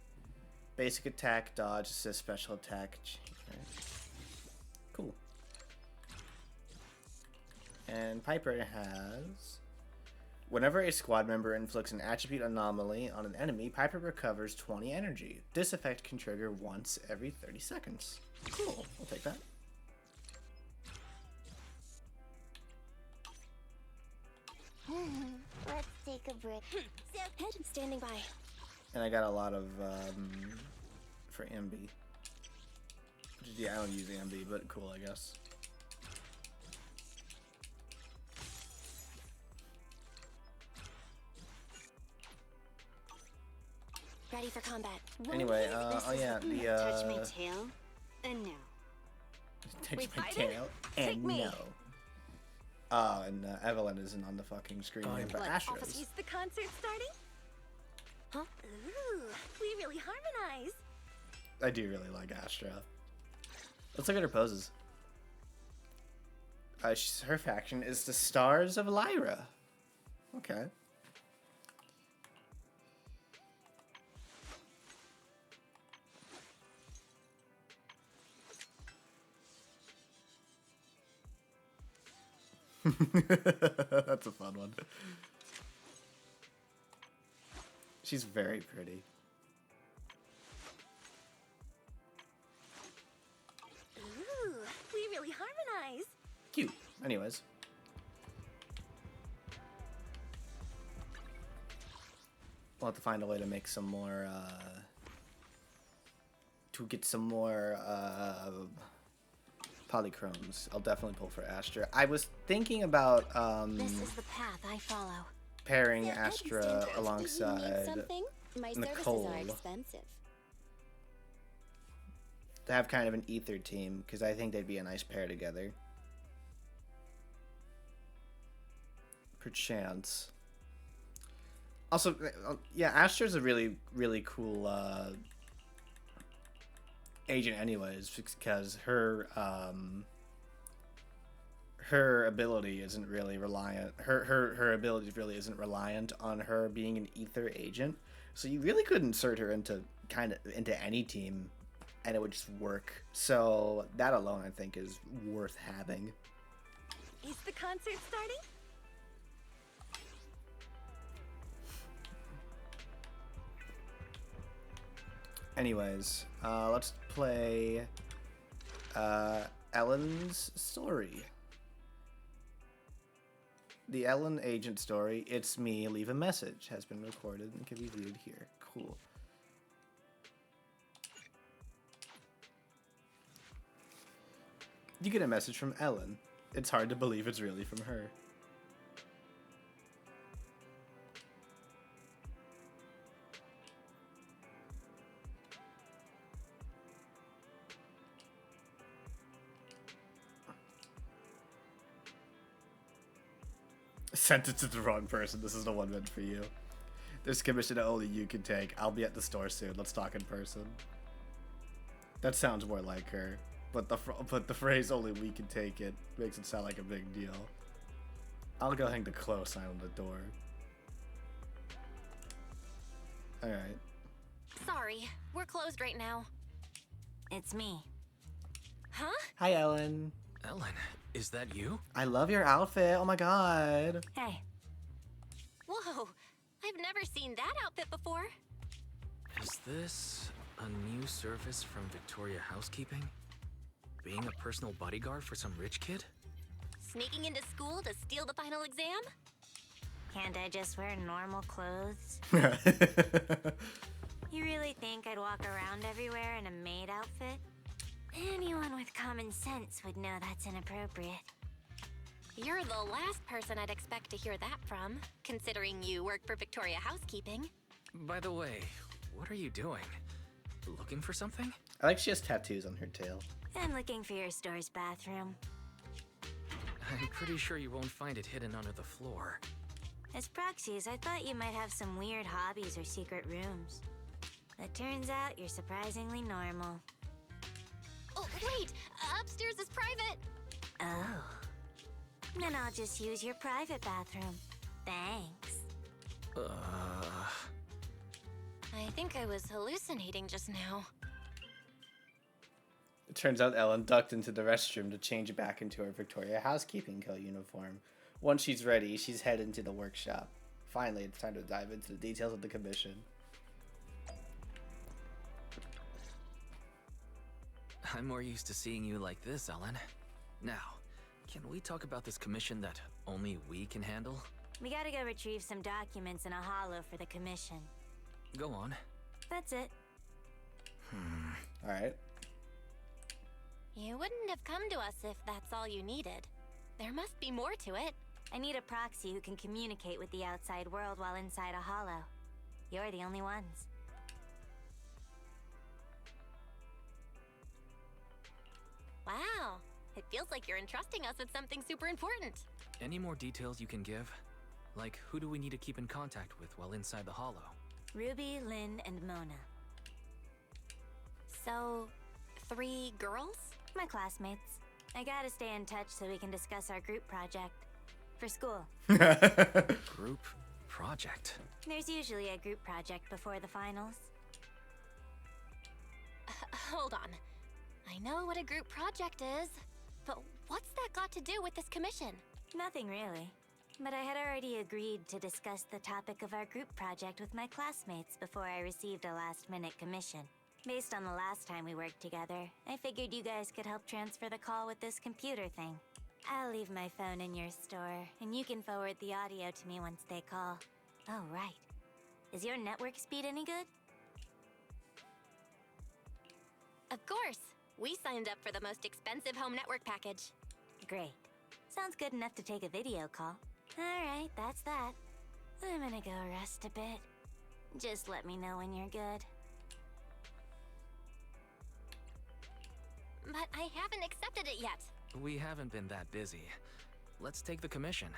Basic attack, dodge, assist, special attack. Right. Cool. And Piper has... Whenever a squad member inflicts an attribute anomaly on an enemy, Piper recovers 20 energy. This effect can trigger once every 30 seconds. Cool, I'll take that. Let's take a break. Head standing by. And I got a lot of, for Ambi. Yeah, I don't use Ambi, but cool, I guess. Ready for combat. Anyway, oh yeah, the, Touch my tail, and no. Touch my tail, and no. Oh, and Evelyn isn't on the fucking screen here, but Astra is. Is the concert starting? Huh? Ooh, we really harmonize. I do really like Astra. Let's look at her poses. Her faction is the Stars of Lyra. Okay. That's a fun one. She's very pretty. Ooh, we really harmonize. Cute. Anyways. We'll have to find a way to make some more, to get some more, polychromes. I'll definitely pull for Astra. I was thinking about, This is the path I follow. pairing Astra alongside My Nicole. services are expensive. To have kind of an ether team, because I think they'd be a nice pair together. Perchance. Also, yeah, Astra's a really, really cool agent anyways, because her her ability isn't really reliant, her ability really isn't reliant on her being an ether agent. So you really could insert her into any team and it would just work. So that alone I think is worth having. Is the concert starting? Anyways, let's play Ellen's story. The Ellen agent story, It's Me, Leave a Message, has been recorded and can be viewed here. Cool. You get a message from Ellen. It's hard to believe it's really from her. Sent it to the wrong person. This is the one meant for you. This commission only you can take. I'll be at the store soon. Let's talk in person. That sounds more like her. But the phrase only we can take it makes it sound like a big deal. I'll go hang the close sign on the door. Alright. Sorry, we're closed right now. It's me. Huh? Hi, Ellen. Ellen, is that you? I love your outfit. Oh my god. Hey. Whoa, I've never seen that outfit before. Is this a new service from Victoria Housekeeping? Being a personal bodyguard for some rich kid? Sneaking into school to steal the final exam? Can't I just wear normal clothes? You really think I'd walk around everywhere in a maid outfit? Anyone with common sense would know that's inappropriate. You're the last person I'd expect to hear that from, considering you work for Victoria Housekeeping. By the way, what are you doing? Looking for something? I like she has tattoos on her tail. I'm looking for your store's bathroom. I'm pretty sure you won't find it hidden under the floor. As proxies, I thought you might have some weird hobbies or secret rooms. It turns out you're surprisingly normal. Oh, wait! Upstairs is private! Oh. Then I'll just use your private bathroom. Thanks. I think I was hallucinating just now. It turns out Ellen ducked into the restroom to change back into her Victoria Housekeeping Co. uniform. Once she's ready, she's headed into the workshop. Finally, it's time to dive into the details of the commission. I'm more used to seeing you like this, Ellen. Now, can we talk about this commission that only we can handle? We gotta go retrieve some documents in a holo for the commission. Go on. That's it. Alright. You wouldn't have come to us if that's all you needed. There must be more to it. I need a proxy who can communicate with the outside world while inside a holo. You're the only ones. Wow. It feels like you're entrusting us with something super important. Any more details you can give? Like, who do we need to keep in contact with while inside the holo? Ruby, Lynn, and Mona. So, 3 girls? My classmates. I gotta stay in touch so we can discuss our group project. For school. Group project? There's usually a group project before the finals. Hold on. I know what a group project is, but what's that got to do with this commission? Nothing really. But I had already agreed to discuss the topic of our group project with my classmates before I received a last-minute commission. Based on the last time we worked together, I figured you guys could help transfer the call with this computer thing. I'll leave my phone in your store, and you can forward the audio to me once they call. Oh, right. Is your network speed any good? Of course. We signed up for the most expensive home network package. Great. Sounds good enough to take a video call. Alright, that's that. I'm gonna go rest a bit. Just let me know when you're good. But I haven't accepted it yet. We haven't been that busy. Let's take the commission.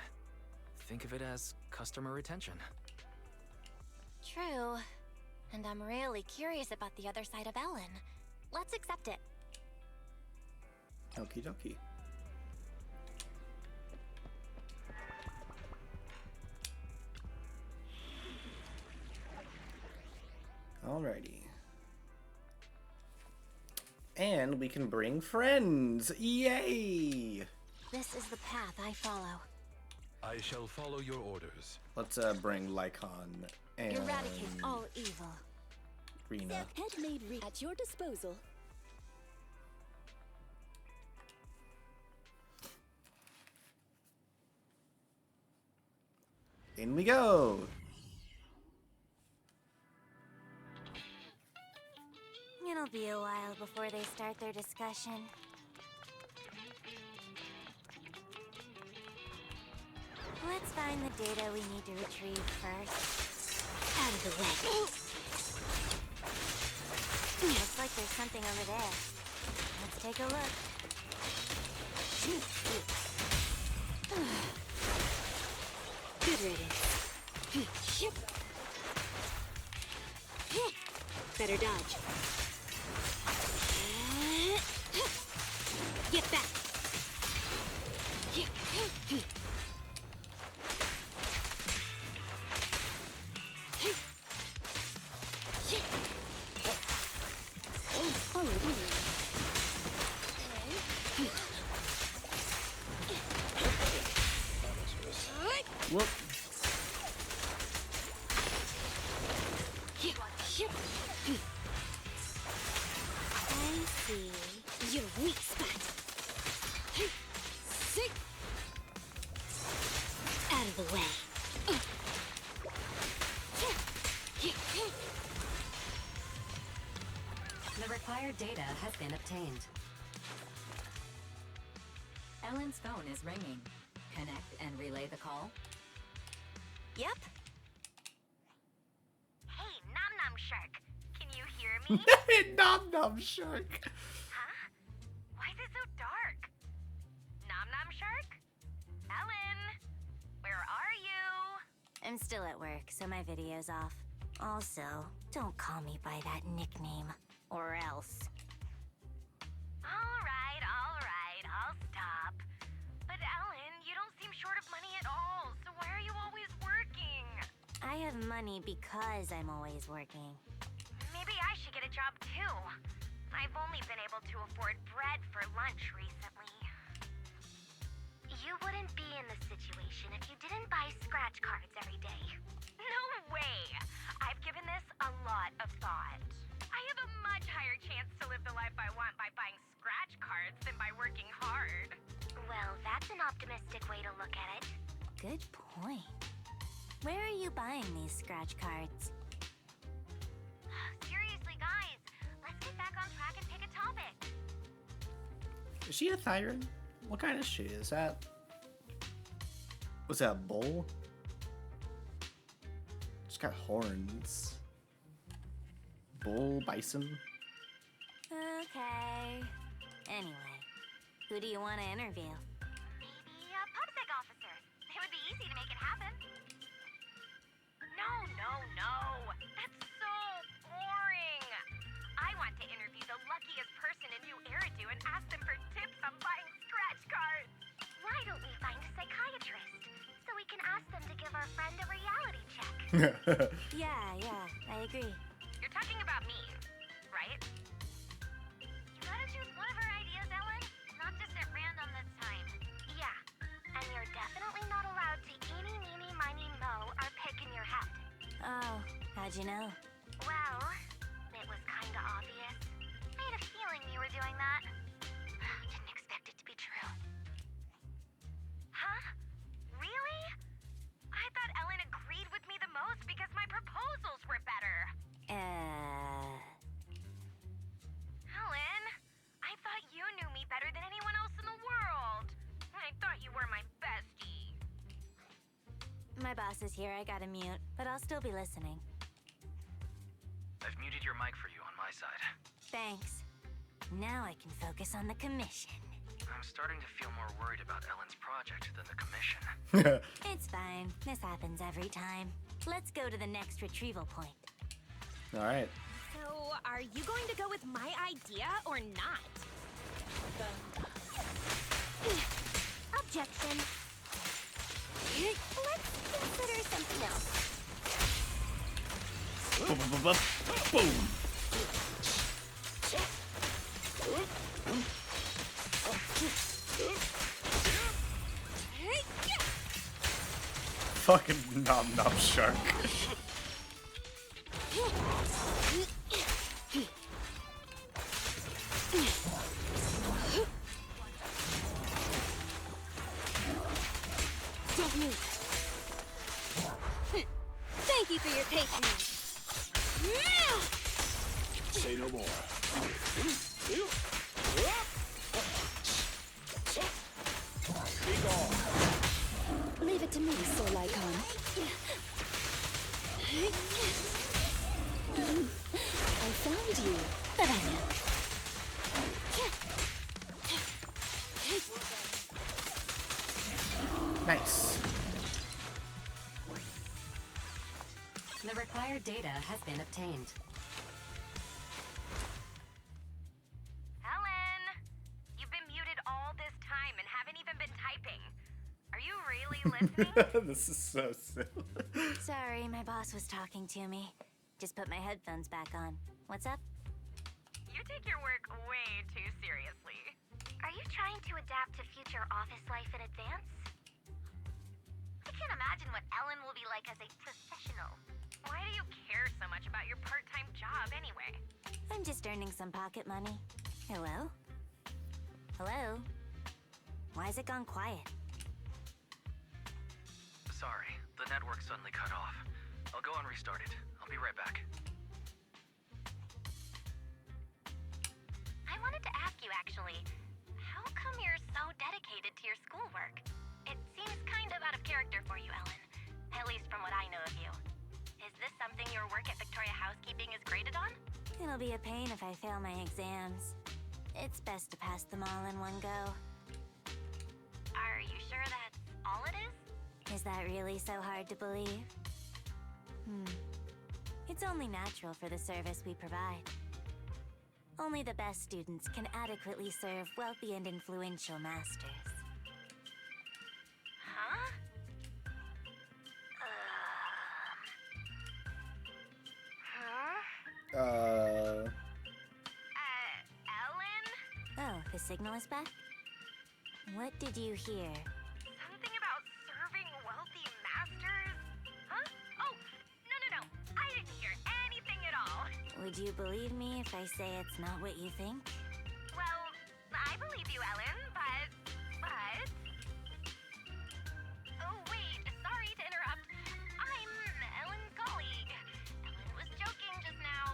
Think of it as customer retention. True. And I'm really curious about the other side of Ellen. Let's accept it. Okie dokie. Alrighty. And we can bring friends! Yay! This is the path I follow. I shall follow your orders. Let's bring Lycon and Eradicate all evil. Rena. Handmade at your disposal. In we go! It'll be a while before they start their discussion. Let's find the data we need to retrieve first. Out of the way. Looks like there's something over there. Let's take a look. Good riddance. Better dodge. Get back. Whoop. I see your weak spot. Sick. Out of the way. The required data has been obtained. Ellen's phone is ringing. Connect and relay the call. Yep. Hey, Nom Nom Shark. Can you hear me? Nom Nom Shark. Huh? Why is it so dark? Nom Nom Shark? Ellen? Where are you? I'm still at work, so my video's off. Also, don't call me by that nickname, or else. All right, I'll stop. But Ellen, you don't seem short of money at all, so why are you always working? I have money because I'm always working. Maybe I should get a job too. I've only been able to afford bread for lunch recently. You wouldn't be in this situation if you didn't buy scratch cards every day. No way! I've given this a lot of thought. I have a much higher chance to live the life I want by buying scratch cards than by working hard. Well, that's an optimistic way to look at it. Good point. Where are you buying these scratch cards? Seriously, guys, let's get back on track and pick a topic. Is she a Thyran? What kind is she? Is that... Was that a bull? It's got horns. Bull, bison. Okay. Anyway, who do you want to interview? Maybe a PubSec officer. It would be easy to make it happen. No. That's so boring. I want to interview the luckiest person in New Eridu and ask them for tips on buying scratch cards. Why don't we find a psychiatrist so we can ask them to give our friend a reality check? Yeah, I agree. You're talking about me, right? You gotta choose one of our ideas, Ellen. Not just at random this time. Yeah, and you're definitely not allowed to eeny, meeny, miny, moe our pick in your head. Oh, how'd you know? Well, it was kinda obvious. I had a feeling you were doing that. Didn't expect it to be true. Huh? Really? I thought Ellen agreed with me the most because my proposals were better. Ellen, I thought you knew me better than anyone else in the world. I thought you were my bestie. My boss is here, I gotta mute, but I'll still be listening. I've muted your mic for you on my side. Thanks. Now I can focus on the commission. I'm starting to feel more worried about Ellen's project than the commission. It's fine. This happens every time. Let's go to the next retrieval point. Alright. So, are you going to go with my idea or not? Objection. Let's consider something else. Boom. Fucking nom shark. Don't move. Thank you for your patience. Say no more. Be gone. Leave it to me, Soul Icon. I found you, but I know. Nice. The required data has been obtained. Ellen, you've been muted all this time and haven't even been typing. Are you really listening? This is so silly. Sorry, my boss was talking to me. Just put my headphones back on. What's up? You take your work way too seriously. Are you trying to adapt to future office life in advance? I can't imagine what Ellen will be like as a professional. Why do you care so much about your part-time job anyway? I'm just earning some pocket money. Hello? Hello? Why's it gone quiet? Sorry, the network suddenly cut off. I'll go and restart it. I'll be right back. I wanted to ask you actually, how come you're so dedicated to your schoolwork? It seems graded on? It'll be a pain if I fail my exams. It's best to pass them all in one go. Are you sure that's all it is? Is that really so hard to believe? It's only natural for the service we provide. Only the best students can adequately serve wealthy and influential masters. Huh? Uh. Ellen? Oh, the signal is back? What did you hear? Something about serving wealthy masters? Huh? Oh, no. I didn't hear anything at all. Would you believe me if I say it's not what you think? Well, I believe you, Ellen, but... Oh, wait, sorry to interrupt. I'm Ellen's colleague. Ellen was joking just now.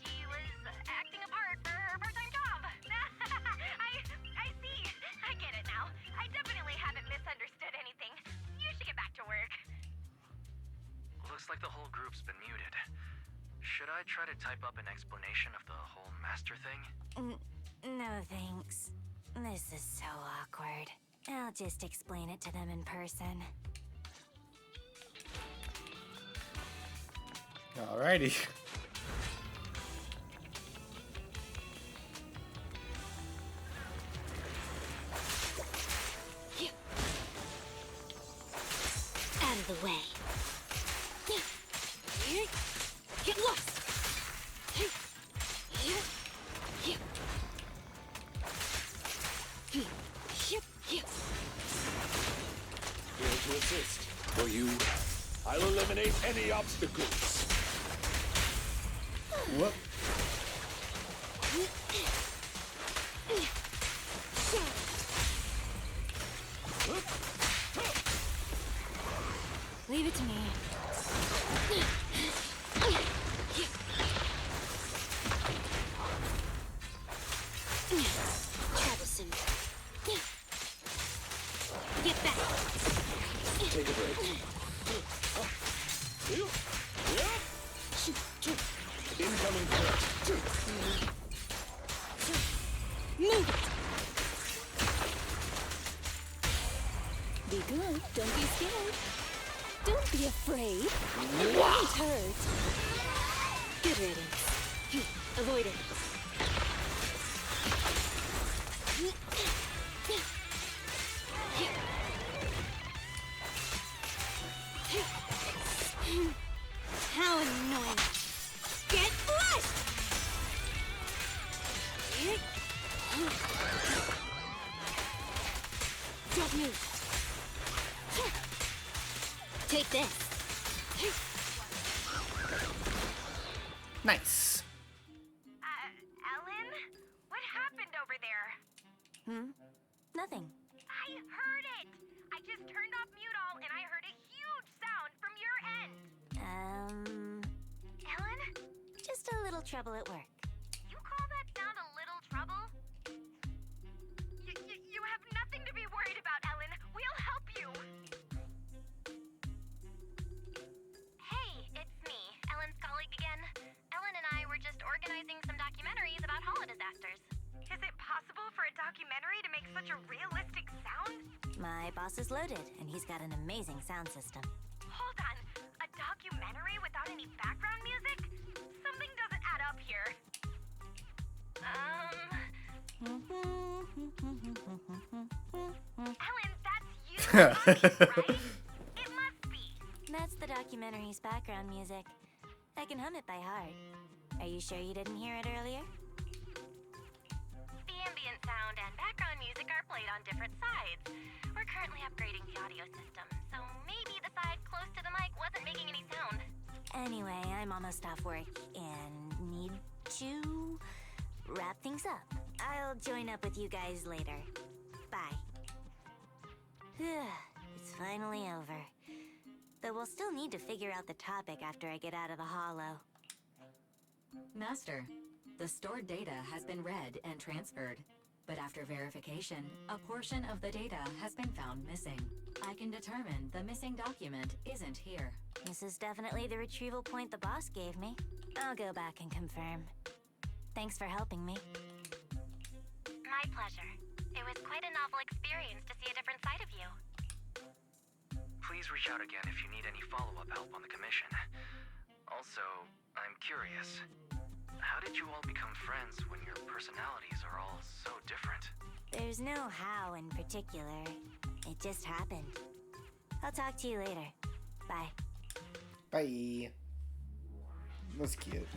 She was acting a part for her part-time job. I see. I get it now. I definitely haven't misunderstood anything. You should get back to work. Looks like the whole group's been muted. Should I try to type up an explanation of the whole master thing? No, thanks. This is so awkward. I'll just explain it to them in person. Alrighty. Out of the way. Get lost! Here to assist. For you, I'll eliminate any obstacles. What? Leave it to me. Troublesome. Get back. Take a break. Incoming threat. Move it. Be good. Don't be scared. Don't be afraid. It won't hurt. Good riddance. Avoid it. How annoying. Get flushed! Don't move. Take this. Nice. Ellen? What happened over there? Nothing. I heard it! I just turned off mute all and I heard a huge sound from your end. Ellen? Just a little trouble at work. You call that sound a little trouble? You have nothing to be worried about, Ellen. We'll help you. Hey, it's me, Ellen's colleague again. Ellen and I were just organizing some documentaries about holo disasters. Is it possible for a documentary to make such a realistic sound? My boss is loaded, and he's got an amazing sound system. Hold on, a documentary without any background music? Something doesn't add up here. Ellen, that's you, right? It must be. That's the documentary's background music. I can hum it by heart. Are you sure you didn't hear it earlier? The ambient sound and background music are played on different sides. We're currently upgrading the audio system, so maybe the side close to the mic wasn't making any sound. Anyway, I'm almost off work and need to wrap things up. I'll join up with you guys later. Bye. It's finally over. Though we'll still need to figure out the topic after I get out of the holo. Master, the stored data has been read and transferred. But after verification, a portion of the data has been found missing. I can determine the missing document isn't here. This is definitely the retrieval point the boss gave me. I'll go back and confirm. Thanks for helping me. My pleasure. It was quite a novel experience to see a different side of you. Please reach out again if you need any follow-up help on the commission. Also, I'm curious. How did you all become friends when your personalities are all so different? There's no how in particular. It just happened. I'll talk to you later. Bye. Bye. That's cute.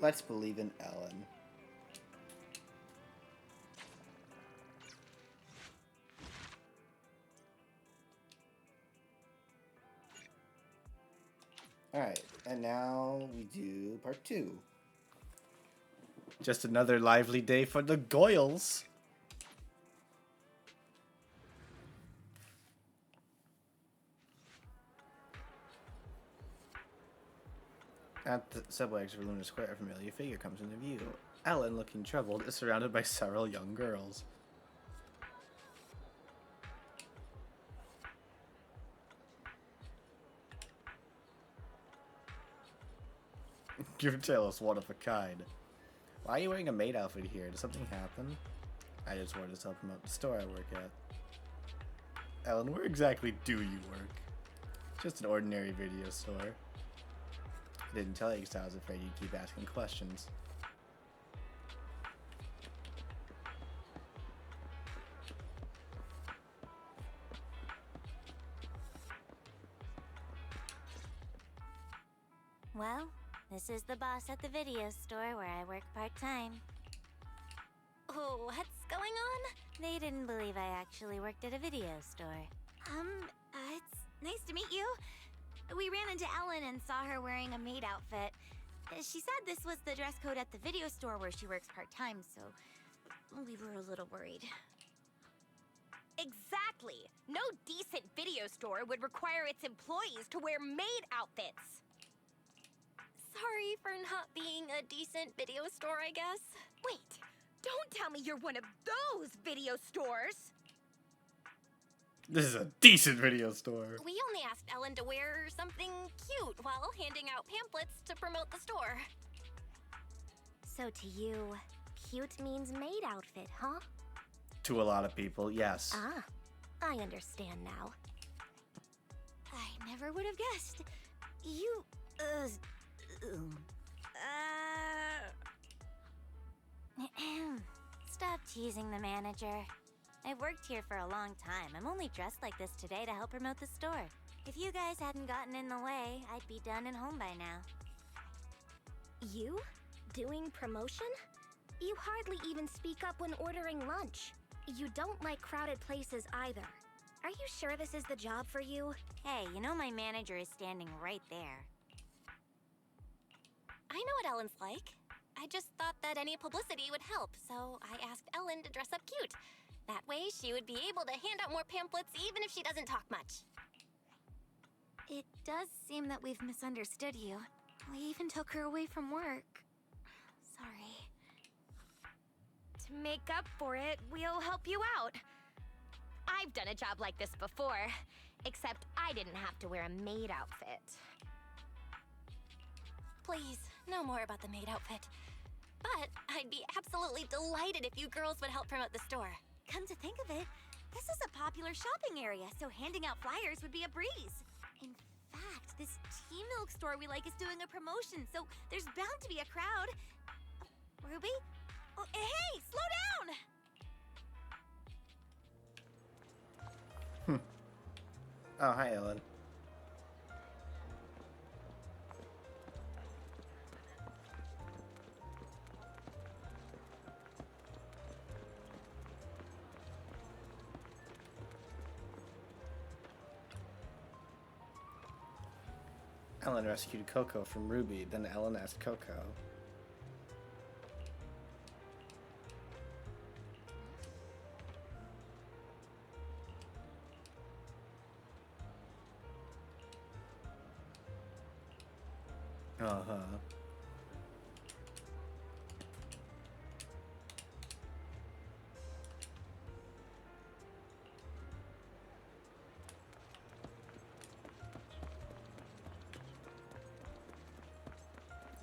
Let's believe in Ellen. Alright, and now we do part 2. Just another lively day for the Goyles. At the subway exit for Luna Square, a familiar figure comes into view. Ellen, looking troubled, is surrounded by several young girls. Your tale is one of a kind. Why are you wearing a maid outfit here? Did something happen? I just wanted to help promote the store I work at. Ellen, where exactly do you work? Just an ordinary video store. I didn't tell you because I was afraid you'd keep asking questions. Well, this is the boss at the video store where I work part-time. Oh, what's going on? They didn't believe I actually worked at a video store. It's nice to meet you. We ran into Ellen and saw her wearing a maid outfit. She said this was the dress code at the video store where she works part-time, so we were a little worried. Exactly! No decent video store would require its employees to wear maid outfits. Sorry for not being a decent video store, I guess. Wait, don't tell me you're one of those video stores! This is a decent video store. We only asked Ellen to wear something cute while handing out pamphlets to promote the store. So to you, cute means maid outfit, huh? To a lot of people, yes. Ah, I understand now. I never would have guessed. You, Stop teasing the manager. I've worked here for a long time. I'm only dressed like this today to help promote the store. If you guys hadn't gotten in the way, I'd be done and home by now. You? Doing promotion? You hardly even speak up when ordering lunch. You don't like crowded places either. Are you sure this is the job for you? Hey, you know my manager is standing right there. I know what Ellen's like. I just thought that any publicity would help, so I asked Ellen to dress up cute. That way, she would be able to hand out more pamphlets even if she doesn't talk much. It does seem that we've misunderstood you. We even took her away from work. Sorry. To make up for it, we'll help you out. I've done a job like this before, except I didn't have to wear a maid outfit. Please, no more about the maid outfit. But I'd be absolutely delighted if you girls would help promote the store. Come to think of it, this is a popular shopping area, so handing out flyers would be a breeze. In fact, this tea milk store we like is doing a promotion, so there's bound to be a crowd. Ruby? Oh, hey, slow down! Oh, hi, Ellen. Ellen rescued Coco from Ruby, then Ellen asked Coco. Uh-huh.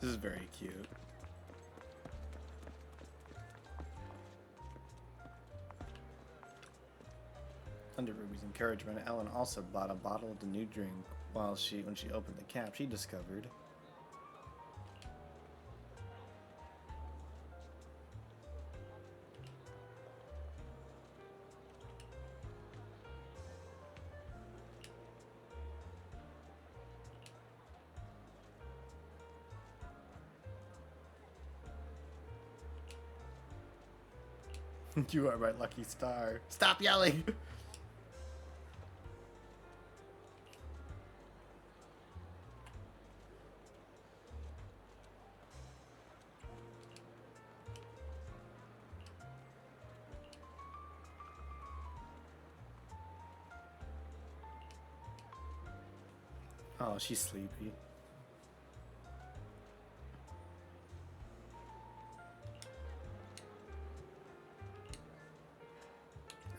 This is very cute. Under Ruby's encouragement, Ellen also bought a bottle of the new drink. When she opened the cap, she discovered you are my lucky star. Stop yelling! Oh, she's sleepy.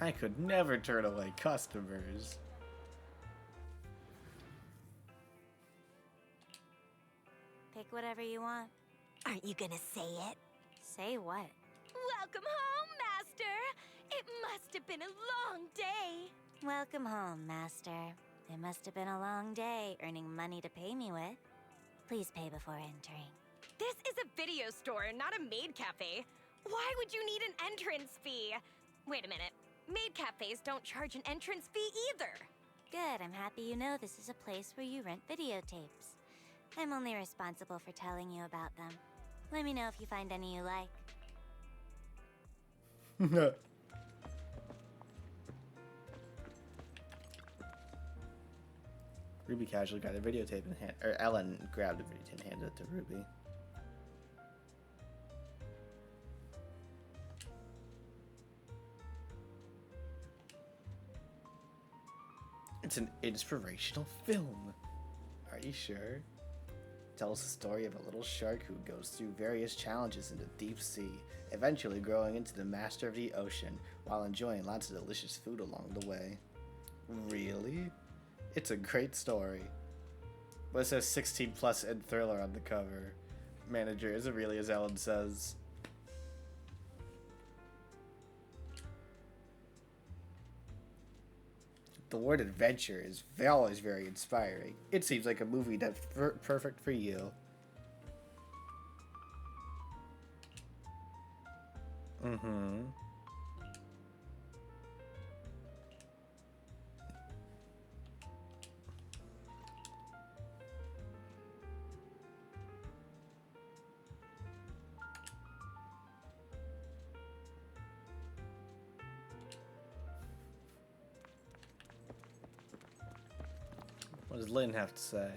I could never turn away customers. Pick whatever you want. Aren't you gonna say it? Say what? Welcome home, Master! It must have been a long day. Welcome home, Master. It must have been a long day earning money to pay me with. Please pay before entering. This is a video store, not a maid cafe. Why would you need an entrance fee? Wait a minute. Maid cafes don't charge an entrance fee either. Good, I'm happy you know this is a place where you rent videotapes. I'm only responsible for telling you about them. Let me know if you find any you like. Ruby casually got a videotape in hand, or Ellen grabbed a videotape and handed it to Ruby. It's an inspirational film. Are you sure? It tells the story of a little shark who goes through various challenges in the deep sea, eventually growing into the master of the ocean while enjoying lots of delicious food along the way. Really? It's a great story. But it says 16 plus and thriller on the cover. Manager, is it really as Ellen says? The word adventure is always very inspiring. It seems like a movie that's perfect for you. Mm-hmm. What does Lynn have to say?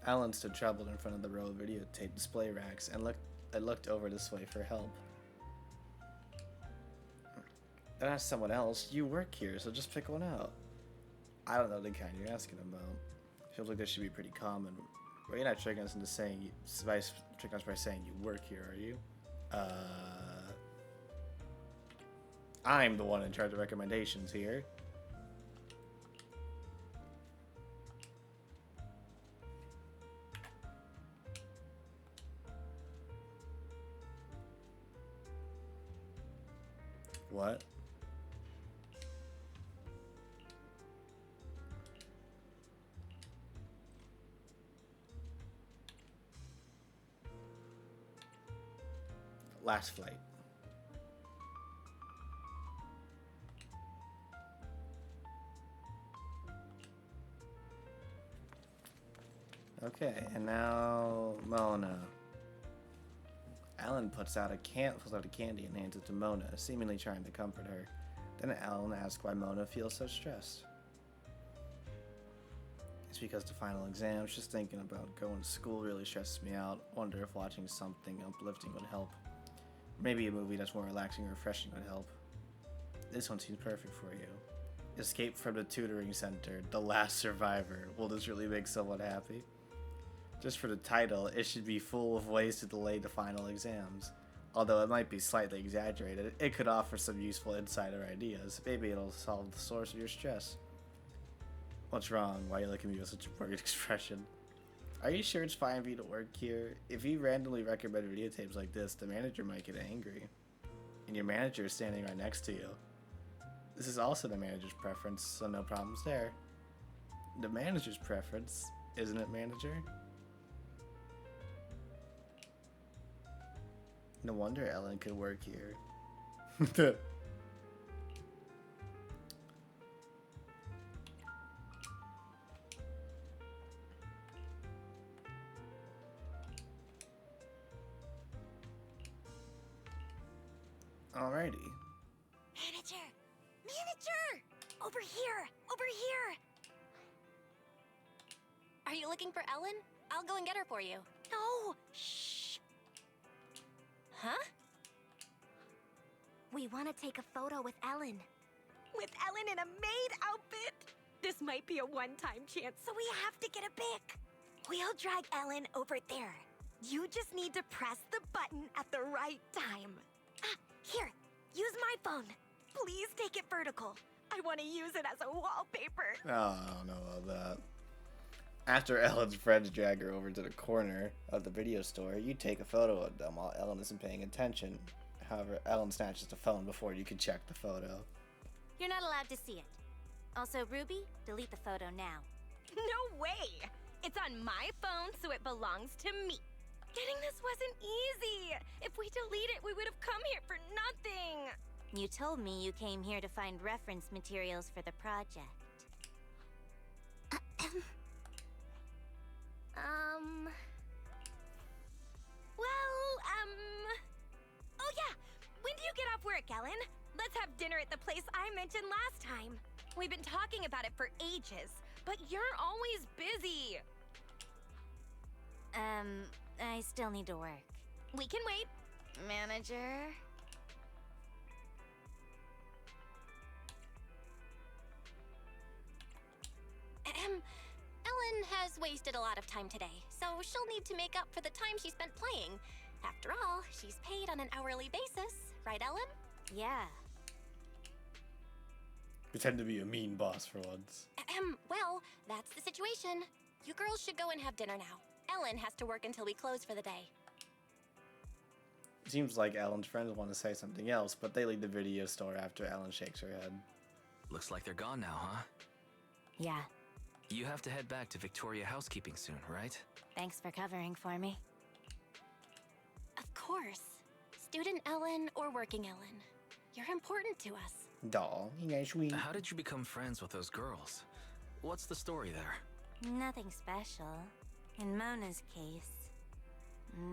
Alan stood troubled in front of the row of videotape display racks and looked over this way for help. Then asked someone else, "You work here, so just pick one out." I don't know the kind you're asking about. Feels like this should be pretty common. But you're not tricking us into saying by saying you work here, are you? I'm the one in charge of recommendations here. What? Last flight. Okay, and now Mona. Alan pulls out a candy and hands it to Mona, seemingly trying to comfort her. Then Alan asks why Mona feels so stressed. It's because the final exam, just thinking about going to school really stresses me out. Wonder if watching something uplifting would help. Maybe a movie that's more relaxing or refreshing would help. This one seems perfect for you. Escape from the tutoring center, The Last Survivor. Will this really make someone happy? Just for the title, it should be full of ways to delay the final exams. Although it might be slightly exaggerated, it could offer some useful insider ideas. Maybe it'll solve the source of your stress. What's wrong? Why are you looking at me with such a worried expression? Are you sure it's fine for you to work here? If you randomly recommend videotapes like this, the manager might get angry. And your manager is standing right next to you. This is also the manager's preference, so no problems there. The manager's preference, isn't it, manager? No wonder Ellen could work here. Alrighty. Manager! Manager! Over here! Over here! Are you looking for Ellen? I'll go and get her for you. No! Shh! Huh? We want to take a photo with Ellen. With Ellen in a maid outfit? This might be a one-time chance, so we have to get a pic. We'll drag Ellen over there. You just need to press the button at the right time. Ah, here, use my phone. Please take it vertical. I want to use it as a wallpaper. Oh, I don't know about that. After Ellen's friends drag her over to the corner of the video store, you take a photo of them while Ellen isn't paying attention. However, Ellen snatches the phone before you can check the photo. You're not allowed to see it. Also, Ruby, delete the photo now. No way! It's on my phone, so it belongs to me. Getting this wasn't easy. If we delete it, we would have come here for nothing. You told me you came here to find reference materials for the project. Oh yeah! When do you get off work, Ellen? Let's have dinner at the place I mentioned last time. We've been talking about it for ages, but you're always busy. I still need to work. We can wait. Manager? Ellen has wasted a lot of time today, so she'll need to make up for the time she spent playing. After all, she's paid on an hourly basis, right, Ellen? Yeah. Pretend to be a mean boss for once. Well, that's the situation. You girls should go and have dinner now. Ellen has to work until we close for the day. It seems like Ellen's friends want to say something else, but they leave the video store after Ellen shakes her head. Looks like they're gone now, huh? Yeah. You have to head back to Victoria housekeeping soon, right? Thanks for covering for me. Of course. Student Ellen or working Ellen. You're important to us. Doll, you guys sweet. How did you become friends with those girls? What's the story there? Nothing special. In Mona's case,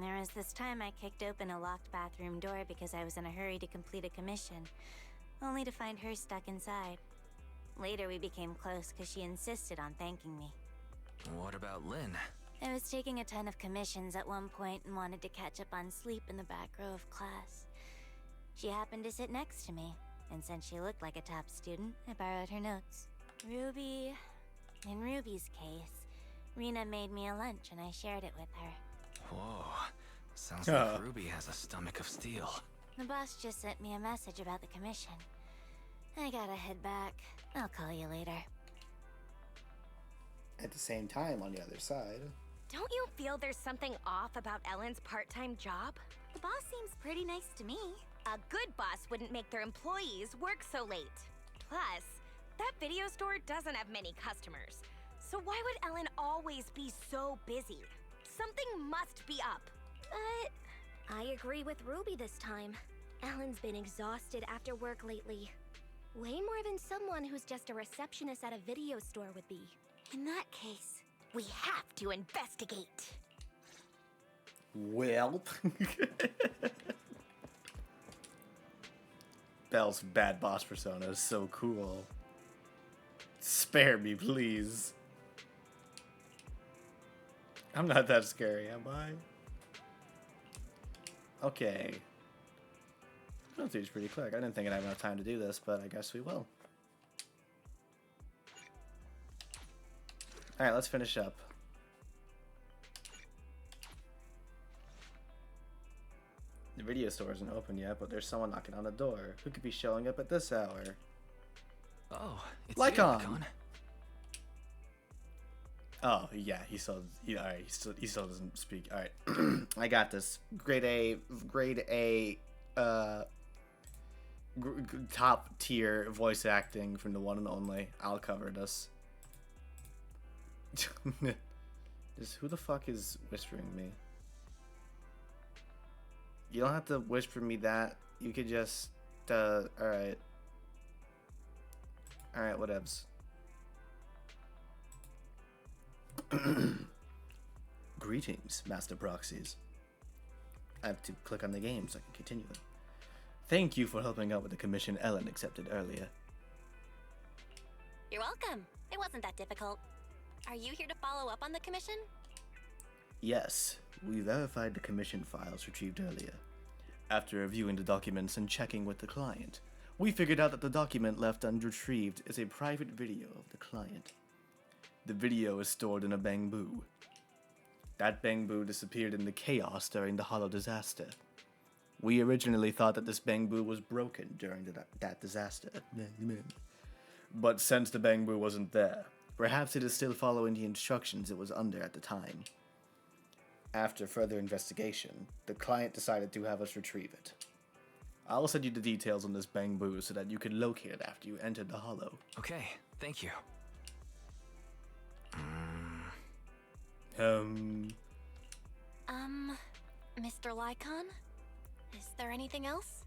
there was this time I kicked open a locked bathroom door because I was in a hurry to complete a commission, only to find her stuck inside. Later we became close because she insisted on thanking me. What about Lynn? I was taking a ton of commissions at one point and wanted to catch up on sleep in the back row of class. She happened to sit next to me, and since she looked like a top student, I borrowed her notes. In Ruby's case, Rena made me a lunch and I shared it with her. Whoa, sounds like Ruby has a stomach of steel. The boss just sent me a message about the commission. I gotta head back. I'll call you later. At the same time, on the other side. Don't you feel there's something off about Ellen's part-time job? The boss seems pretty nice to me. A good boss wouldn't make their employees work so late. Plus, that video store doesn't have many customers. So why would Ellen always be so busy? Something must be up. But I agree with Ruby this time. Ellen's been exhausted after work lately. Way more than someone who's just a receptionist at a video store would be. In that case, we have to investigate. Well. Belle's bad boss persona is so cool. Spare me, please. I'm not that scary, am I? Okay. Going through this pretty quick. I didn't think I'd have enough time to do this, but I guess we will. Alright, let's finish up. The video store isn't open yet, but there's someone knocking on the door. Who could be showing up at this hour? Oh, it's Lycon. you, Lycon. Oh yeah, he still. Alright, he still doesn't speak. All right, I got this. Grade A. Top tier voice acting from the one and only. I'll cover this. Just who the fuck is whispering me? You don't have to whisper me that. You could just. Alright. Alright, whatevs. Greetings, Master Proxies. I have to click on the game so I can continue it. Thank you for helping out with the commission Ellen accepted earlier. You're welcome. It wasn't that difficult. Are you here to follow up on the commission? Yes, we verified the commission files retrieved earlier. After reviewing the documents and checking with the client, we figured out that the document left unretrieved is a private video of the client. The video is stored in a bamboo. That bamboo disappeared in the chaos during the Hollow disaster. We originally thought that this bamboo was broken during that disaster. But since the bamboo wasn't there, perhaps it is still following the instructions it was under at the time. After further investigation, the client decided to have us retrieve it. I'll send you the details on this bamboo so that you can locate it after you enter the Hollow. Okay, thank you. Mr. Lycon? Is there anything else?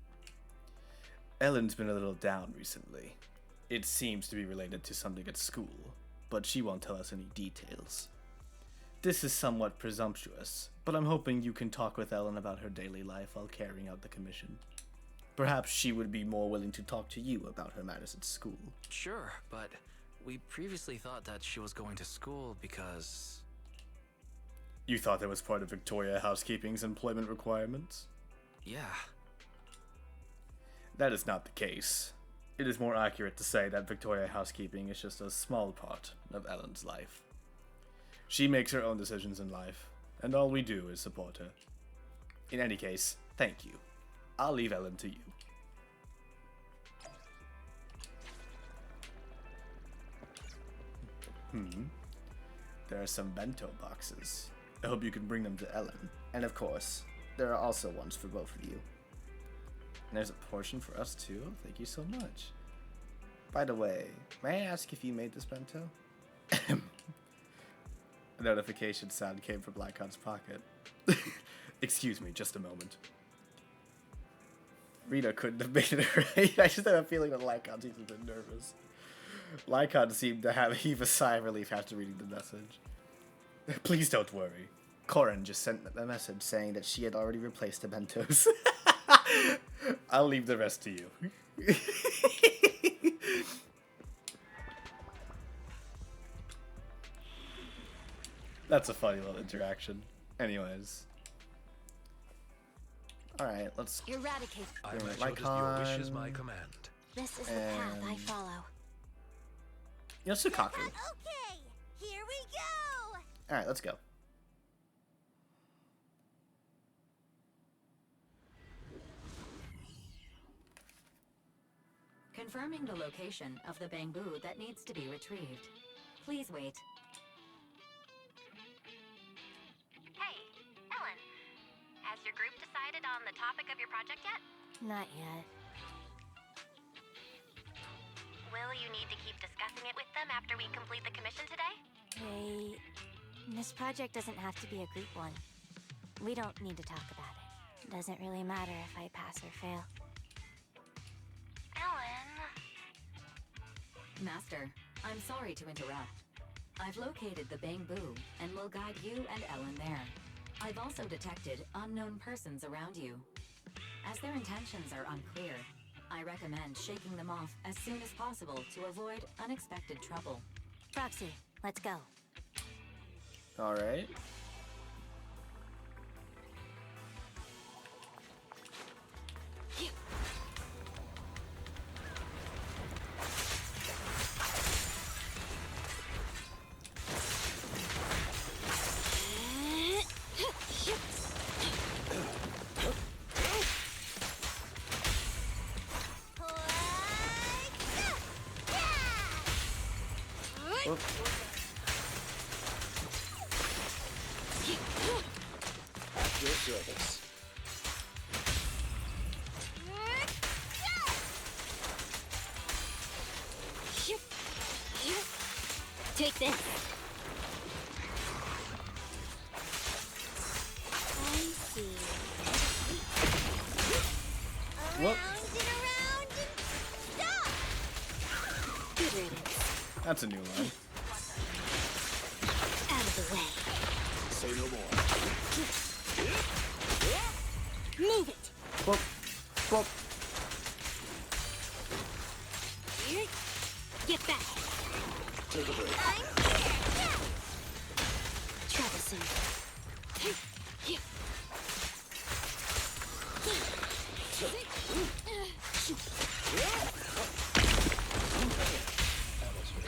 Ellen's been a little down recently. It seems to be related to something at school, but she won't tell us any details. This is somewhat presumptuous, but I'm hoping you can talk with Ellen about her daily life while carrying out the commission. Perhaps she would be more willing to talk to you about her matters at school. Sure, but we previously thought that she was going to school because... You thought that was part of Victoria Housekeeping's employment requirements? Yeah. That is not the case. It is more accurate to say that Victoria Housekeeping is just a small part of Ellen's life. She makes her own decisions in life, and all we do is support her. In any case, thank you. I'll leave Ellen to you. There are some bento boxes. I hope you can bring them to Ellen. And of course, there are also ones for both of you. And there's a portion for us too. Thank you so much. By the way, may I ask if you made this bento? A notification sound came from Lycon's pocket. Excuse me, just a moment. Rita couldn't have made it right. I just have a feeling that Lycon seems a bit nervous. Lycon seemed to heave a sigh of relief after reading the message. Please don't worry. Corin just sent a message saying that she had already replaced the bentos. I'll leave the rest to you. That's a funny little interaction. Anyways. Alright, let's... Eradicate. I match out your wish is my command. This is the path I follow. Yosukaku. Okay, here we go! Alright, let's go. Confirming the location of the bamboo that needs to be retrieved. Please wait. Hey, Ellen. Has your group decided on the topic of your project yet? Not yet. Will you need to keep discussing it with them after we complete the commission today? Hey, this project doesn't have to be a group one. We don't need to talk about it. Doesn't really matter if I pass or fail. Ellen... Master, I'm sorry to interrupt. I've located the bamboo and will guide you and Ellen there. I've also detected unknown persons around you. As their intentions are unclear, I recommend shaking them off as soon as possible to avoid unexpected trouble. Proxy, let's go. Alright. Whoop. At your service. Take this. I see. Whoop. Around and stop! Good riddance. That's a new line. Out of the way. Say no more. Move it! Whoop. Whoop. Here. Get back. Take a break. Troublesome.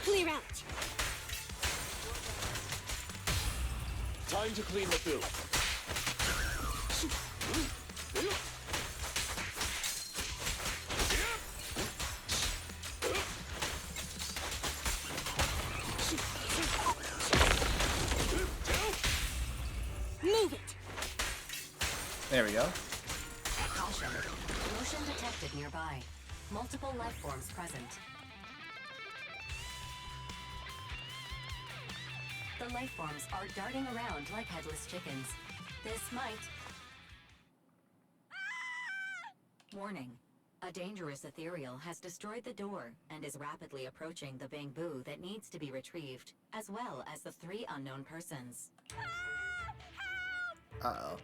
Clear out. Time to clean the booth. Move it. There we go. Caution. Motion detected nearby. Multiple life forms present. The life forms are darting around like headless chickens. This might... Warning. A dangerous ethereal has destroyed the door and is rapidly approaching the bamboo that needs to be retrieved, as well as the 3 unknown persons. Uh-oh.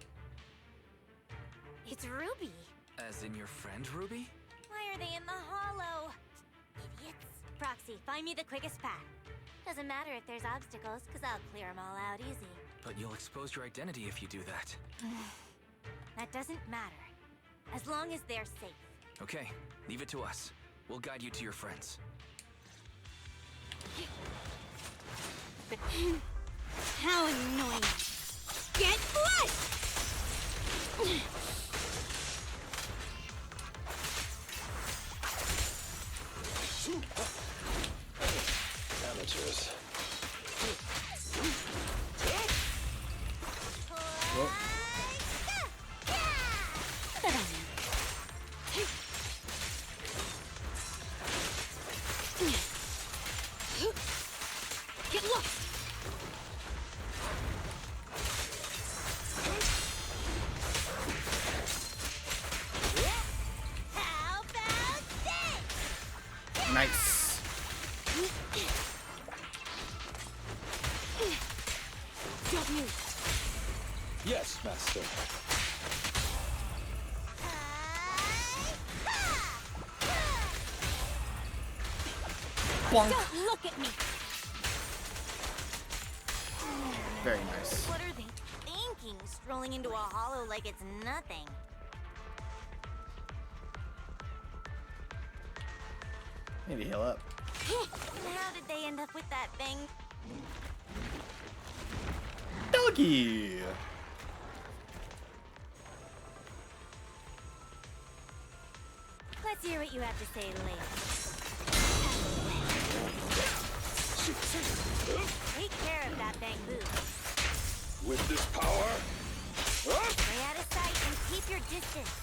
It's Ruby. As in your friend, Ruby? Why are they in the hollow? Idiots. Proxy, find me the quickest path. Doesn't matter if there's obstacles, because I'll clear them all out easy. But you'll expose your identity if you do that. That doesn't matter. As long as they're safe. Okay, leave it to us. We'll guide you to your friends. How annoying. Get flushed! Amateurs. Whoop. Get lost! How about this? Nice. Don't move. Yes, master. Bonk. Don't look at me. Very nice. What are they thinking? Strolling into a hollow like it's nothing. Need to heal up. How did they end up with that thing? Doggy. Let's hear what you have to say later. Take care of that bamboo. With this power. Stay out of sight and keep your distance.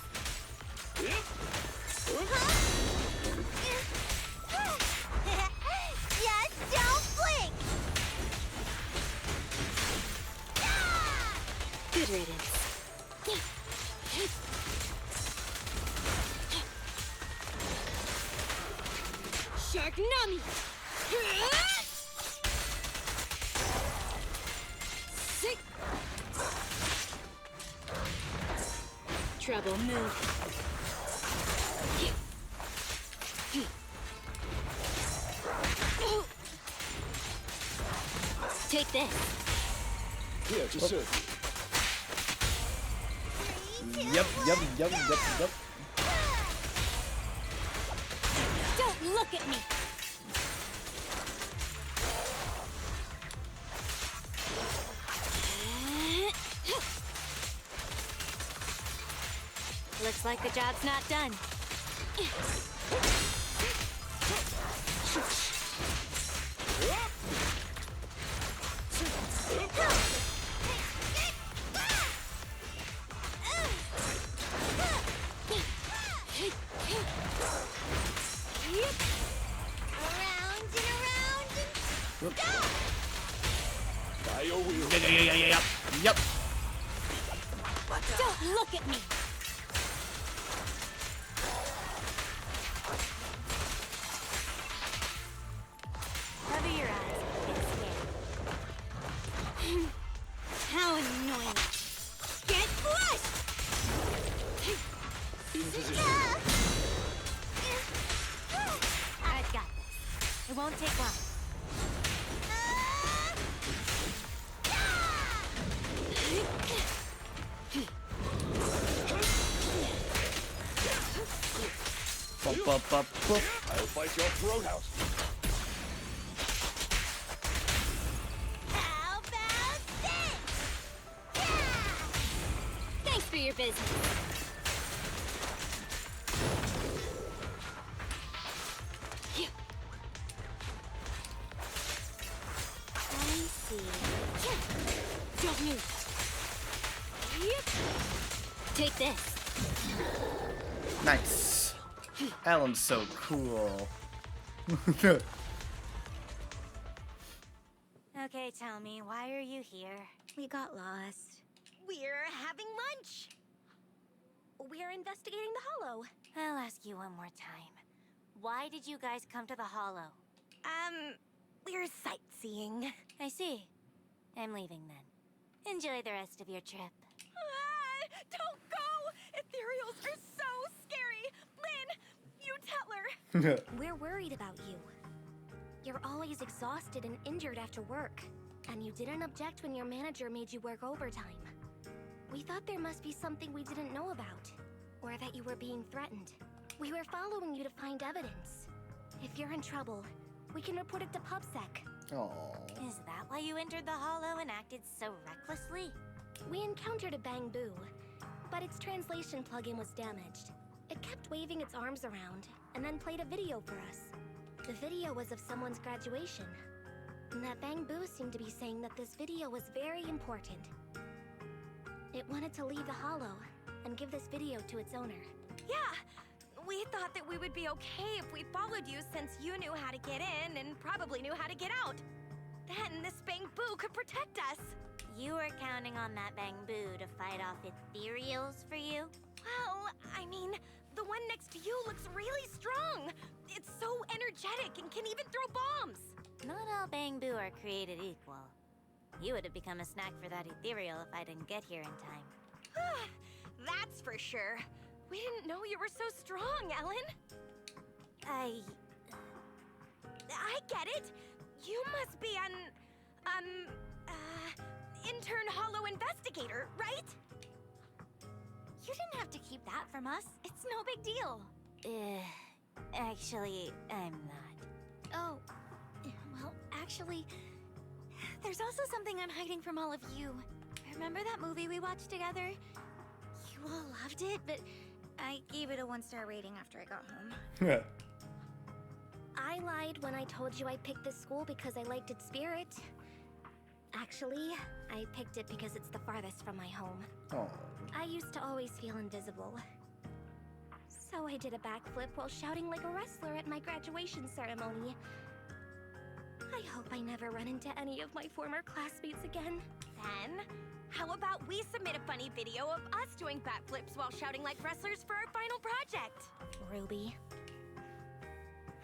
Just don't blink! Good riddance. Sharknami! Sick! Trouble, move. Take this. Here to serve Yep. Don't look at me. Looks like the job's not done. Yep. Don't look at me! Cover your eyes. Get scared. How annoying! Get flushed! I've got this. It won't take long. Bump, bump, bump, bump. I'll fight your throat out. How about this? Thanks for your business. Phew. I see. Don't move. Yep. Take this. Nice. Alan's so cool. Okay, tell me, why are you here? We got lost. We're having lunch. We're investigating the Hollow. I'll ask you one more time. Why did you guys come to the Hollow? We're sightseeing. I see. I'm leaving then. Enjoy the rest of your trip. Don't go! Ethereals are so scary! Lynn, you tell her! We're worried about you. You're always exhausted and injured after work. And you didn't object when your manager made you work overtime. We thought there must be something we didn't know about. Or that you were being threatened. We were following you to find evidence. If you're in trouble, we can report it to PubSec. Aww. Is that why you entered the Hollow and acted so recklessly? We encountered a Bang-Boo, but its translation plugin was damaged. It kept waving its arms around, and then played a video for us. The video was of someone's graduation. And that Bang-Boo seemed to be saying that this video was very important. It wanted to leave the Hollow, and give this video to its owner. Yeah, we thought that we would be okay if we followed you since you knew how to get in and probably knew how to get out. Then this Bang-Boo could protect us. You were counting on that Bang-Boo to fight off ethereals for you? Well, I mean, the one next to you looks really strong. It's so energetic and can even throw bombs. Not all Bang-Boo are created equal. You would have become a snack for that ethereal if I didn't get here in time. That's for sure. We didn't know you were so strong, Ellen. I get it. You must be an, intern Hollow investigator, right? You didn't have to keep that from us. It's no big deal. Actually, I'm not. Oh, well, actually, there's also something I'm hiding from all of you. Remember that movie we watched together? You all loved it, but I gave it a 1-star rating after I got home. I lied when I told you I picked this school because I liked its spirit. Actually, I picked it because it's the farthest from my home. Oh. I used to always feel invisible. So I did a backflip while shouting like a wrestler at my graduation ceremony. I hope I never run into any of my former classmates again. Then, how about we submit a funny video of us doing backflips while shouting like wrestlers for our final project? Ruby.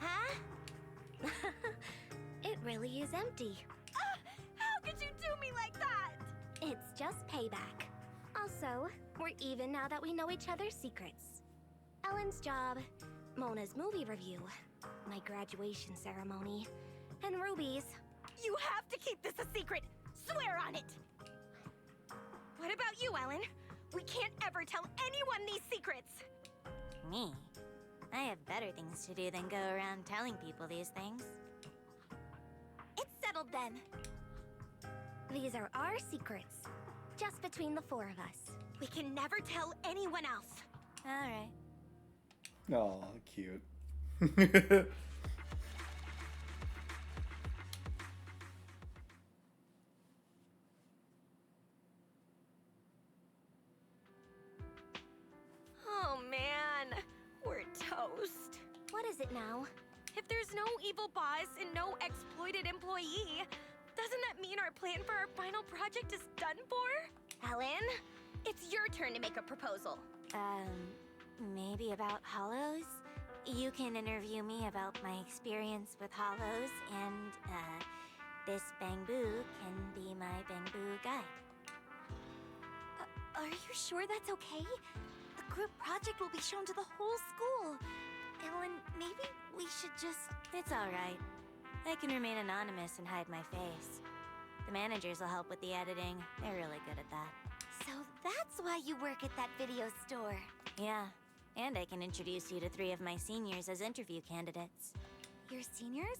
Huh? It really is empty. How could you do me like that? It's just payback. Also, we're even now that we know each other's secrets. Ellen's job, Mona's movie review, my graduation ceremony, and Ruby's. You have to keep this a secret! Swear on it! What about you, Ellen? We can't ever tell anyone these secrets! Me? I have better things to do than go around telling people these things. It's settled then. These are our secrets, just between the 4 of us. We can never tell anyone else. All right. Oh, cute. Oh man, we're toast. What is it now? If there's no evil boss and no exploited employee, Doesn't that mean our plan for our final project is done for? Ellen, it's your turn to make a proposal. Maybe about hollows? You can interview me about my experience with hollows, and, this Bangbu can be my Bangbu guide. Are you sure that's okay? The group project will be shown to the whole school. Ellen, maybe we should just... It's alright. I can remain anonymous and hide my face. The managers will help with the editing. They're really good at that. So that's why you work at that video store. Yeah, and I can introduce you to 3 of my seniors as interview candidates. Your seniors?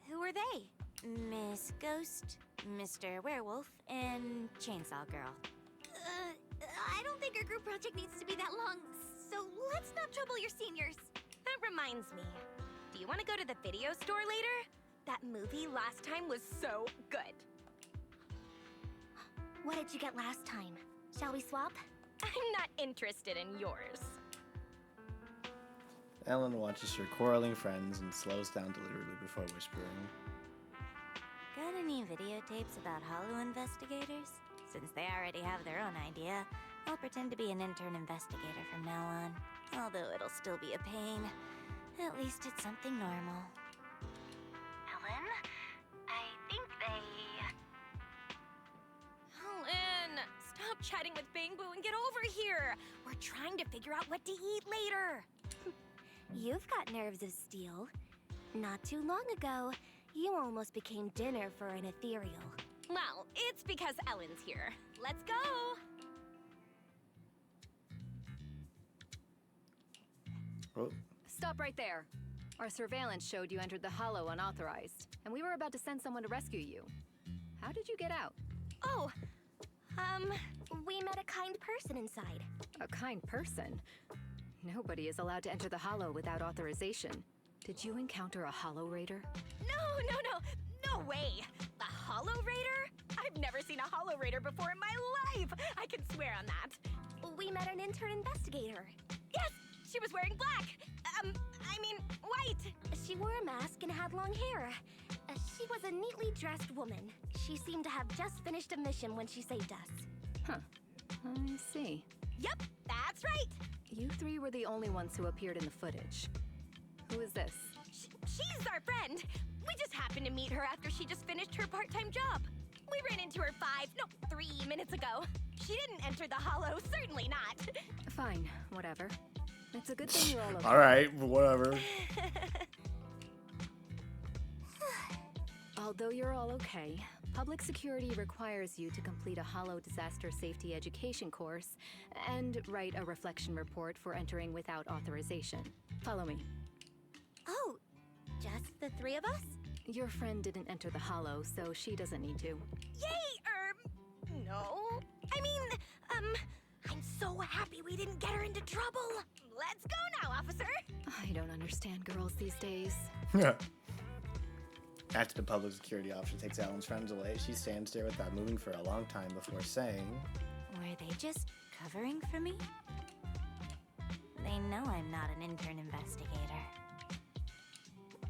Who are they? Miss Ghost, Mr. Werewolf, and Chainsaw Girl. I don't think our group project needs to be that long, so let's not trouble your seniors. That reminds me. Do you want to go to the video store later? That movie last time was so good. What did you get last time? Shall we swap? I'm not interested in yours. Ellen watches her quarreling friends and slows down deliberately before whispering. Got any videotapes about hollow investigators? Since they already have their own idea, I'll pretend to be an intern investigator from now on. Although it'll still be a pain. At least it's something normal. Ellen? I think they... Ellen! Stop chatting with Bangbu and get over here! We're trying to figure out what to eat later! You've got nerves of steel. Not too long ago, you almost became dinner for an ethereal. Well, it's because Ellen's here. Let's go! Oh. Stop right there. Our surveillance showed you entered the Hollow unauthorized, and we were about to send someone to rescue you. How did you get out? Oh, we met a kind person inside. A kind person? Nobody is allowed to enter the Hollow without authorization. Did you encounter a Hollow Raider? No way! A Hollow Raider? I've never seen a Hollow Raider before in my life! I can swear on that. We met an intern investigator. Yes! She was wearing black! White! She wore a mask and had long hair. She was a neatly dressed woman. She seemed to have just finished a mission when she saved us. Huh. I see. Yep, that's right! You 3 were the only ones who appeared in the footage. Who is this? She's our friend! We just happened to meet her after she just finished her part-time job. We ran into her 3 minutes ago. She didn't enter the Hollow, certainly not. Fine, whatever. It's a good thing you're all okay. Alright, whatever. Although you're all okay, public security requires you to complete a Hollow disaster safety education course and write a reflection report for entering without authorization. Follow me. Oh, just the 3 of us? Your friend didn't enter the Hollow, so she doesn't need to. Yay, no. I'm so happy we didn't get her into trouble. Let's go now, officer. I don't understand girls these days. After the public security officer takes Alan's friends away, she stands there without moving for a long time before saying, Were they just covering for me? They know I'm not an intern investigator.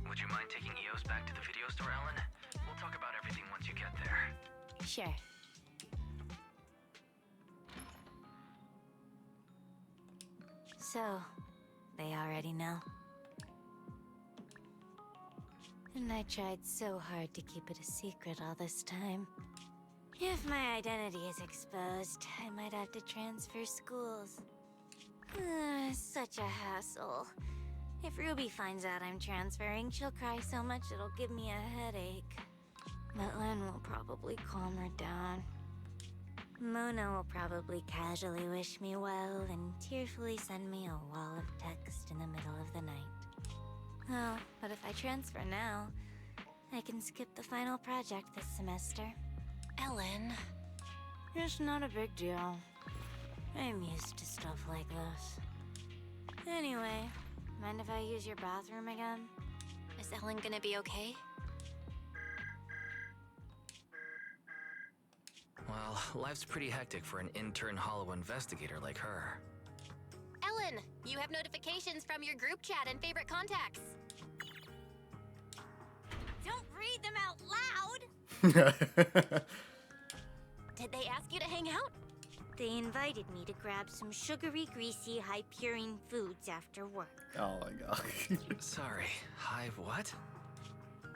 Would you mind taking EOS back to the video store, Ellen? We'll talk about everything once you get there. Sure. So, they already know. And I tried so hard to keep it a secret all this time. If my identity is exposed, I might have to transfer schools. Such a hassle. If Ruby finds out I'm transferring, she'll cry so much it'll give me a headache. But Len will probably calm her down. Mona will probably casually wish me well and tearfully send me a wall of text in the middle of the night. Oh, but if I transfer now, I can skip the final project this semester. Ellen. It's not a big deal. I'm used to stuff like this. Anyway, mind if I use your bathroom again? Is Ellen gonna be okay? Well, life's pretty hectic for an intern Hollow investigator like her. Ellen, you have notifications from your group chat and favorite contacts. Don't read them out loud! Did they ask you to hang out? They invited me to grab some sugary, greasy, high-purine foods after work. Oh my god. Sorry, hive what?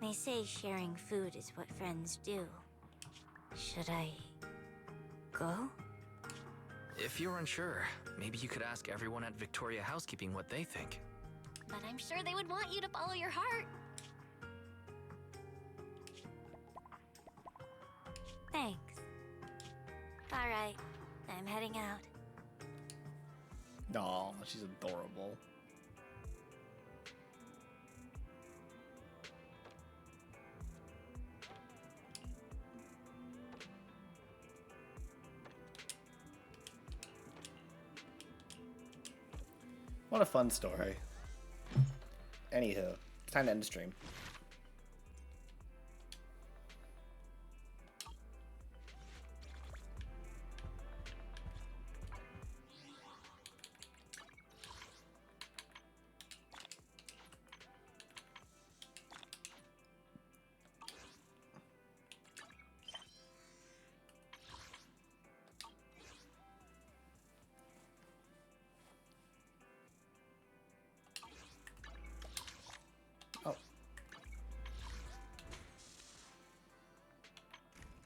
They say sharing food is what friends do. Should I go? If you're unsure, maybe you could ask everyone at Victoria Housekeeping what they think. But I'm sure they would want you to follow your heart. Thanks. All right, I'm heading out. Aw, she's adorable. What a fun story. Anywho, it's time to end the stream.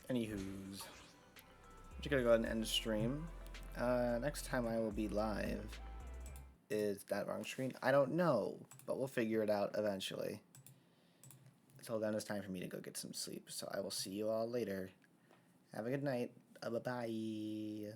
Anywho's, I'm just gonna go ahead and end the stream. Next time I will be live. Is that wrong screen? I don't know, but we'll figure it out eventually. Until then, it's time for me to go get some sleep. So I will see you all later. Have a good night. Bye-bye.